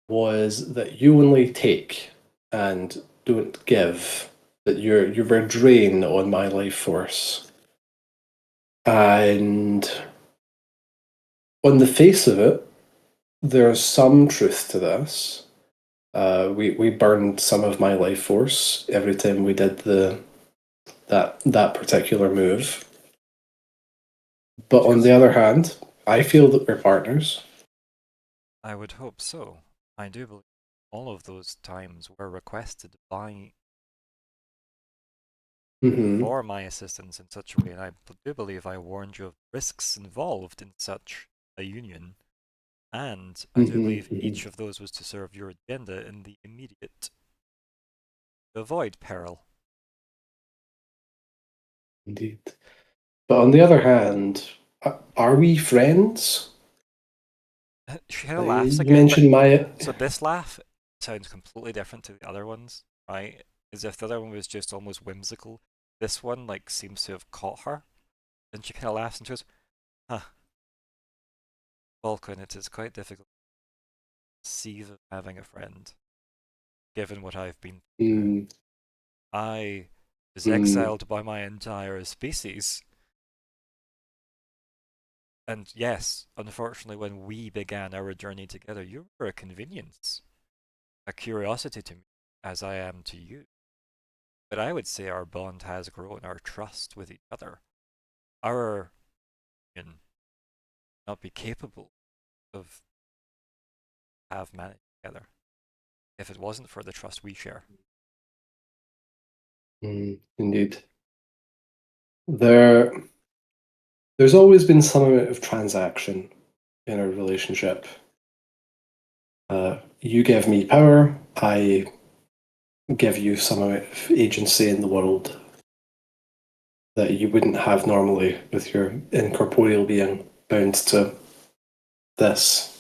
was that you only take and don't give. That you're a drain on my life force. And on the face of it, there's some truth to this. We burned some of my life force every time we did that particular move. But on the other hand, I feel that we're partners. I would hope so. I do believe all of those times were requested by for my assistance in such a way, and I do believe I warned you of risks involved in such a union. And I do believe mhm. each of those was to serve your agenda in the immediate to avoid peril. Indeed. But on the other hand, are we friends? She kind of laughs You again, but mentioned Maya. so this laugh sounds completely different to the other ones, right? As if the other one was just almost whimsical. This one like seems to have caught her, and she kind of laughs and she goes, "Huh, Falkwin, it is quite difficult to see of having a friend, given what I've been through. Mm, I was mm, exiled by my entire species, and yes, unfortunately, when we began our journey together, you were a convenience, a curiosity to me, as I am to you. But I would say our bond has grown, our trust with each other. Our union not be capable of have managed together if it wasn't for the trust we share." indeed. There, there's always been some amount of transaction in our relationship. You give me power, I give you some amount of agency in the world that you wouldn't have normally with your incorporeal being bound to this.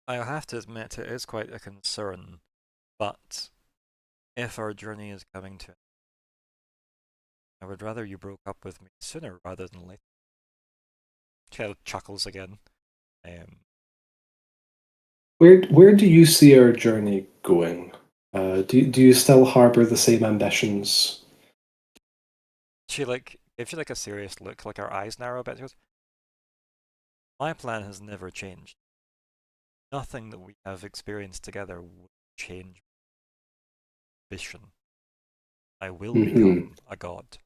I'll have to admit it is quite a concern, but if our journey is coming to, I would rather you broke up with me sooner rather than later. Child chuckles again. Where do you see our journey going? Do you still harbour the same ambitions? She like gives you like a serious look, like her eyes narrow a bit. She goes, "My plan has never changed. Nothing that we have experienced together will change my ambition. I will Hmm. become a god.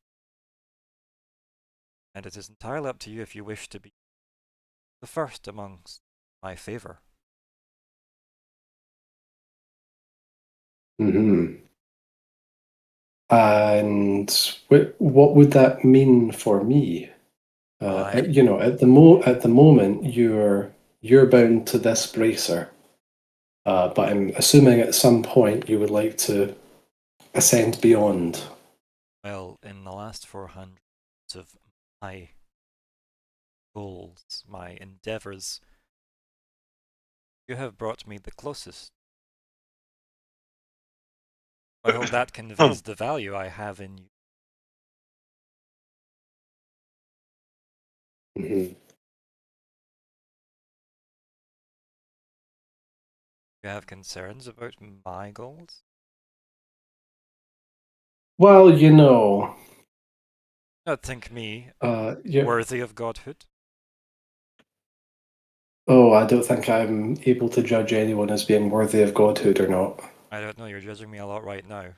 And it is entirely up to you if you wish to be the first amongst my favour." Hmm. And what would that mean for me? I At the moment, you're bound to this bracer, but I'm assuming at some point you would like to ascend beyond. well, in the last 400 of my goals, my endeavours, you have brought me the closest. I hope that conveys the value I have in you. Mhm. You have concerns about my goals? Well, Not think me yeah. worthy of godhood. Oh, I don't think I'm able to judge anyone as being worthy of godhood or not. I don't know, you're judging me a lot right now.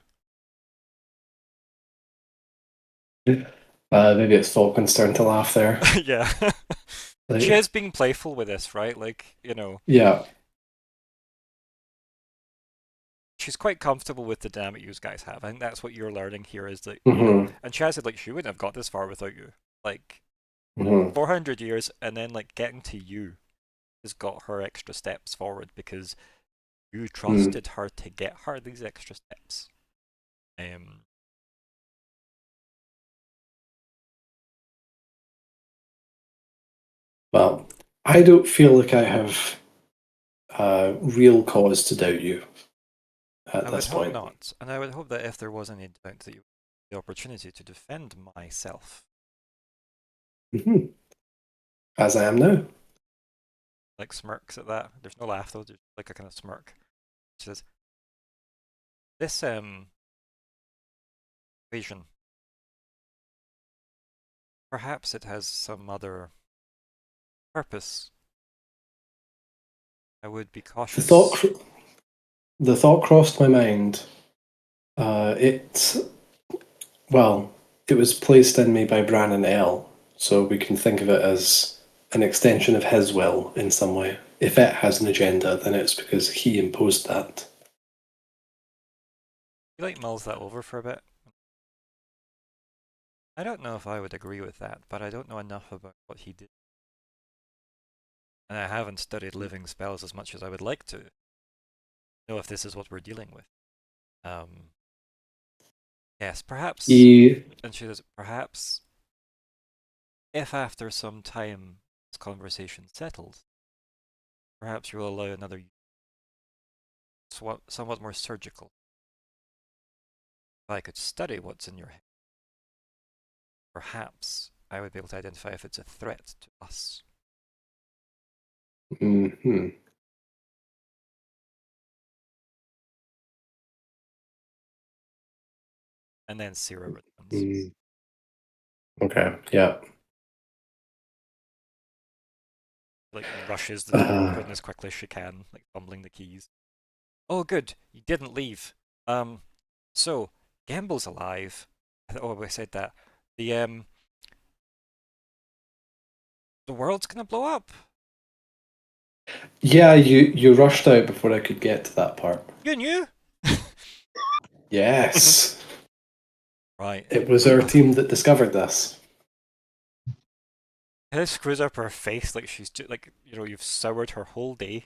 Maybe it's Falcon's turn to laugh there. Yeah. She Like, is being playful with this, right? Like, yeah. she's quite comfortable with the dynamic you guys have. I think that's what you're learning here is that, Hmm. and Chaz said, like, she wouldn't have got this far without you. Like, Hmm. 400 years, and then, like, getting to you has got her extra steps forward because you Hmm. trusted her to get her these extra steps. Um, Well, I don't feel like I have real cause to doubt you at I would this hope point. not, and I would hope that if there was any doubt that you had the opportunity to defend myself. Hmm. As I am now. Like smirks at that. There's no laugh though, there's like a kind of smirk. She says, "This equation, perhaps it has some other purpose. I would be The thought, cautious." the thought crossed my mind. It, well, it was placed in me by Brannon L, so we can think of it as an extension of his will in some way. If it has an agenda, then it's because he imposed that. He like mulls that over for a bit. I don't know if I would agree with that, but I don't know enough about what he did. And I haven't studied living spells as much as I would like to know if this is what we're dealing with. Yes, perhaps. And she says, perhaps if after some time this conversation settles, perhaps you will allow another somewhat more surgical. If I could study what's in your head, perhaps I would be able to identify if it's a threat to us. Mm-hmm. And then Syrah returns. Mm. Okay, yeah. Like, rushes the door open as quickly as she can, like fumbling the keys. Oh, good, you didn't leave. So, Gamble's alive. Oh, I said that. The world's gonna blow up. Yeah, you rushed out before I could get to that part. You knew? Yes. Right. It was our team that discovered this. It screws up her face like she's just, like, you've soured her whole day.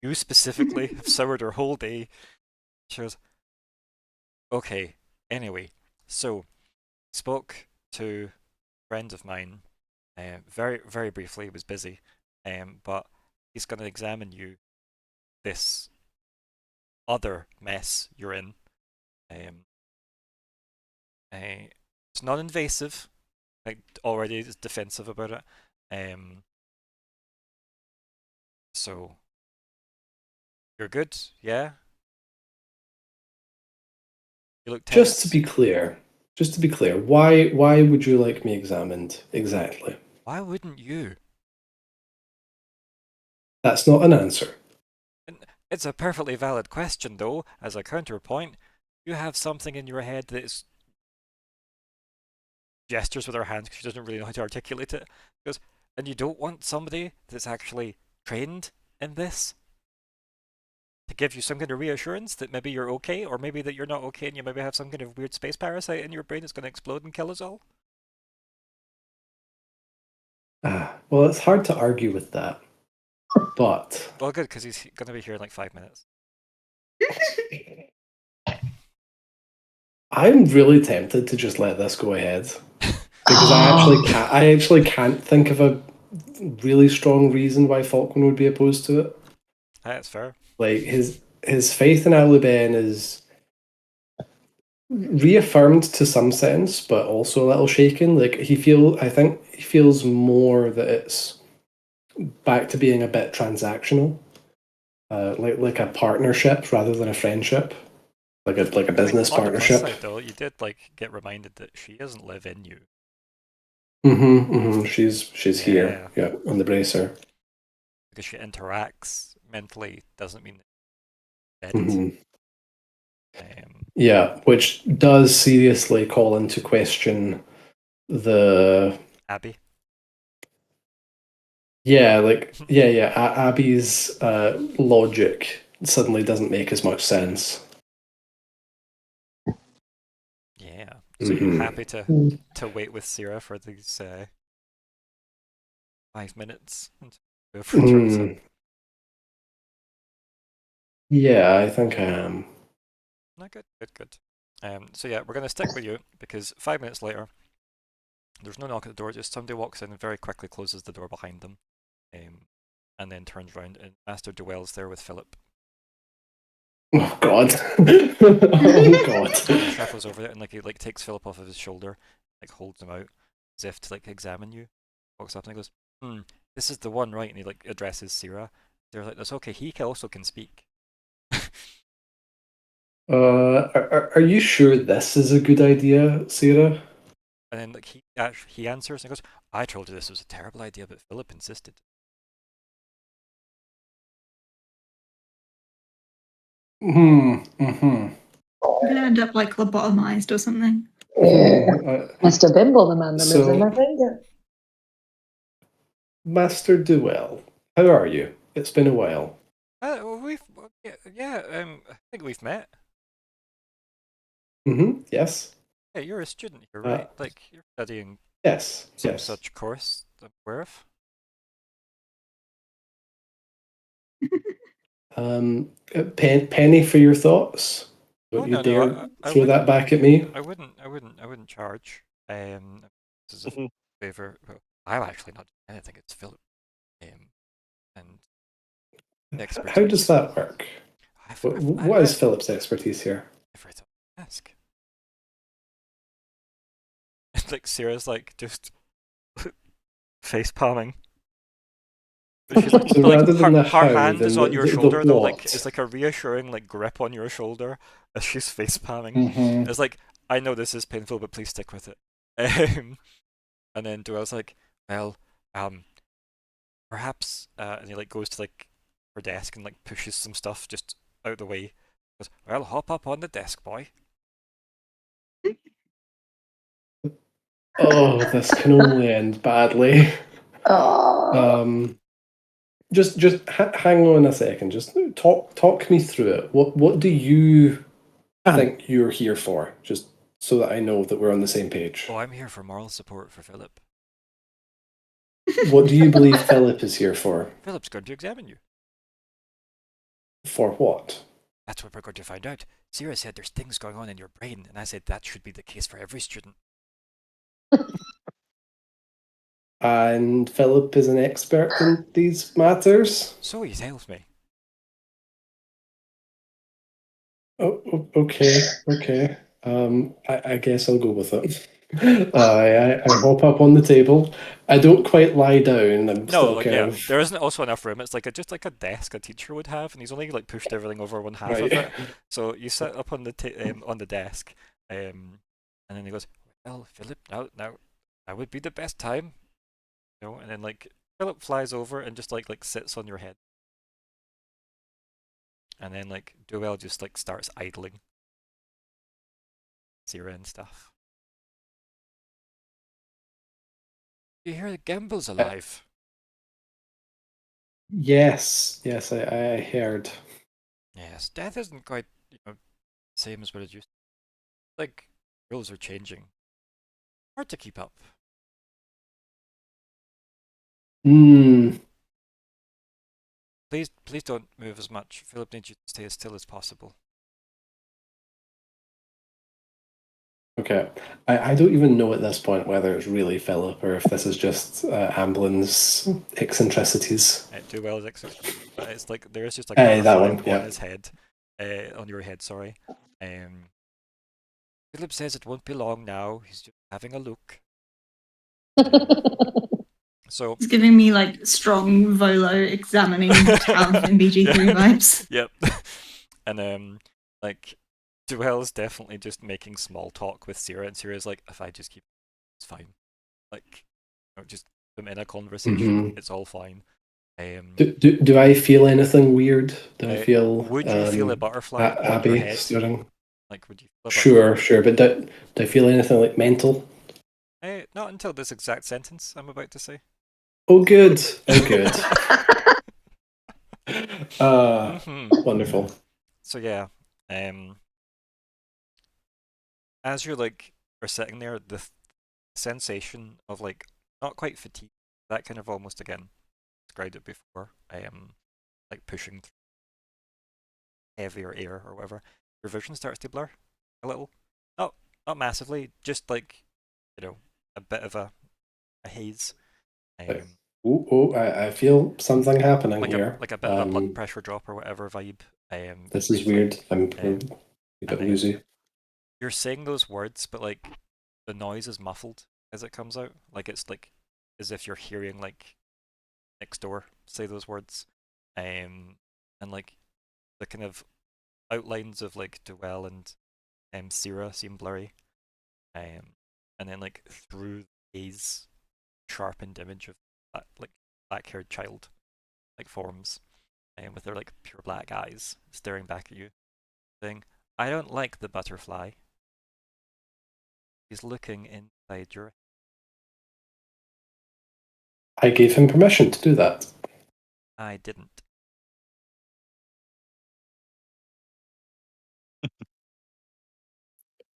You specifically have soured her whole day. She goes, okay, anyway, so, spoke to friends of mine, very, very briefly, was busy, but he's going to examine you, this other mess you're in. It's non-invasive, like, already is defensive about it. So, you're good, yeah? You look tense. Just to be clear, why would you like me examined exactly? Why wouldn't you? That's not an answer. It's a perfectly valid question, though. As a counterpoint, you have something in your head that gestures with her hands because she doesn't really know how to articulate it. And you don't want somebody that's actually trained in this to give you some kind of reassurance that maybe you're okay, or maybe that you're not okay and you maybe have some kind of weird space parasite in your brain that's going to explode and kill us all? Well, it's hard to argue with that. But Well, good, because he's going to be here in like 5 minutes. I'm really tempted to just let this go ahead. Because I actually can't think of a really strong reason why Falkwin would be opposed to it. That's fair. Like his faith in Aluben is reaffirmed to some sense, but also a little shaken. Like I think he feels more that it's back to being a bit transactional, like a partnership rather than a friendship, like a business partnership. On the plus side, though, you did get reminded that she doesn't live in you. She's here, yeah, on the bracer. Because she interacts mentally doesn't mean dead. Yeah, which does seriously call into question the Abby. Abby's logic suddenly doesn't make as much sense. Yeah. So you're happy to wait with Syrah for these 5 minutes until turns up? Yeah, I think I am. No, good. So yeah, we're going to stick with you because 5 minutes later, there's no knock at the door, just somebody walks in and very quickly closes the door behind them, and then turns around, and Master Duell's there with Philip. Oh God! Oh God! He shuffles over there and he takes Philip off of his shoulder, holds him out as if to examine you. Walks up and he goes, "This is the one, right?" And he addresses Syrah. They're like, "That's okay. He also can speak." Are you sure this is a good idea, Syrah? And then he answers and goes, "I told you this was a terrible idea, but Philip insisted." I'm gonna end up lobotomized or something. Mr. Bimble, the man that lives in my finger. Master Duell, how are you? It's been a while. I think we've met. Yes. Yeah, you're a student here, right? You're studying Yes. some such course I'm aware of. Penny for your thoughts. Don't you dare throw that back at me. I wouldn't charge. This is a favor. Well, I'm actually not doing anything. It's Philip. And expertise. How does that work? What is Philip's expertise here? If I ask. Like Sarah's like just face palming. She's like, so rather than her hand is on your shoulder though, what? like it's like a reassuring like grip on your shoulder as she's face palming. Mm-hmm. It's like, I know this is painful, but please stick with it. And then Duel's like, well, perhaps, and he like goes to like her desk and like pushes some stuff just out the way. Goes, well, hop up on the desk, boy. Oh, this can only end badly. Just hang on a second. Just talk me through it. What do you think you're here for? Just so that I know that we're on the same page. Oh, I'm here for moral support for Philip. What do you believe Philip is here for? Philip's going to examine you. For what? That's what we're going to find out. Sarah said there's things going on in your brain, and I said that should be the case for every student. And Philip is an expert in these matters? So he tells me. Oh, okay. I guess I'll go with it. I hop up on the table. I don't quite lie down. I'm still kind of... There isn't also enough room. It's like just like a desk a teacher would have, and he's only like pushed everything over one half of it. So you sit up on the desk, and then he goes, "Well, Philip, now would be the best time." You know, and then like Philip flies over and just like sits on your head. And then like Duel just like starts idling Sarah and stuff. You hear the Gimble's alive? Yes, I heard. Yes, death isn't quite same as what it used to be. Like rules are changing. Hard to keep up. Please don't move as much. Philip needs you to stay as still as possible. Okay. I don't even know at this point whether it's really Philip or if this is just Amblin's eccentricities. Duel's eccentricities. But it's like there is just like a butterfly on his head. On your head, sorry. Philip says it won't be long now. He's just having a look. So it's giving me like strong Volo examining town in BG3 vibes. Yep. And like Duel's definitely just making small talk with Sarah, and Sarah's like, if I just keep it's fine. Like just them in a conversation, it's all fine. Do I feel anything weird? Do I feel would you feel a butterfly on your head? Stirring? Like would you feel a butterfly? Sure, but do I feel anything like mental? Not until this exact sentence I'm about to say. Oh good. Wonderful. So yeah, as you're like are sitting there, the sensation of like not quite fatigue, that kind of almost again described it before, like pushing through heavier air or whatever, your vision starts to blur a little. Not massively, just like a bit of a haze. I feel something happening here. Like a bit of a blood pressure drop or whatever vibe. This is weird. I'm a bit woozy. You're saying those words, but like the noise is muffled as it comes out. Like it's like as if you're hearing like next door say those words. And like the kind of outlines of like Duel and Sarah seem blurry. And then like through the haze, sharpened image of that like black-haired child like forms, and with their like pure black eyes staring back at you, saying, "I don't like the butterfly. He's looking inside your." I gave him permission to do that. I didn't.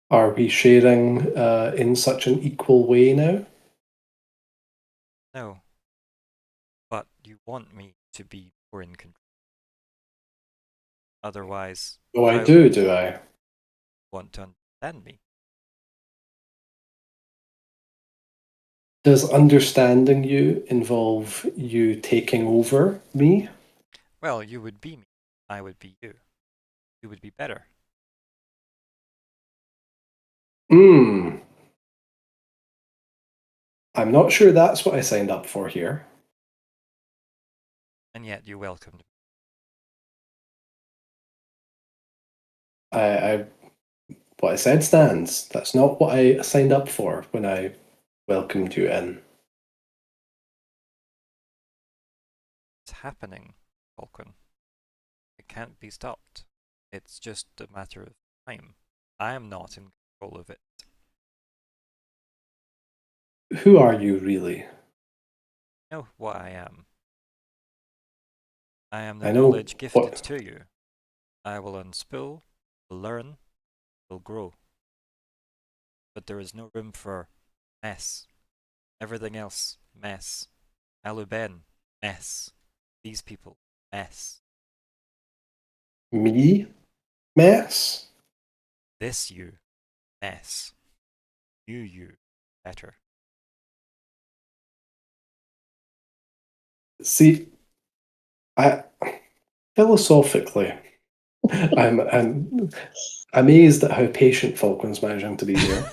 Are we sharing in such an equal way now? No. But you want me to be more in control. Otherwise, Oh, I do I? want to understand me. Does understanding you involve you taking over me? Well, you would be me. I would be you. You would be better. I'm not sure that's what I signed up for here. And yet you welcomed me. What I said stands. That's not what I signed up for when I welcomed you in. It's happening, Falkwin. It can't be stopped. It's just a matter of time. I am not in control of it. Who are you really? You know what I am. I am the I know knowledge gifted what. to you. I will unspool, will learn, will grow. But there is no room for mess. Everything else, mess. Aluben, mess. These people, mess. Me? Mess? This you, mess. You, better. See, I philosophically, I'm amazed at how patient Falkland's managing to be here.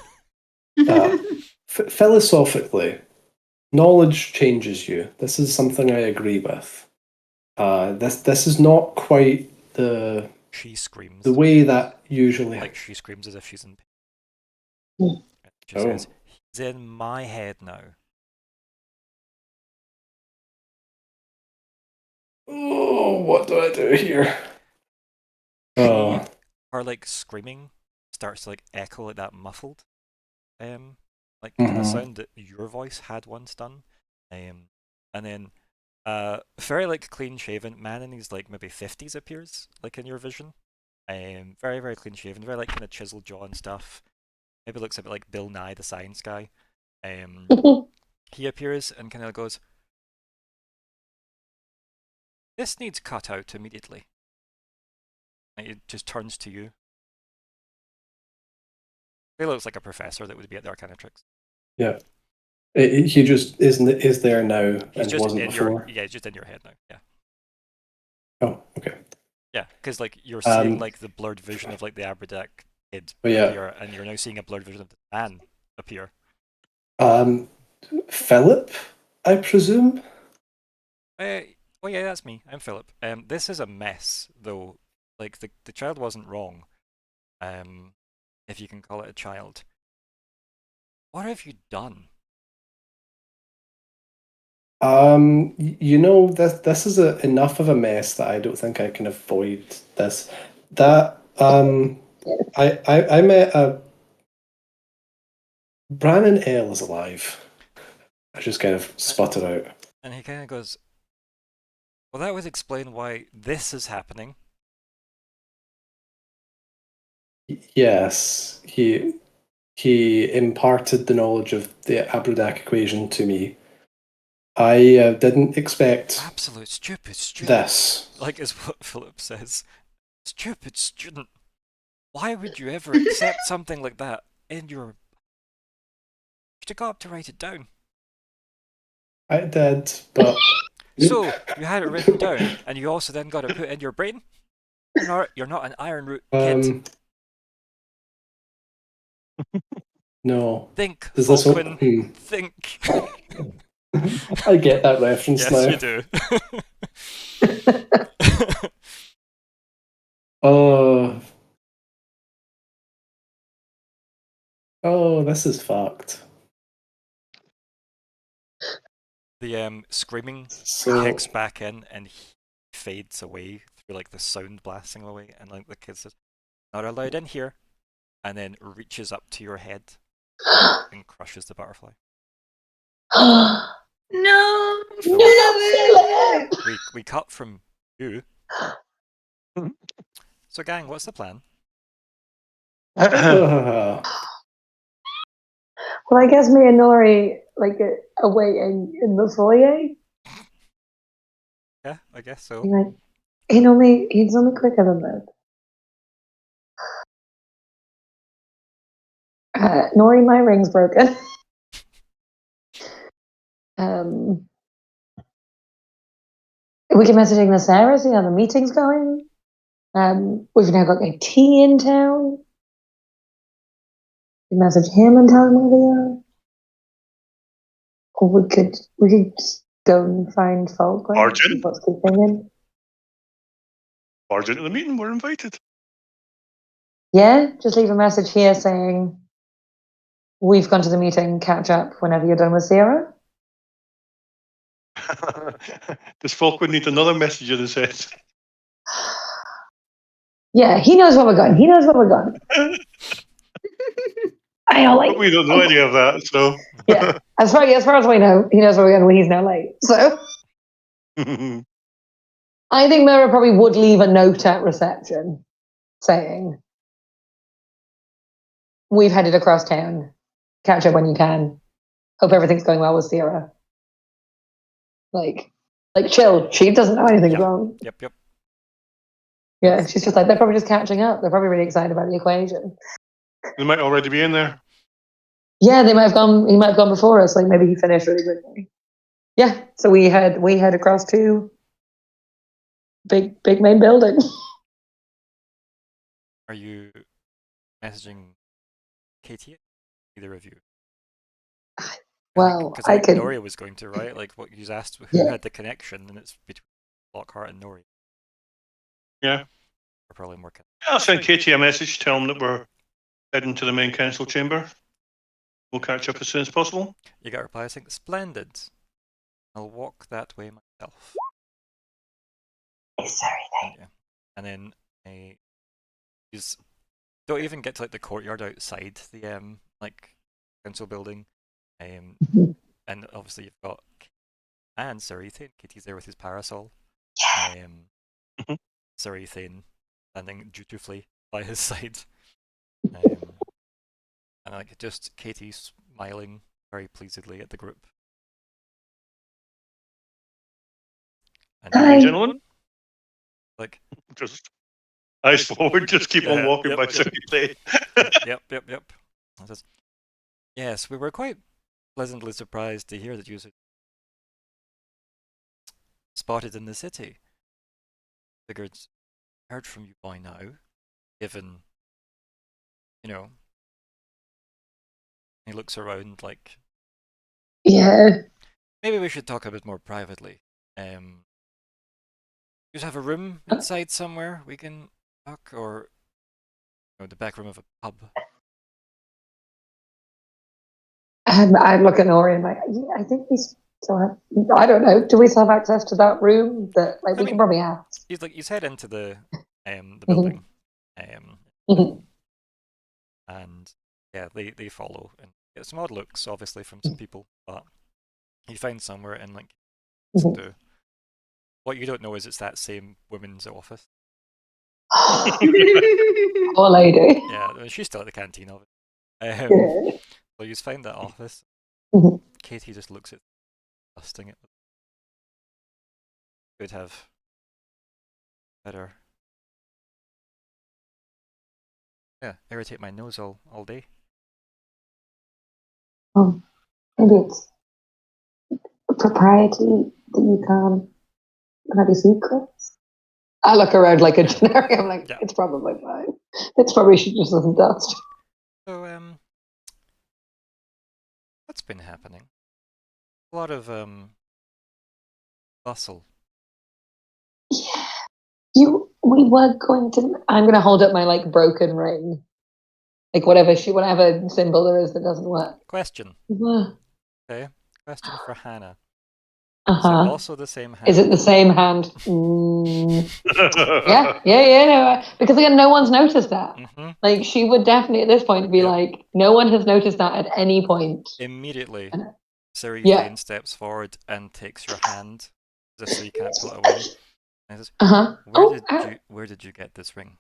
Philosophically, knowledge changes you. This is something I agree with. This is not quite She screams. the way that usually. Like she screams as if she's in Hmm. pain. She Oh. says, he's in my head now. Oh, what do I do here? Oh. Her like screaming starts to like echo like that muffled like Mhm. kind of sound that your voice had once done. And then very like clean shaven man in his like maybe 50s appears like in your vision. Very, very clean shaven, very like kind of chiseled jaw and stuff. Maybe looks a bit like Bill Nye the Science Guy. He appears and kind of goes, "This needs cut out immediately." And he just turns to you. He looks like a professor that would be at the Arcanatrix. Yeah. He just is there now He's and just wasn't in before. your he's just in your head now. Yeah. Oh, okay. Yeah, because like you're seeing like the blurred vision of like the Abradak kid appear, and you're now seeing a blurred vision of the man appear. Philip, I presume. Oh yeah, that's me. I'm Philip. This is a mess though. Like the child wasn't wrong. If you can call it a child. What have you done? This is enough of a mess that I don't think I can avoid this. That I met a Brannon L is alive. I just kind of sputtered out. And he kind of goes, "Well, that would explain why this is happening." Yes, he imparted the knowledge of the Abradak equation to me. I didn't expect Absolute stupid student. this. Like is what Philip says. Stupid student. Why would you ever accept something like that in your... You should have got up to write it down. I did, but So, you had it written down, and you also then got it put in your brain? You're not an Iron Root kid. No. Think, Does this Falkwin. Think. I get that reference now. Yes, you do. Oh, this is fucked. The screaming So kicks back in, and he fades away through like the sound blasting away, and like the kid says, "Not allowed in here," and then reaches up to your head and crushes the butterfly. No, Philip! We cut from you. So, gang, what's the plan? Well, I guess me and Nori like are waiting in the foyer. Yeah, I guess so. Like, he's only quicker than that. Nori, my ring's broken. We can message Ignysera, see how the meeting's going. We've now got a tea in town. We message him and tell him where we are. Or we could just go and find Falkwin. Arjun? What's keeping him? Barge into the meeting, we're invited. Yeah, just leave a message here saying we've gone to the meeting, catch up whenever you're done with Sierra. Does Falkwin need another message in the set? Yeah, he knows where we're going. I know, like, But we don't know any of that, so. yeah. As far as we know, he knows where we're going when he's now late. So I think Myr'ra probably would leave a note at reception saying, we've headed across town. Catch up when you can. Hope everything's going well with Sierra. Like chill. She doesn't know anything's wrong. Yep. Yeah, she's just like, they're probably just catching up. They're probably really excited about the equation. They might already be in there. Yeah, he might have gone before us. Like maybe he finished really quickly. Yeah, so we head across to big main building. Are you messaging Katie? Either of you? Well, because I think Nori was going to, right? Like what you asked, who had the connection, and it's between Lockheart and Nori. Yeah. Or probably more. I'll send Katie a message, tell him that we're heading to the main council chamber. We'll catch up as soon as possible. You got a reply saying, "Splendid. I'll walk that way myself." Sorry. Yeah. And then you don't even get to like the courtyard outside the like council building. And obviously you've got and Sarithain. Katie's there with his parasol. Sarithain standing dutifully by his side. And like just Katie smiling very pleasedly at the group. And Hi, gentlemen. Like just eyes forward, just keep on walking by Sarithain. Yep. Yes, we were quite pleasantly surprised to hear that you spotted in the city. Figured heard from you by now, given he looks around like maybe we should talk a bit more privately. Just have a room inside somewhere we can talk, or the back room of a pub. I look at Nori and like, I think we still have. I don't know. Do we still have access to that room? That we can probably ask. He's head into the building, and yeah, they follow and get some odd looks, obviously, from some people, but you find somewhere and like to. What you don't know is it's that same women's office. Poor lady. Yeah, she's still at the canteen of it. So you find that office. Katie just looks at dusting it. Could have better. Yeah, irritate my nose all day. Oh, maybe it's propriety that you can't have your secrets. I look around like a generic. I'm like, it's probably fine. It's probably she just doesn't dust. So what's been happening? A lot of bustle. Yeah, we were going to. I'm going to hold up my like broken ring, like whatever symbol there is that doesn't work. Question. Okay, question for Hannah. Is it also the same hand? Is it the same hand? Yeah. No, because again, no one's noticed that. Like she would definitely at this point be like, no one has noticed that at any point. Immediately, Sarithain steps forward and takes your hand, just so you can't pull it away. And says, Where did you get this ring?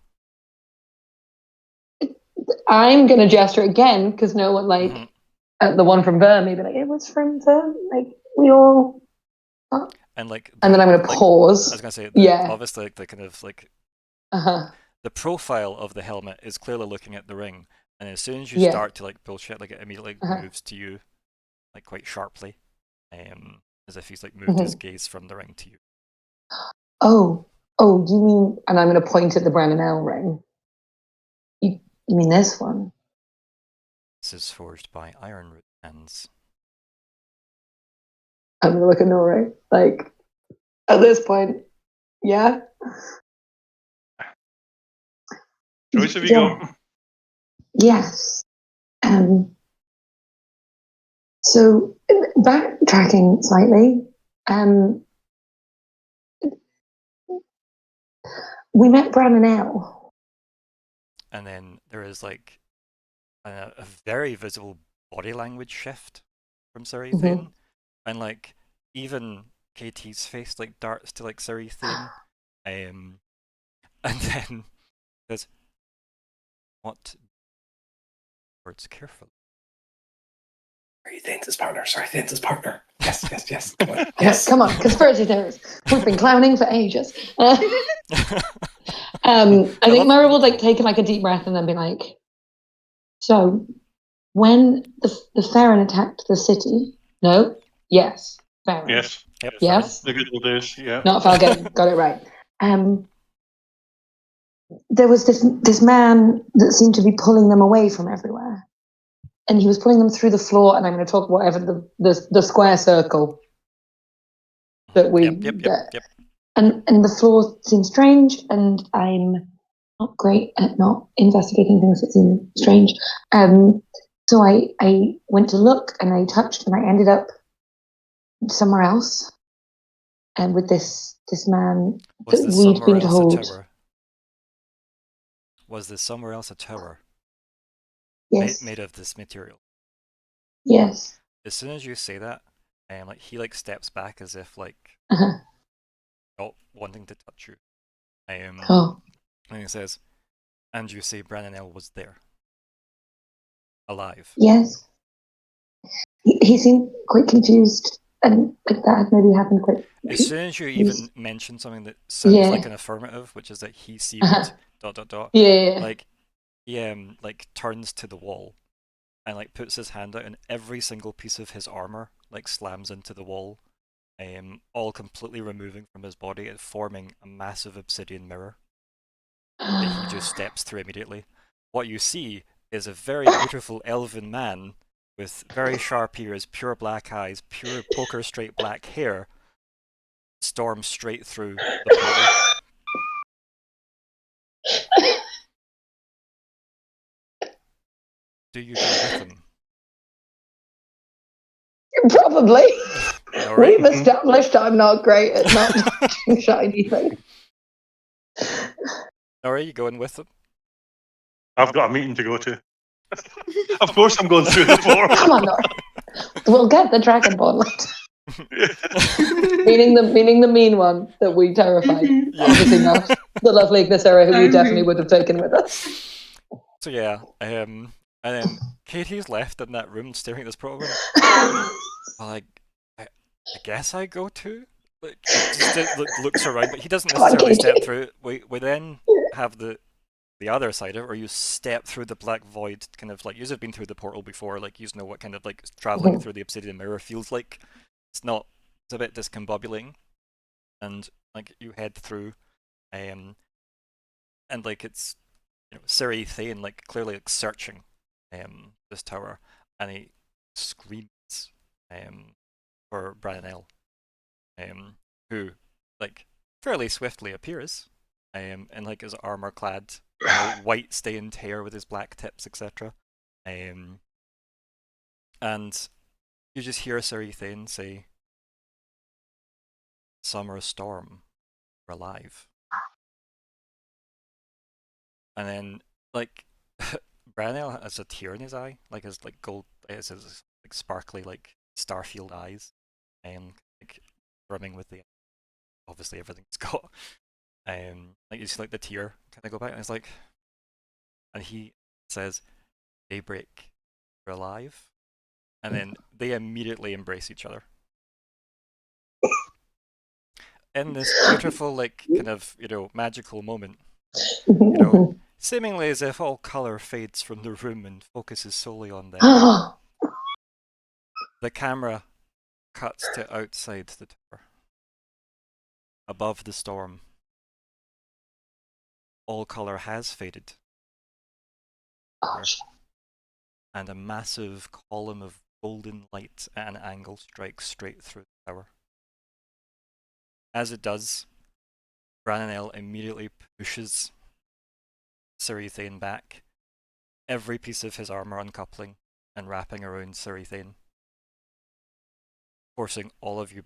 I'm gonna gesture again because no one the one from Burr maybe like it was from Burr. Like we all. And like, and then I'm going to pause. I was gonna say, Yeah. obviously, like the kind of like the profile of the helmet is clearly looking at the ring, and as soon as you start to like bullshit, like it immediately moves to you, like quite sharply, as if he's like moved his gaze from the ring to you. Oh, you mean? And I'm going to point at the Branonell ring. You mean this one? This is forged by iron root hands. I'm going to look at Nori. Like, at this point, yeah. Choice have you got? Yes. So backtracking slightly, we met Branonell. And then there is like a very visible body language shift from Sarithian, and like even KT's face like darts to like Sarithian, and then there's what words carefully. Sarithian's his partner. Sarithian's his partner. Yes. Come on. Yes. Come on, conspiracy theories. We've been clowning for ages. I think Myr'ra will like take like a deep breath and then be like, so when the Farron attacked the city, no? Yes. Farron. Yes. Yep, yes. The good old days, yeah. Not Falkwin. Got it right. There was this man that seemed to be pulling them away from everywhere. And he was pulling them through the floor, and I'm going to talk whatever the square circle that we Yep. And the floor seemed strange, and I'm not great at not investigating things that seem strange. So I went to look, and I touched, and I ended up somewhere else, and with this man was that this we'd somewhere been else told. a tower? Was this somewhere else a tower? Yes. Made of this material. Yes. As soon as you say that, like he like steps back as if like not wanting to touch you. And he says, and you say Branonell was there. Alive. Yes. He seemed quite confused, and like that had maybe happened quite. As soon as you even mention something that sounds like an affirmative, which is that he seemed ... Yeah. Like he like turns to the wall and like puts his hand out, and every single piece of his armor like slams into the wall, all completely removing from his body and forming a massive obsidian mirror that he just steps through immediately. What you see is a very beautiful elven man with very sharp ears, pure black eyes, pure poker straight black hair, storm straight through the portal. Do you go with him? Probably. Nori? We've established I'm not great at not touching shiny things. Nori, you going with him? I've got a meeting to go to. Of course I'm going through the portal. Come on, Nori. We'll get the Dragonborn later. meaning the mean one that we terrified. Obviously not. The lovely Ignysera who we definitely would have taken with us. So yeah, and then Katie's left in that room staring at this program. Like, I guess I go too. Like, just looks around, but he doesn't necessarily step through. We then have the other side of it, where you step through the black void, kind of like you've been through the portal before. Like you know what kind of like traveling through the obsidian mirror feels like. It's a bit discombobulating, and like you head through, and like it's Siri Thane like clearly like searching this tower, and he screams for Branonell, who like fairly swiftly appears, in like his armor clad white stained hair with his black tips, etc. And you just hear Siri Thane say, "Summer storm, we're alive." And then like Branonell has a tear in his eye, like his like gold, his like sparkly like starfield eyes, and like brimming with the obviously everything he's got. Like you see like the tear kind of go back, and it's like, and he says, "Daybreak, we're alive," and then they immediately embrace each other. in this beautiful, kind of, magical moment, seemingly as if all colour fades from the room and focuses solely on them, the camera cuts to outside the tower, above the storm. All colour has faded, and a massive column of golden light at an angle strikes straight through the tower. As it does, Brananel immediately pushes Cirithane back, every piece of his armour uncoupling and wrapping around Cirithane, forcing all of you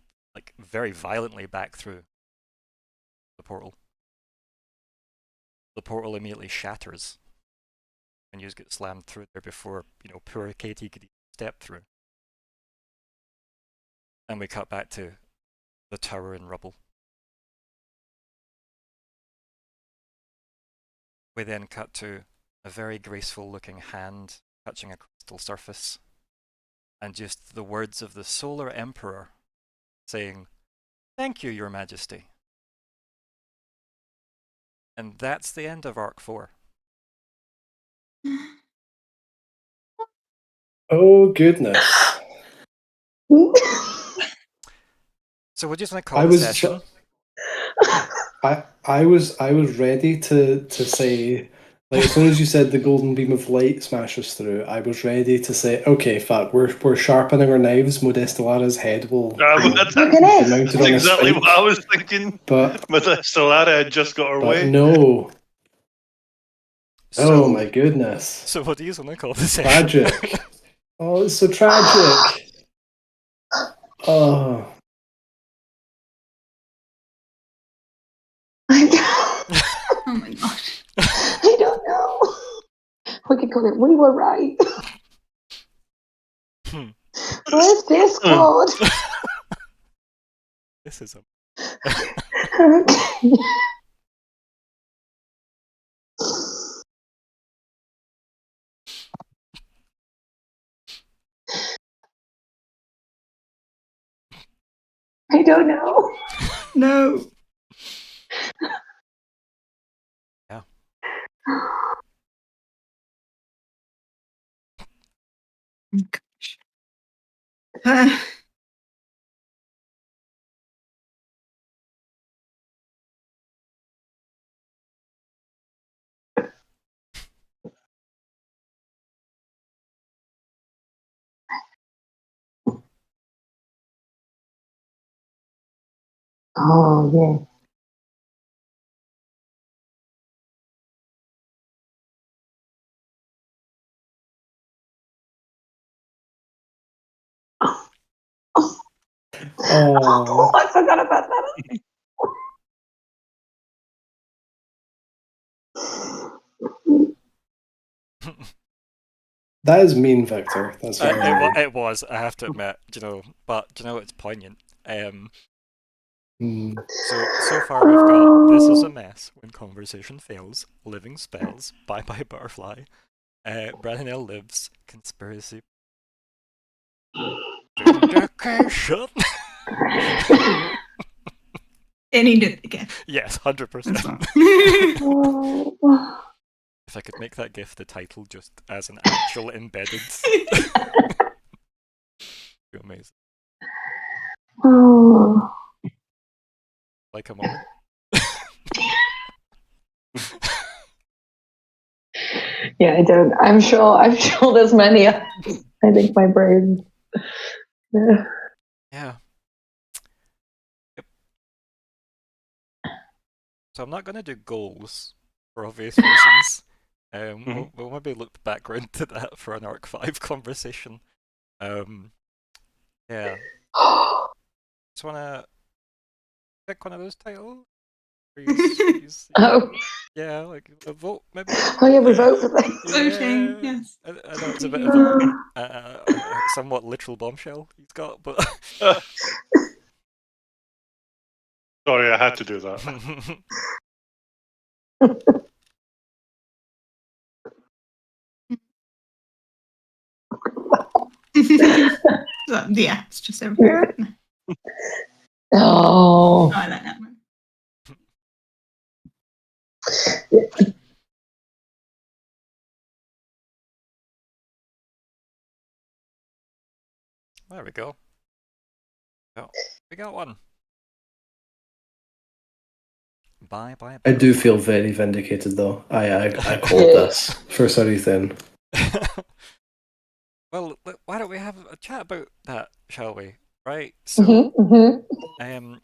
very violently back through the portal. The portal immediately shatters, and you just get slammed through there before, poor Katie could step through. And we cut back to the tower in rubble. We then cut to a very graceful looking hand touching a crystal surface, and just the words of the Solar Emperor saying, "Thank you, Your Majesty." And that's the end of Arc 4. Oh goodness. So we're just going to call it a session. I was ready to say, as soon as you said the golden beam of light smashes through, I was ready to say, okay, fuck, we're sharpening our knives. Modestellara's head will be That's mounted on a exactly spike. what I was thinking. But Modestellara had just got her way. No. So, oh my goodness. So what do you want to call the session? Tragic. Oh, it's so tragic. Oh. Oh my gosh. I don't know. We could call it We Were Right. Where's Discord? This is a... I don't know. No. Yeah. Gosh. Oh, yeah. Oh. I forgot about that. That is mean, Victor. That's very mean. It was, I have to admit, but it's poignant. So far we've got This Is a Mess, When Conversation Fails, Living Spells, Bye Bye Butterfly, Brananel Lives, Conspiracy, Vindication. It needed the gift. Yes, 100%. That's fine. If I could make that GIF the title just as an actual embedded. Be amazing. Oh. Like a moment. Yeah, I don't. I'm sure there's many. I think my brain. Yeah. Yeah. Yep. So I'm not going to do goals for obvious reasons. We'll maybe look back around to that for an Arc 5 conversation. Yeah. Just want to pick one of those titles. Oh. Yeah, like a vote, maybe. Oh yeah, we vote for things. Voting, yes. I know it's a bit of a somewhat literal bombshell he's got, but. Sorry, I had to do that. Yeah, it's just everything. Oh. I like that one. There we go. Oh, we got one. Bye. I do feel very vindicated, though. I called this for something. Well, why don't we have a chat about that, shall we? Right. So, I'm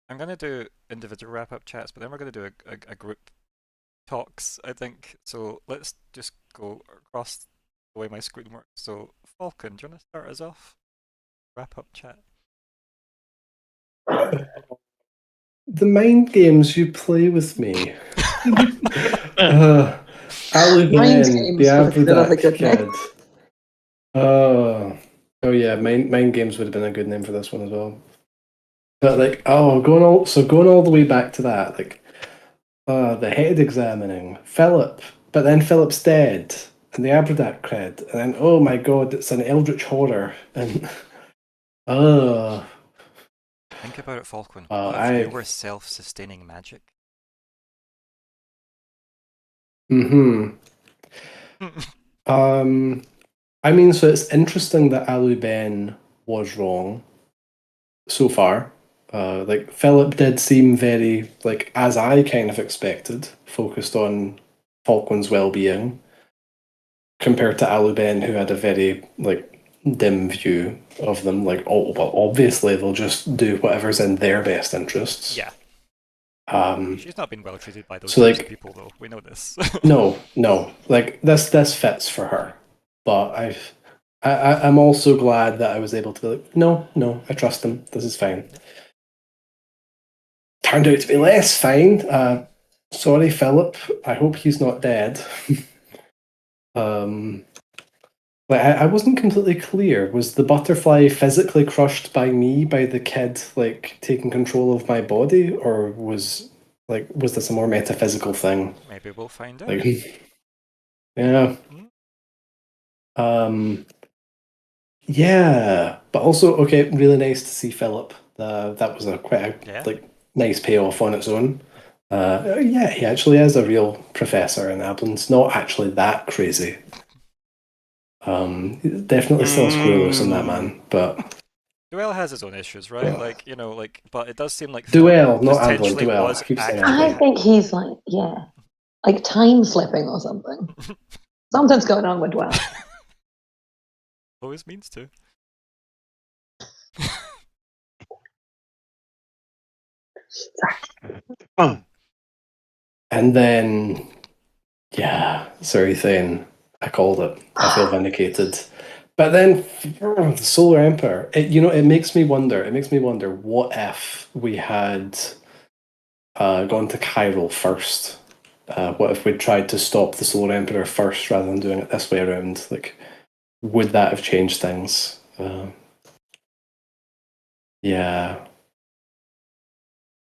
gonna do individual wrap-up chats, but then we're gonna do a group talks, I think. So let's just go across the way my screen works. So, Falkwin, do you want to start us off? Wrap-up chat. The mind games you play with me. Aluben, the Abradak kid. Oh yeah, mind games would have been a good name for this one as well. But like, going all the way back to that, like, the head examining Philip, but then Philip's dead, and the Abradak cred, and then oh my god, it's an eldritch horror, and Think about it, Falkwin. What if you were self-sustaining magic? I mean, so it's interesting that Aluben was wrong so far. Like, Philip did seem very, like, as I kind of expected, focused on Falkwin's well-being, compared to Aluben, who had a very, like, dim view of them. Like, oh, well, obviously they'll just do whatever's in their best interests. Yeah. She's not been well treated by those people, though. We know this. No. Like, this fits for her. But I'm also glad that I was able to be like, no, I trust him. This is fine. Turned out to be less fine. Sorry, Philip. I hope he's not dead. Like, I wasn't completely clear. Was the butterfly physically crushed by me, by the kid, like, taking control of my body, or was this a more metaphysical thing? Maybe we'll find out. Like, yeah. Yeah, but also, okay, really nice to see Philip. That was quite a nice payoff on its own. Yeah, he actually is a real professor, and Ablin's not actually that crazy. Definitely still screw loose in that man, but Duel has his own issues, right? Like, but it does seem like Duel, not Ablin, Duel. I think he's like time slipping or something. Something's going on with Duel. Always means to. And then, yeah, sorry, thing. I called it. I feel vindicated. But then the Solar Emperor, it makes me wonder. It makes me wonder, what if we had gone to Cairo first? What if we'd tried to stop the Solar Emperor first rather than doing it this way around? Like, would that have changed things? Yeah.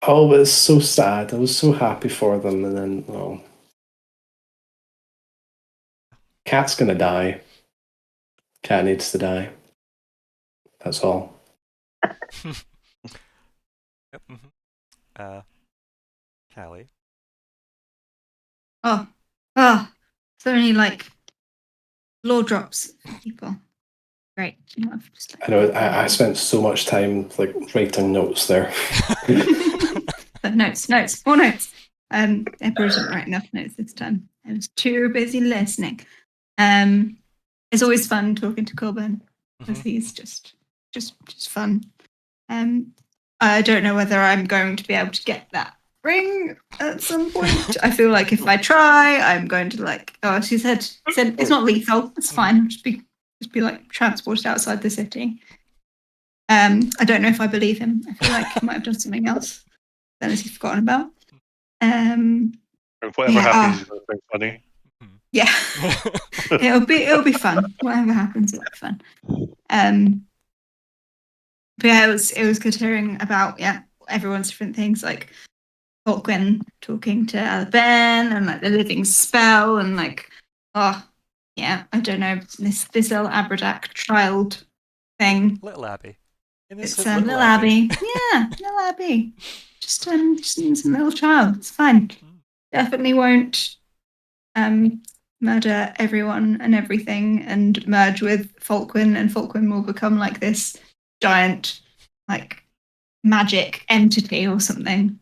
Oh, but it's so sad. I was so happy for them, and then, well, Cat's gonna die. Cat needs to die. That's all. Yep. Kalli. So many law drops for people. Great. I know. I spent so much time writing notes there. Notes, more notes. Emperor didn't write enough notes this time. I was too busy listening. It's always fun talking to Corbin because he's just fun. I don't know whether I'm going to be able to get that ring at some point. I feel like if I try, I'm going to she said it's not lethal. It's fine. I'll just be transported outside the city. I don't know if I believe him. I feel like he might have done something else that he's forgotten about. Whatever happens is very funny. Yeah, it'll be fun. Whatever happens, it'll be fun. But yeah, it was good hearing about everyone's different things, like Falkwin talking to Aluben and the living spell and I don't know, this little Abradak child thing. Little Abby. Innocent little Abby. Yeah, little Abby. Just a little child. It's fine. Definitely won't murder everyone and everything and merge with Falkwin, and Falkwin will become like this giant, like, magic entity or something.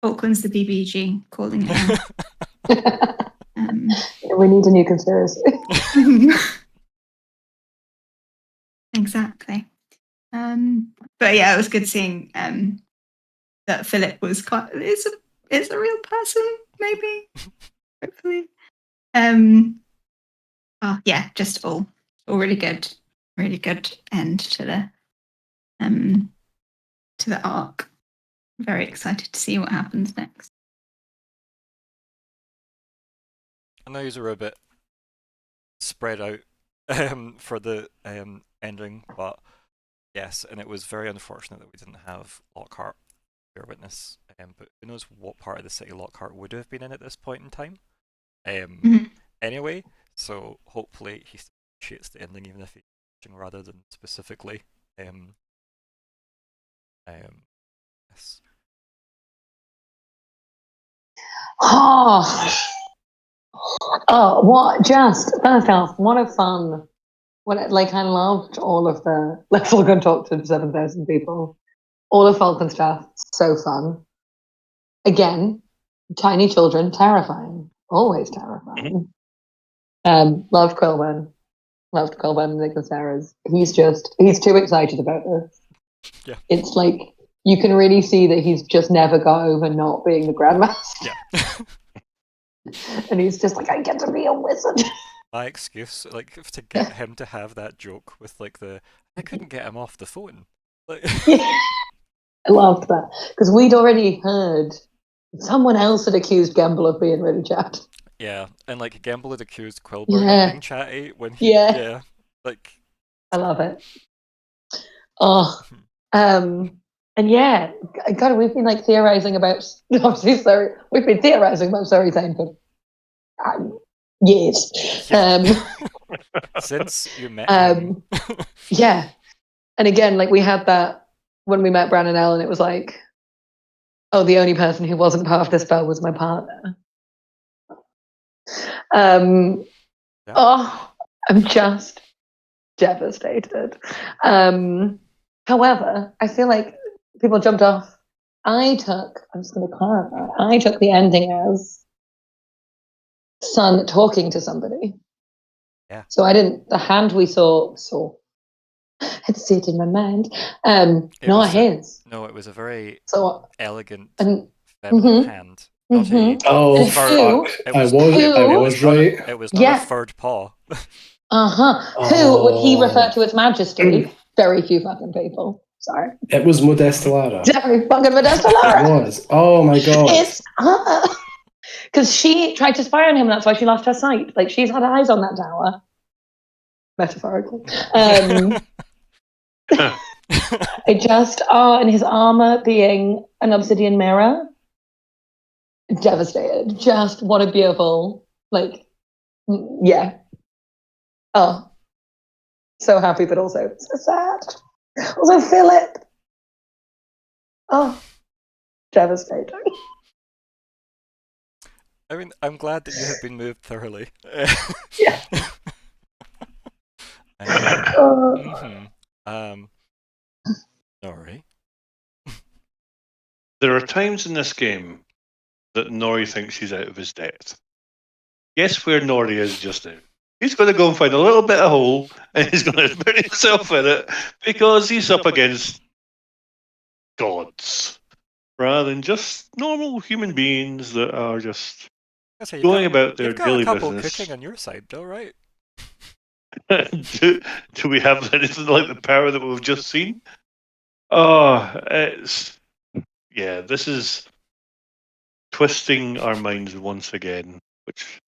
Falkwin's the BBG, calling it now. We need a new conspiracy. Exactly. But yeah, it was good seeing that Philip was is a real person, maybe. Hopefully. Oh yeah, just all really good end to the arc. Very excited to see what happens next. I know you're a bit spread out for the ending, but yes, and it was very unfortunate that we didn't have Lockhart bear witness. But who knows what part of the city Lockhart would have been in at this point in time. Anyway, so hopefully he still appreciates the ending, even if he's watching rather than specifically. Yes. Oh, first off, what a fun. I loved all of the, let's all go and talk to 7,000 people. All of Falcon stuff, so fun. Again, tiny children, terrifying. Always terrifying. Loved Quillman and Ignysera's. He's too excited about this. Yeah. It's like, you can really see that he's just never got over not being the Grandmaster. Yeah. And he's just like, I get to be a wizard. My excuse, to get him to have that joke with I couldn't get him off the phone. I loved that because we'd already heard someone else had accused Gamble of being really chat. Yeah, and Gamble had accused Quillburn of being chatty when he I love it. Oh, and yeah, God, we've been theorizing about obviously Surrey. We've been theorizing about Surrey Thane for years. Since you met him. Yeah, and again, we had that when we met Bran and Ellen. It was like, oh, the only person who wasn't part of the spell was my partner. Oh, I'm just devastated. However, I feel like people jumped off. I'm just going to clarify, I took the ending as Son talking to somebody. Yeah. So the hand we saw, I had to see it in my mind. Not his. No, it was a very elegant, and, feminine hand. Oh, fuck. I was right. It was not a third paw. Who would he refer to as Majesty? Very few fucking people. Sorry. It was Modesta Lara. Very fucking Modesta Lara. It was. Oh my god. It's because she tried to spy on him, and that's why she lost her sight. She's had eyes on that tower. Metaphorically. And his armor being an obsidian Myr'ra. Devastated. Just what a beautiful, yeah. Oh, so happy, but also so sad. Also, Philip. Oh, devastating. I mean, I'm glad that you have been moved thoroughly. Yeah. Nori. There are times in this game that Nori thinks he's out of his depth. Guess where Nori is just now? He's going to go and find a little bit of hole, and he's going to put himself in it because he's up against gods rather than just normal human beings that are just going about their daily business. You've got a couple cooking on your side, though, right? do we have anything like the power that we've just seen? Oh, this is twisting our minds once again, which,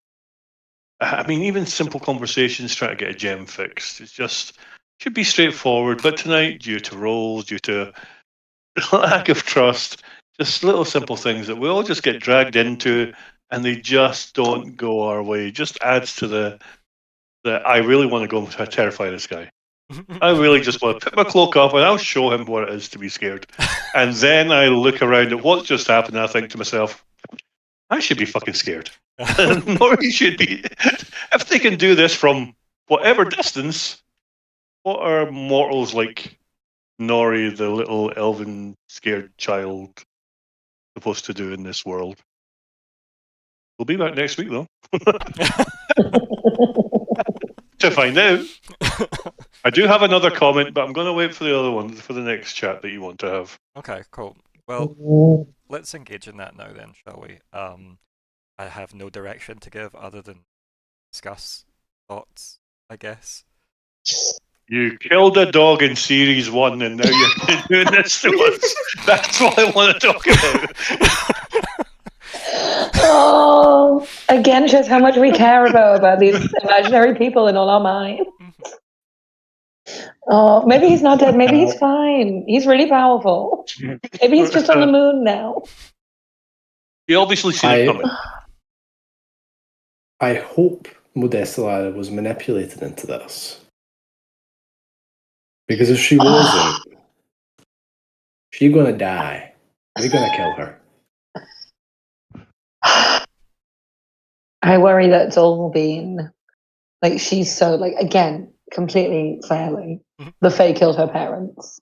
I mean, even simple conversations trying to get a gem fixed, should be straightforward, but tonight, due to roles, due to lack of trust, just little simple things that we all just get dragged into, and they just don't go our way. Just adds to the that I really want to go and terrify this guy. I really just want to put my cloak up and I'll show him what it is to be scared. And then I look around at what just happened and I think to myself, I should be fucking scared. Nori should be. If they can do this from whatever distance, what are mortals like Nori, the little elven scared child, supposed to do in this world? We'll be back next week, though, to find out. I do have another comment, but I'm going to wait for the other one for the next chat that you want to have. Okay, cool. Well, let's engage in that now then, shall we? I have no direction to give other than discuss thoughts, I guess. You killed a dog in series 1 and now you're doing this to us. That's what I want to talk about. Oh, again, shows how much we care about these imaginary people in all our minds. Oh, maybe he's not dead. Maybe he's fine. He's really powerful. Maybe he's just on the moon now. You obviously see it coming. I hope Modesta was manipulated into this. Because if she wasn't, she's gonna die. We're gonna kill her. I worry that it's all been like she's so like again completely fairly. The Fae killed her parents.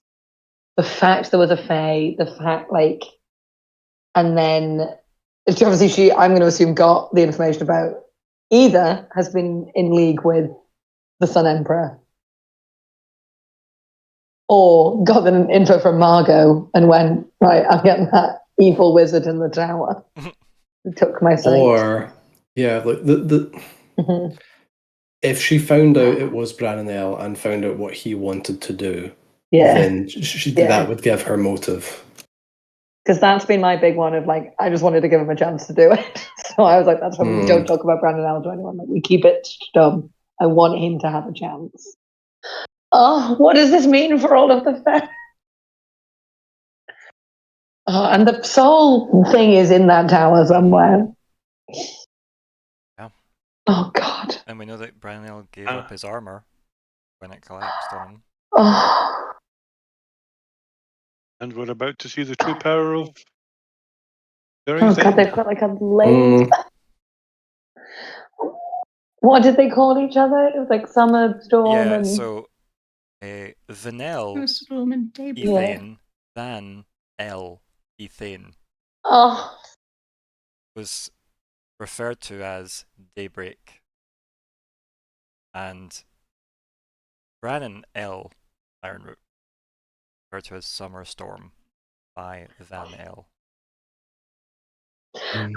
The fact there was a Fae, the fact like, and then obviously she, I'm going to assume, got the information about either has been in league with the Sun Emperor, or got an info from Margot and went, right, I'm getting that evil wizard in the tower. Who took my sight. Or yeah, like if she found out it was Branonel and found out what he wanted to do, then that would give her motive. Because that's been my big one of like, I just wanted to give him a chance to do it. So I was like, that's why we don't talk about Branonel to anyone. Like, we keep it dumb. I want him to have a chance. Oh, what does this mean for all of the Fae? Oh, and the soul thing is in that tower somewhere. Yeah. Oh, God. And we know that Branonel gave up his armor when it collapsed on him. Oh. And we're about to see the true power of... Oh, God, they've got like a blade. What did they call each other? It was like Summer Storm and... so Vanel, Storm and Daybreak. Ethane, Van, El, Ethane was referred to as Daybreak, and Brannon L. Ironroot referred to as Summer Storm by Van El. And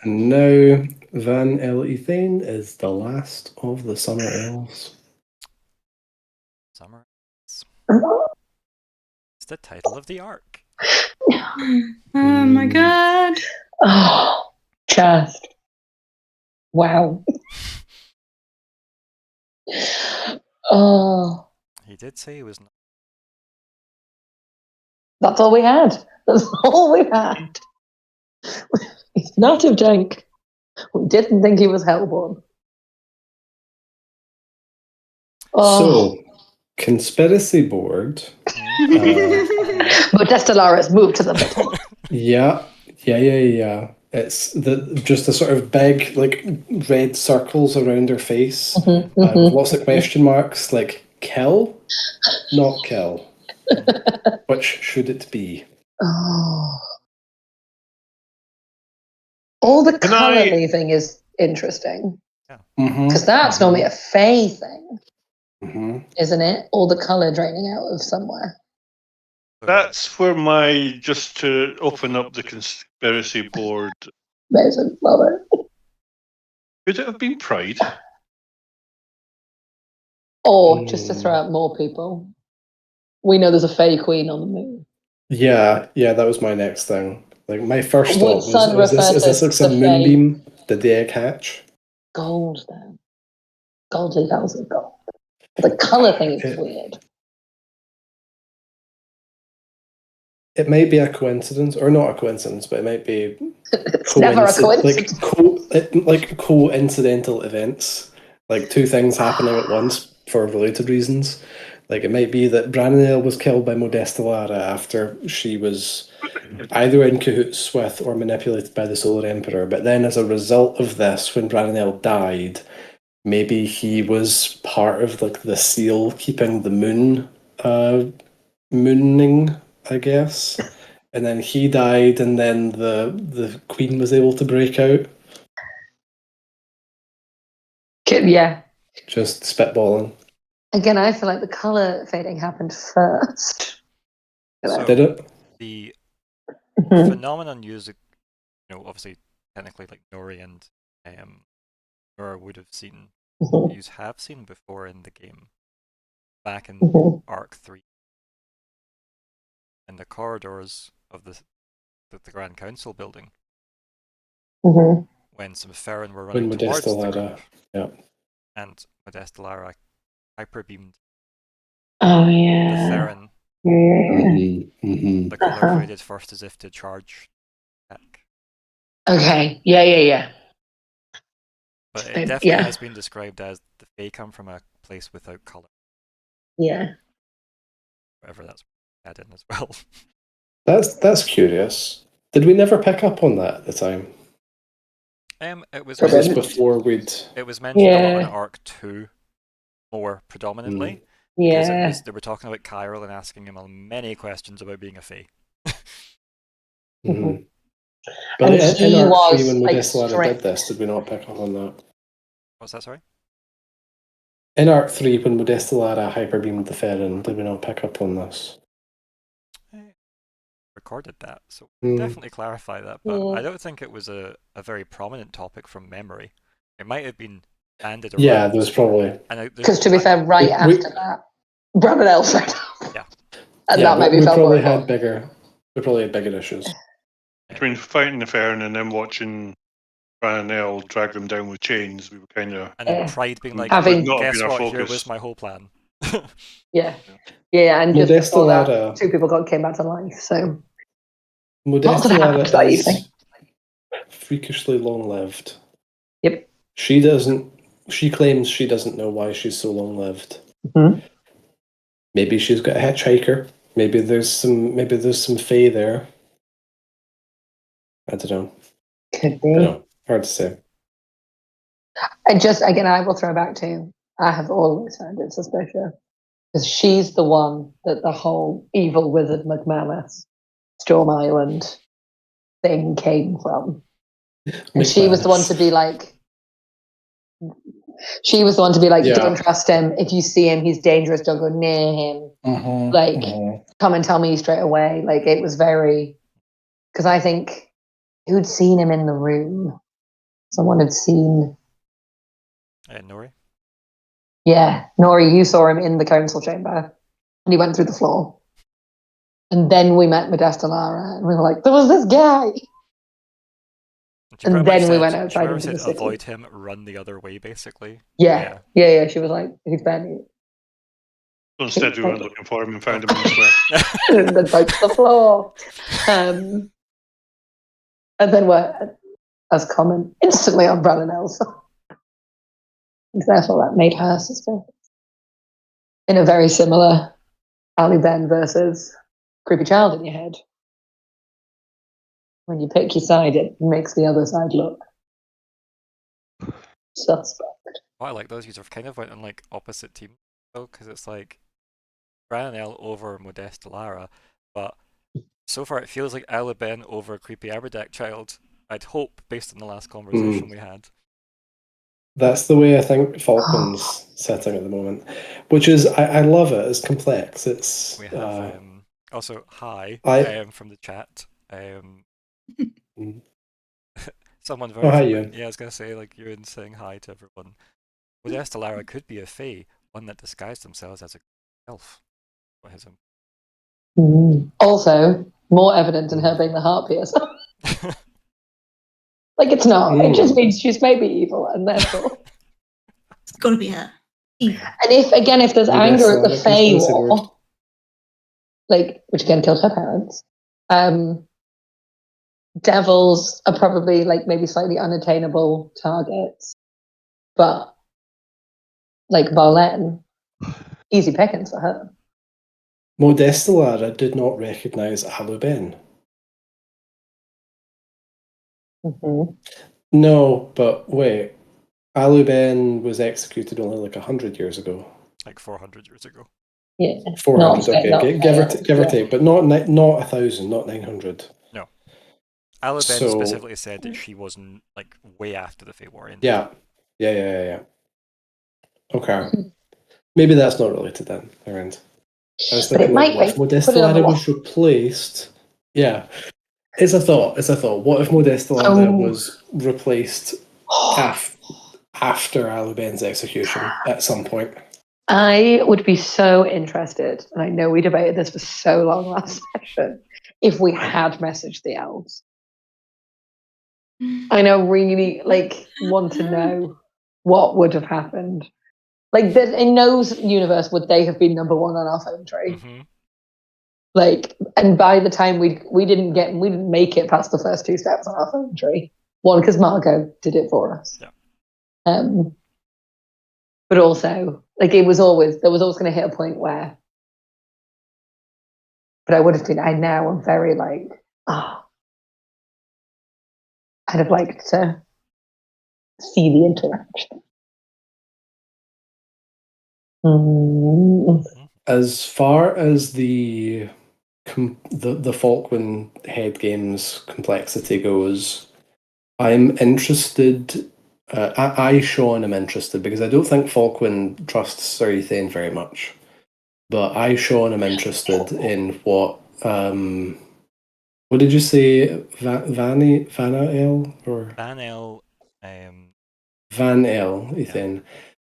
now Van El Ethane is the last of the Summer Elves. Summer. It's the title of the arc. Oh my God. Oh, just wow. Oh. He did say he was not. That's all we had. That's all we had. He's not a junk. We didn't think he was Helborn. So, conspiracy board. Modesta Laris moved to the middle. Yeah. It's just the sort of big, like, red circles around her face. Lots of question marks, like, kill? Not kill. Which should it be? Oh. All the colour leaving is interesting. Because that's normally a Fae thing. Isn't it? All the colour draining out of somewhere. That's where just to open up the conspiracy board. Amazing, love it. Could it have been Pride? Or just to throw out more people. We know there's a Fae Queen on the moon. Yeah, that was my next thing. Like, my first thought was is this like some moonbeam? Did the egg hatch? Gold, then. Goldly levels of gold. The colour thing is weird. It might be a coincidence, or not a coincidence, but it might be it's never a coincidence. Like coincidental events like two things happening at once for related reasons. Like it might be that Branonel was killed by Modesta Lara after she was either in cahoots with or manipulated by the Solar Emperor. But then, as a result of this, when Branonel died, maybe he was part of like the seal keeping the moon mooning, I guess. And then he died, and then the queen was able to break out. Yeah. Just spitballing. Again, I feel like the colour fading happened first. So Did it? the Mhm. phenomenon used, obviously, technically, like Nori and Myr'ra would have seen, Mhm. you have seen before in the game, back in Mhm. Arc 3, in the corridors of the Grand Council building, Mhm. when some Farron were When running towards Modesta the Lara, group, yeah. and Modesta Lara hyperbeamed Oh the yeah. Farron. Yeah. The colour faded first as if to charge back. Okay. Yeah. But it definitely Yeah. has been described as the Fae come from a place without colour. Yeah. Whatever that's add in as well. That's curious. Did we never pick up on that at the time? It was Was this mentioned. before we'd? It was mentioned a lot in Yeah. Arc 2, more predominantly, Mm. because Yeah. they were talking about Kyril and asking him many questions about being a Fae. Mhm. And But in he Arc 3, was when like Modesta Lara did strict. this, did we not pick up on that? What's that, sorry? In Arc 3, when Modesta Lara hyperbeamed the Farron, did we not pick up on this? Recorded that, so Mm. definitely clarify that, but Yeah. I don't think it was a very prominent topic from memory. It might have been banded around. Yeah, there was probably. Because to be fair, right after that, Brandon Elves. Yeah. And Yeah, that made me we feel probably more had bigger. We probably had bigger issues. Between fighting the Farron and then watching Branonel drag them down with chains, we were kind of. And then Pride being like, Having- not guess been our what, here focus. was my whole plan. Yeah, and just Modesta before that, Lara. two people came back to life. So Modesta Lots Lara happened that is evening. freakishly long-lived. Yep. She doesn't. She claims she doesn't know why she's so long-lived. Mhm. Maybe she's got a hitchhiker. Maybe there's some fae there. I don't know. Could I be. don't know. Hard to say. And just again, I will throw back to I have always found it suspicious because she's the one that the whole evil wizard McManus Storm Island thing came from, and she was the one to be like, Yeah. don't trust him. If you see him, he's dangerous. Don't go near him. Come and tell me straight away. Like it was very, because I think who'd seen him in the room? Someone had seen. Nori? Yeah, Nori, you saw him in the council chamber, and he went through the floor. And then we met Modesta Lara, and we were like, there was this guy. And then we went outside into the city. Avoid him, run the other way, basically. Yeah. She was like, he's Benny. So instead, we went looking for him and found him in the square. And then broke the floor. And then we're, as common, instantly on Brandon Elsa. Therefore, that made her sister. In a very similar Ali Ben versus creepy child in your head. When you pick your side, it makes the other side look suspect. Oh, I like those. You kind of went on like opposite teams though, because it's like Branonel over Modesta Lara, but so far it feels like Ali Ben over creepy Aberdac child. I'd hope, based on the last conversation we had. That's the way I think Falkwin's setting at the moment, which is I love it. It's complex. It's we have also hi from the chat. Someone very hi, Ewan. yeah, I was gonna say like Ewan saying hi to everyone. Modesta Lara could be a fae, one that disguised themselves as a elf. Also, more evidence in her being the heart piercer. Like it's not. It just means she's maybe evil, and therefore it's got to be her. Evil. And if there's anger at the Fae War, like which again killed her parents, devils are probably like maybe slightly unattainable targets, but like Barlen, easy pickings for her. Modestolara did not recognise Aluben. Mm-hmm. No, but wait. Aluben was executed only like 100 years ago. Like 400 years ago. Yeah, 400, okay, give or yeah. take, but not 1,000, not 900. No. Aluben So- specifically said that she wasn't like way after the Fey War ended. Yeah. Okay. Maybe that's not related then, around. I was But it thinking, might what if be. Put it on the Modestolara wall. was replaced? Yeah. It's a thought. What if Modestolara was replaced after Aluben's execution at some point? I would be so interested, and I know we debated this for so long last session, if we had messaged the elves. I know, really, want to know what would have happened. Like, in No's universe, would they have been number one on our phone tree? Mm-hmm. And by the time we didn't make it past the first 2 steps on our phone tree. One, because Margot did it for us. Yeah. But also, there was always going to hit a point where. But I would have been. I'm very I'd have liked to see the interaction. As far as the Falkwin head game's complexity goes, I'm interested. Sean, am interested because I don't think Falkwin trusts Sir Ethane very much. But Sean, am interested in what did you say? Vanael or Vanel, Van El, Ethane.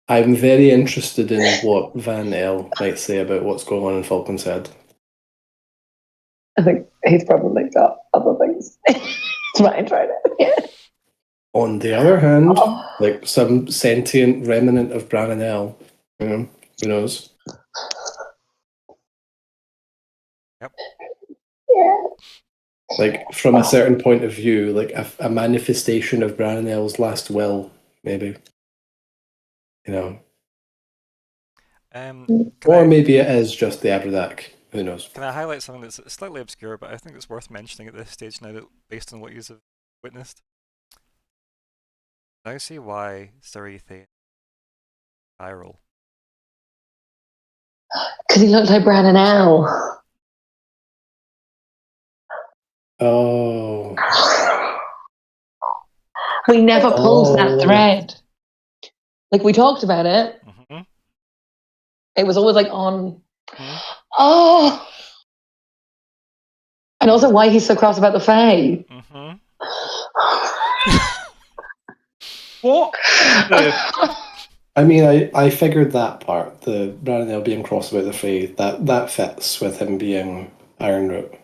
I'm very interested in what Van El might say about what's going on in Falcon's head. I think he's probably got other things. Might try it. Yeah. On the other hand, like some sentient remnant of Brananel, who knows? Yep. Yeah. Like from a certain point of view, like a manifestation of Brananel's last will, maybe. Maybe it is just the Abradak. Who knows? Can I highlight something that's slightly obscure, but I think it's worth mentioning at this stage now, that based on what you have witnessed? Now see why Sir Ethane viral. Because he looked like Brandon L. Oh. We never pulled that thread. We talked about it. Mm-hmm. It was always on. Mm-hmm. Oh. And also why he's so cross about the Fae. Mm-hmm. What? I mean, I figured that part, the Brananel being cross about the Fae, that fits with him being Ironroot.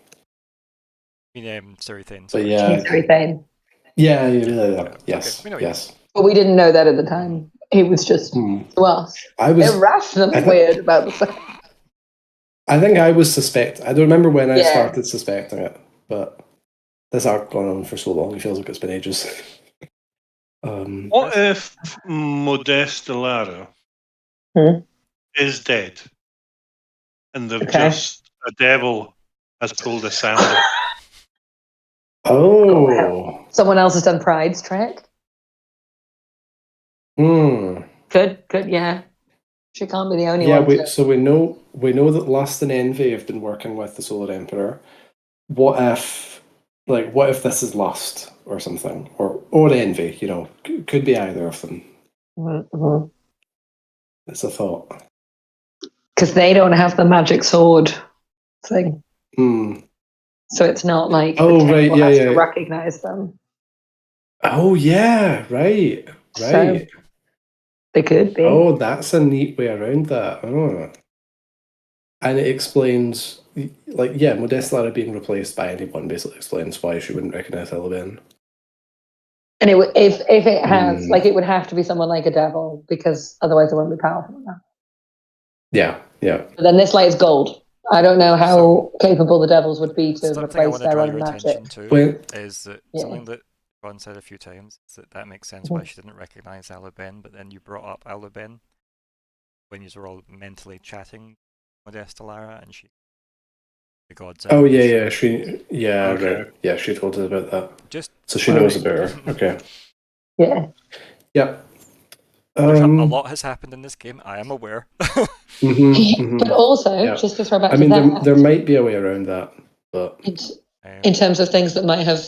Sir Ethane. But yeah. Sir Ethane. Yeah, yes. Okay, yes. But we didn't know that at the time. He was just to us. I was irrationally weird about the Fae. I think I was I don't remember when I started suspecting it, but this arc gone on for so long, it feels like it's been ages. What if Modestolara is dead and they've just a devil has pulled a Sander? Oh. Someone else has done Pride's trick. Good, yeah. She can't be the only one. So we know that Lust and Envy have been working with the Solar Emperor. What if this is Lust or something, or Envy? Could be either of them. Mm-hmm. It's a thought. Because they don't have the magic sword thing. So it's not like has to recognize them. Oh yeah, right. So they could be. Oh, that's a neat way around that. Oh. And it explains, Modestolara being replaced by anyone basically explains why she wouldn't recognize Elven. And if it has, it would have to be someone like a devil, because otherwise it won't be powerful enough. Yeah. But then this is gold. I don't know how capable the devils would be to replace their own magic. Is that something that Ron said a few times, is that makes sense why she didn't recognize Aluben, but then you brought up Aluben. when you were all mentally chatting Modesta Lara, and she the gods. Oh out, yeah, Okay. right. Yeah, she told us about that. Just So she knows about her. Okay. Yeah. Yep. There's a lot has happened in this game. I am aware. But also, Yeah. just to throw back I to mean, that, there might be a way around that, but in terms of things that might have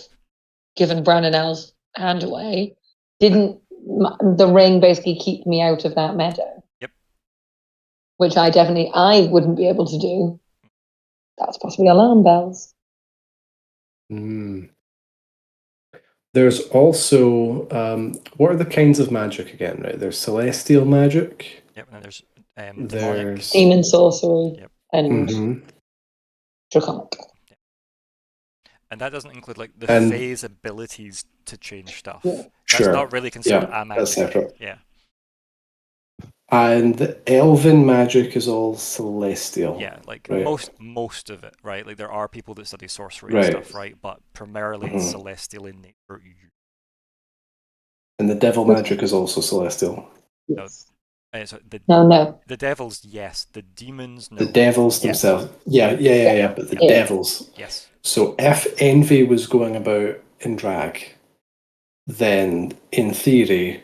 given Bran and Elle's hand away, didn't the ring basically keep me out of that meadow? Yep. Which I wouldn't be able to do. That's possibly alarm bells. There's also what are the kinds of magic again? Right, there's celestial magic. Yep, and then there's demonic. There's demon sorcery. Yep. And draconic. Yep. And that doesn't include like the And- phase abilities to change stuff. Yeah. That's not really considered a magic. That's separate. Yeah. And the elven magic is all celestial. Yeah, like right? most of it, right? Like there are people that study sorcery Right. and stuff, right? But primarily it's celestial in nature. And the devil magic is also celestial. Yes. So No. the devils, yes. The demons, no. The devils Yes. themselves. Yeah. But the devils. Yes. So if Envy was going about in drag, then in theory,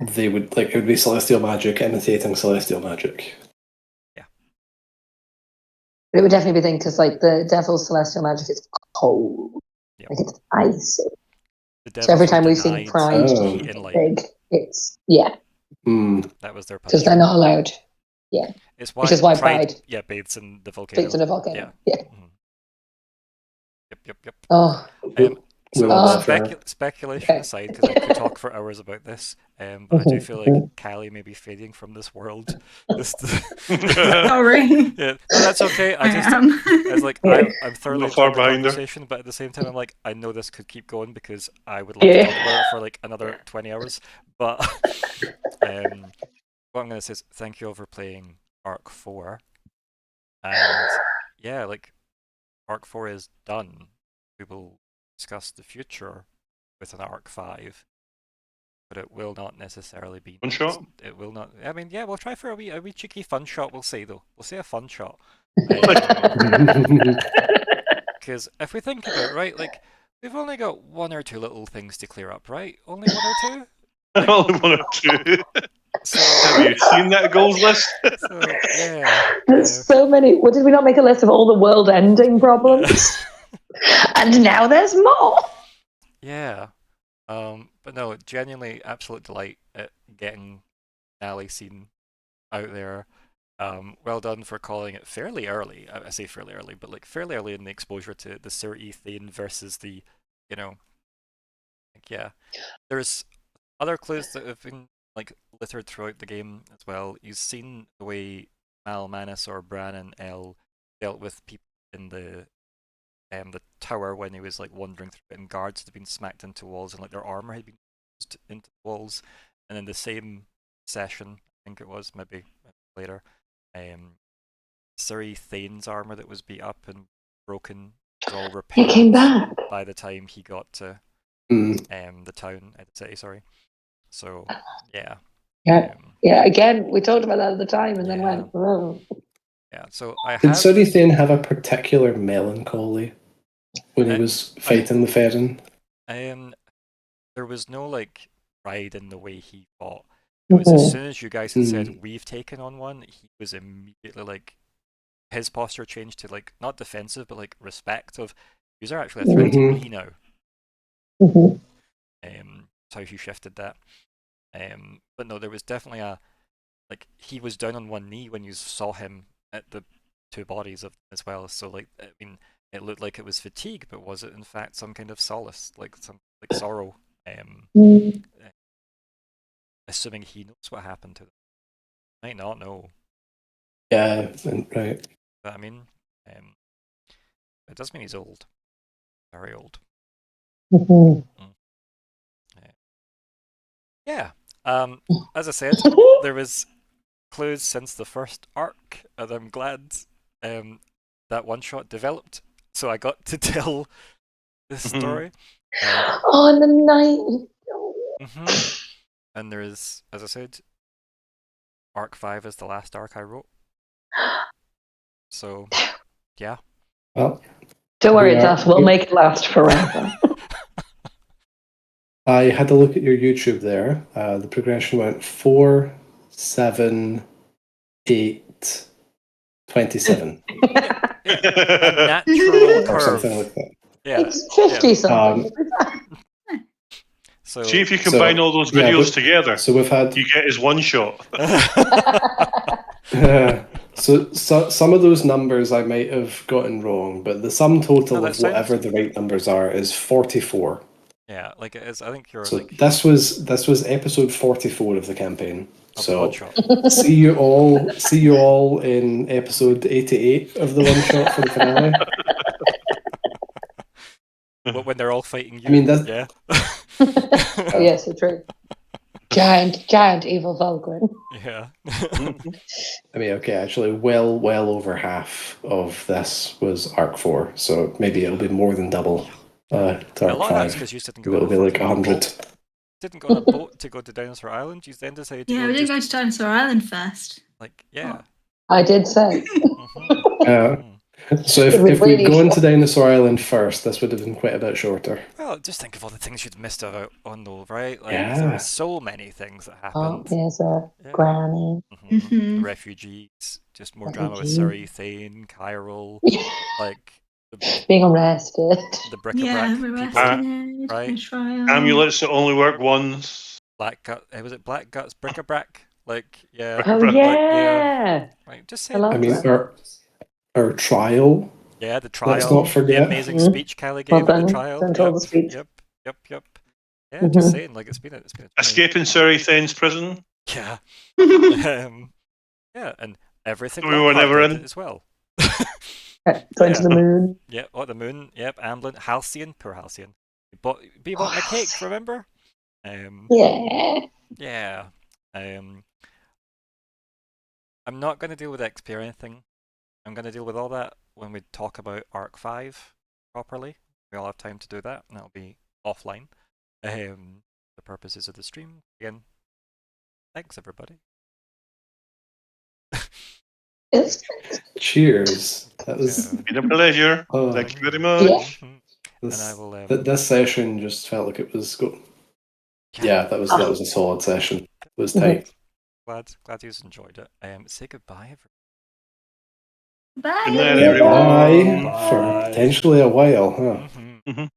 they would it would be celestial magic imitating celestial magic. It would definitely be thing because the devil's celestial magic is cold. Yep. Like it's icy. The So every devils time were we've seen denied Pride heat and light. big, it's That was their because they're punishment. not allowed. Yeah. It's why Which is why Pride bathes in the volcano. fits in a volcano. Yeah. Mhm. Yep. Oh. So speculation aside, because I could talk for hours about this, but I do feel like Kalli may be fading from this world. Sorry. Yeah, no, that's okay. I was like, I'm thoroughly Not far enjoying the behind her. conversation, but at the same time, I'm like, I know this could keep going because I would like to talk about it for like another 20 hours. But what I'm going to say is thank you all for playing Arc 4. And yeah, like, Arc 4 is done. We will discuss the future with an Arc 5. But it will not necessarily be One shot? It will not. I mean, yeah, we'll try for a wee cheeky fun shot. We'll say though. We'll say a fun shot. Because if we think about it, right, like we've only got one or two little things to clear up, right? Only one or two. Only one or two. So, Have you seen that goals list? so yeah. There's so many. What did we not make a list of all the world-ending problems? And now there's more. Yeah. But no, genuinely absolute delight at getting Nally scene out there. Well done for calling it fairly early. I say fairly early, but like fairly early in the exposure to the Sir Ethane versus the, There's other clues that have been like littered throughout the game as well. You've seen the way Mal Manus or Bran and El dealt with people in the tower when he was like wandering through it, and guards had been smacked into walls and like their armor had been used into walls. And in the same session, I think it was maybe later, Sir Thane's armor that was beat up and broken was all repaired. He came back by the time he got to the town, the city. Sorry. So yeah. Yeah. Again, we talked about that at the time, and then went. Oh. Yeah. So I Did have. Sir Ethane have a particular melancholy when he was fighting the Ferren? There was no like pride in the way he fought. It was as soon as you guys had said we've taken on one, he was immediately like his posture changed to like not defensive but like respect of these are actually a threat to me now. That's how he shifted that. But no, there was definitely like he was down on one knee when you saw him at the two bodies of as well. So like I mean, it looked like it was fatigue, but was it in fact some kind of solace, like some like sorrow? Assuming he knows what happened to them, might not know. Yeah, right. But I mean, it does mean he's old, very old. Yeah. As I said, there was clues since the first arc, and I'm glad that one shot developed, so I got to tell this story. On the night. And there is, as I said, Arc 5 is the last arc I wrote. So, yeah. Well, Don't worry, Yeah. Duff. We'll make it last forever. I had a look at your YouTube there. The progression went 4, 7, 8, 27. A natural Or something curve. like that. Yeah. It's 50 something. So, See if you combine all those videos together. So we've had You get his one shot. so some of those numbers I might have gotten wrong, but the sum total No, that of sounds- whatever the right numbers are is 44. yeah, like it is. I think you're So like this was episode 44 of the campaign. of the one So shot. see you all in episode 88 of the one shot for the finale. But when they're all fighting you, I mean, that's- yeah. Yes, it's true. Giant evil Falkwin. Yeah. I mean, okay, actually, well over half of this was Arc 4, so maybe it'll be more than double to A Arc lot of that's 5. because you didn't go It'll on be a like fucking 100. boat. Didn't go on a boat to go to Dinosaur Island. You then decided to Yeah, go we did just go to Dinosaur Island first. like yeah. I did say. Mhm. So It was if we'd really gone short. to Dinosaur Island first, this would have been quite a bit shorter. Well, just think of all the things you'd missed out on, though, right? Like there Yeah. were so many things that Oh, happened. there's a Yeah. granny. The refugees, just more drama with Surrey, Refugees. Thane, Kyril, like Being arrested. the bric-a-brac Yeah, people, arrested, right? trial. Amulets that only work once. Black Gut, was it Black Guts bric-a-brac? Like yeah, Oh, Like, yeah. like just I saying. love I mean, that. our trial. Yeah, the Let's trial, not forget. the amazing Mhm. speech Kalli gave Well at the done. trial. Done all the speech. Yep. Yeah, Mhm. just saying, like it's been a journey. escaping Surrey Thane's prison. Yeah. Yeah, and everything We were Lockheart never did in. as well. Going to the moon. Yep, oh, the moon. Yep, Amblin, Halcyon, poor Halcyon. He bought my cake, remember? Yeah. Yeah. I'm not going to deal with XP or anything. I'm going to deal with all that when we talk about Arc 5 properly. We'll have time to do that, and that'll be offline. The purposes of the stream. Again, thanks everybody. It's, Cheers. That was. Yeah. Been a pleasure. Oh, Thank you very much. Yeah. And this, I will. this session just felt like it was. Yeah, that was a solid session. It was tight. Glad you enjoyed it. Say goodbye, everyone. Bye. Good night, everyone. Bye for potentially a while, huh? Mhm. Mhm.